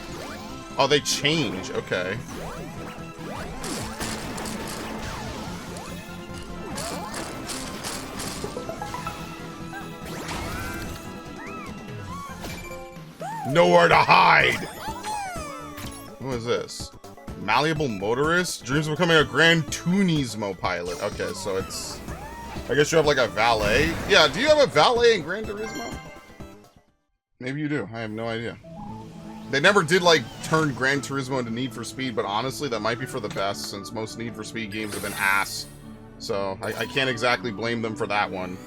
Oh, they change. Okay. Nowhere to hide! What is this? Malleable motorist? Dreams of becoming a Gran Turismo pilot. Okay, so it's... I guess you have like a valet? Yeah, do you have a valet in Gran Turismo? Maybe you do. I have no idea. They never did, like, turn Gran Turismo into Need for Speed, but honestly, that might be for the best, since most Need for Speed games have been ass. So, I can't exactly blame them for that one.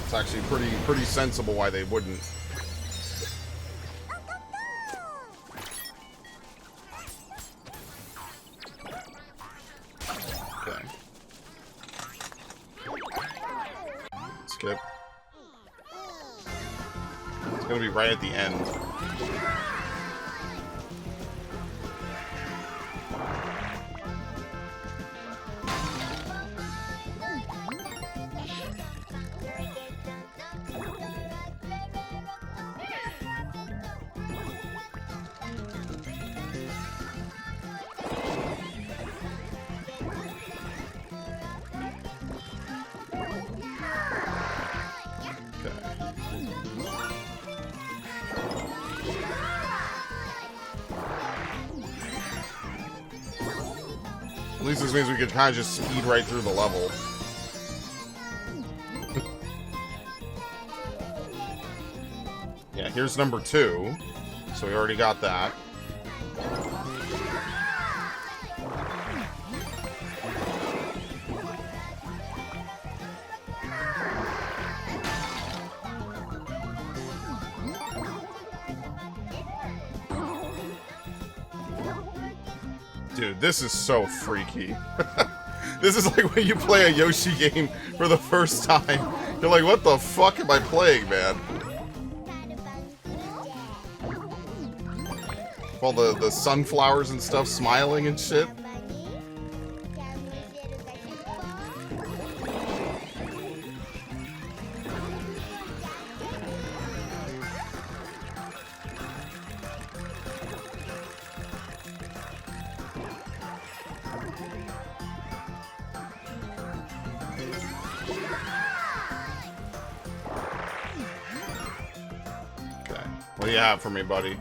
It's actually pretty sensible why they wouldn't. Okay. It's gonna be right at the end. At least this means we could kind of just speed right through the level. Yeah, here's number 2. So we already got that. Dude, this is so freaky. This is like when you play a Yoshi game for the first time. You're like, what the fuck am I playing, man? All the sunflowers and stuff smiling and shit. What do you have for me, buddy?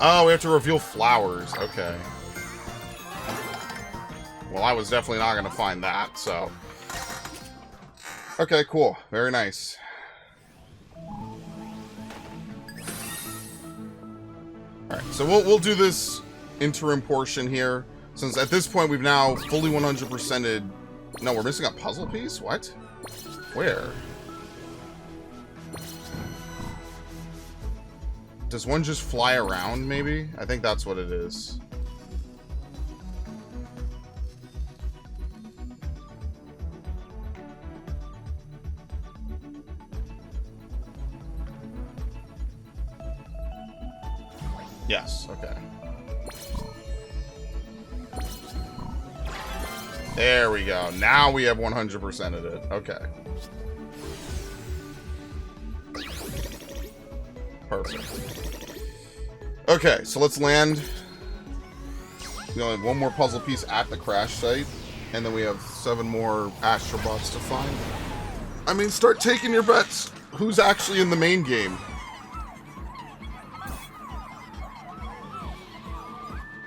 Oh, we have to reveal flowers. Okay. Well, I was definitely not going to find that, so... Okay, cool. Very nice. Alright, so we'll do this interim portion here. Since at this point we've now fully 100%ed... No, we're missing a puzzle piece? What? Where? Does one just fly around, maybe? I think that's what it is. Yes, okay. There we go. Now we have 100% of it. Okay. Perfect. Okay, so let's land. We only have one more puzzle piece at the crash site, and then we have 7 more Astro Bots to find. I mean, start taking your bets. Who's actually in the main game?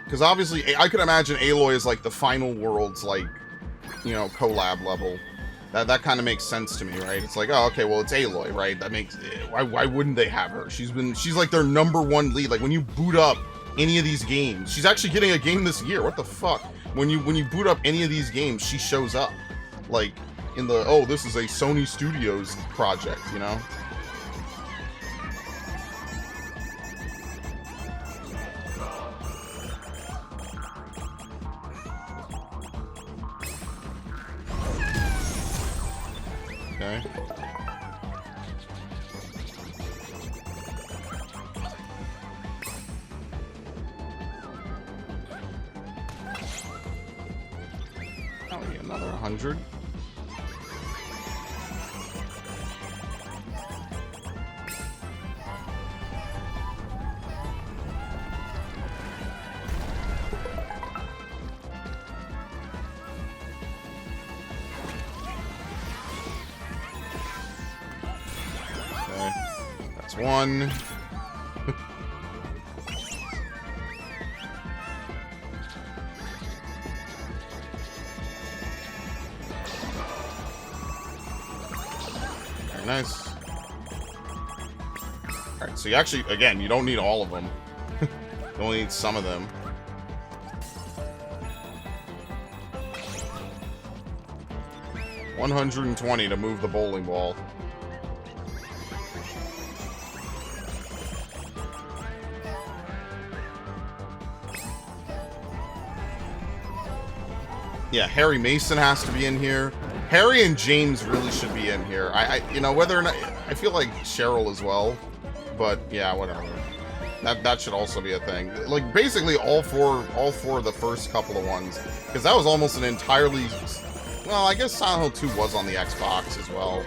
Because obviously, I could imagine Aloy is like the final world's, like, you know, collab level. That kind of makes sense to me, right? It's like, oh, okay, well, it's Aloy, right? That makes... Why wouldn't they have her? She's like their #1 lead. Like, when you boot up any of these games... She's actually getting a game this year. What the fuck? When you boot up any of these games, she shows up. Like, in the, oh, this is a Sony Studios project, you know? Okay. Oh, yeah, another 100. One. Very nice. Alright, so you actually, again, you don't need all of them. You only need some of them. $120 to move the bowling ball. Yeah, Harry Mason has to be in here. Harry and James really should be in here. You know, whether or not... I feel like Cheryl as well. But, yeah, whatever. That should also be a thing. Like, basically all four of the first couple of ones. Because that was almost an entirely... Well, I guess Silent Hill 2 was on the Xbox as well.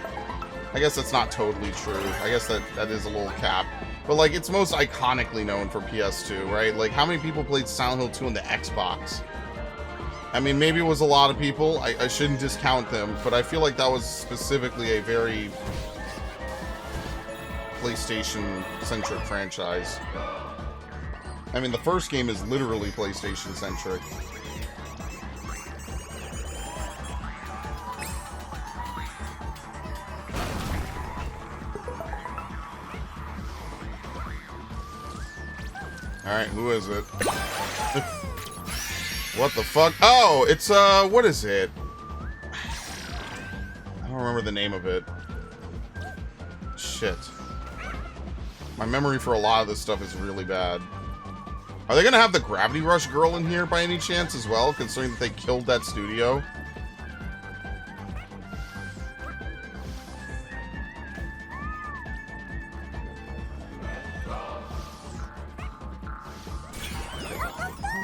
I guess that's not totally true. I guess that is a little cap. But, like, it's most iconically known for PS2, right? Like, how many people played Silent Hill 2 on the Xbox? I mean, maybe it was a lot of people. I shouldn't discount them, but I feel like that was specifically a very PlayStation-centric franchise. I mean, the first game is literally PlayStation-centric. Alright, who is it? What the fuck? Oh, it's, what is it? I don't remember the name of it. Shit. My memory for a lot of this stuff is really bad. Are they gonna have the Gravity Rush girl in here by any chance as well, considering that they killed that studio?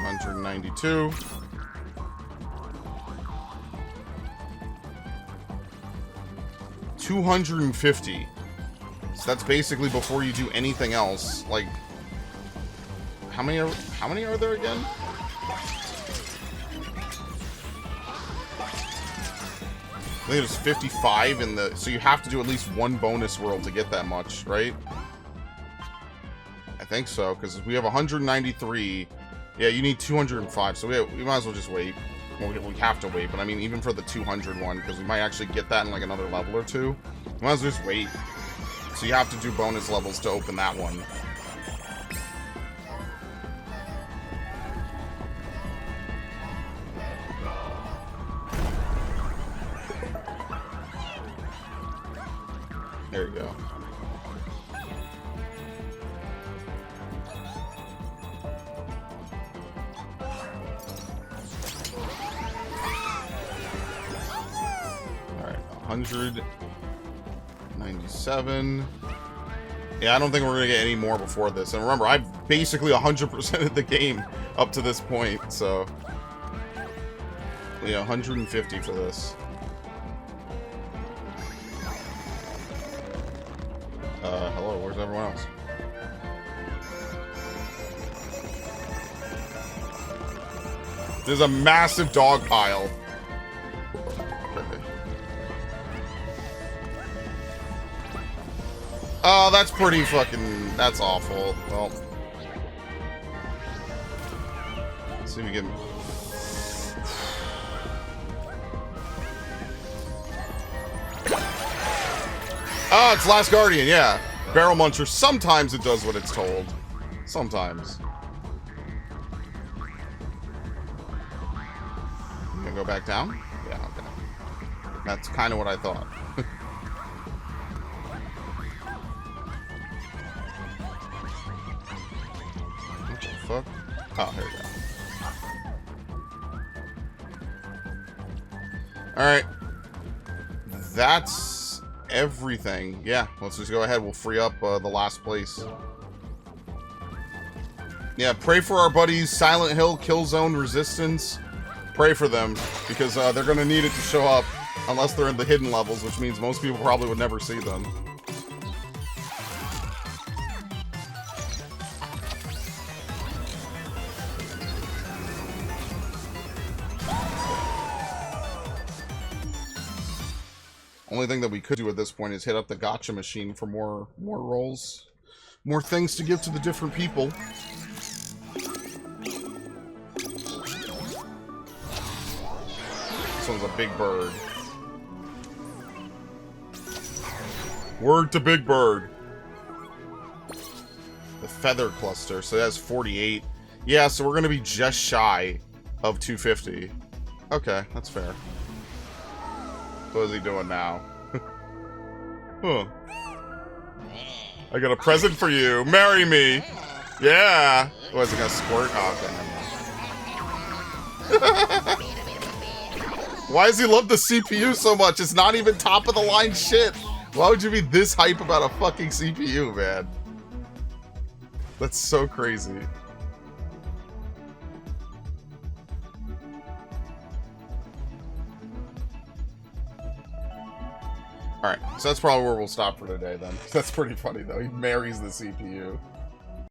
$192. $250. So that's basically before you do anything else. Like, how many are there again? I think it was 55 in the... So you have to do at least one bonus world to get that much, right? I think so, because we have 193. Yeah, you need 205, so we might as well just wait. Well, we have to wait, but I mean, even for the 200 one, because we might actually get that in like another level or two. We might as well just wait. So you have to do bonus levels to open that one. There you go. Alright, 197. Yeah, I don't think we're going to get any more before this. And remember, I've basically 100%ed the game up to this point, so... Yeah, 150 for this. Hello, where's everyone else? There's a massive dog pile. Okay. Oh, that's pretty fucking... That's awful. Well... Let's see if we can... Oh, it's Last Guardian, yeah. Barrel Muncher. Sometimes it does what it's told. Sometimes. You gonna go back down? Yeah, okay. That's kind of what I thought. What the fuck? Oh, here we go. Alright. That's... everything. Yeah, let's just go ahead. We'll free up the last place. Yeah, pray for our buddies Silent Hill, Killzone, Resistance. Pray for them, because they're going to need it to show up, unless they're in the hidden levels, which means most people probably would never see them. Only thing that we could do at this point is hit up the gacha machine for more rolls. More things to give to the different people. This one's a big bird. Word to Big Bird. The feather cluster, so that's 48. Yeah, so we're going to be just shy of 250. Okay, that's fair. What is he doing now? Huh. I got a present for you. Marry me. Yeah. Was it gonna squirt? Oh, okay, never mind. Why does he love the CPU so much? It's not even top of the line shit. Why would you be this hype about a fucking CPU, man? That's so crazy. Alright, so that's probably where we'll stop for today then. That's pretty funny though. He marries the CPU.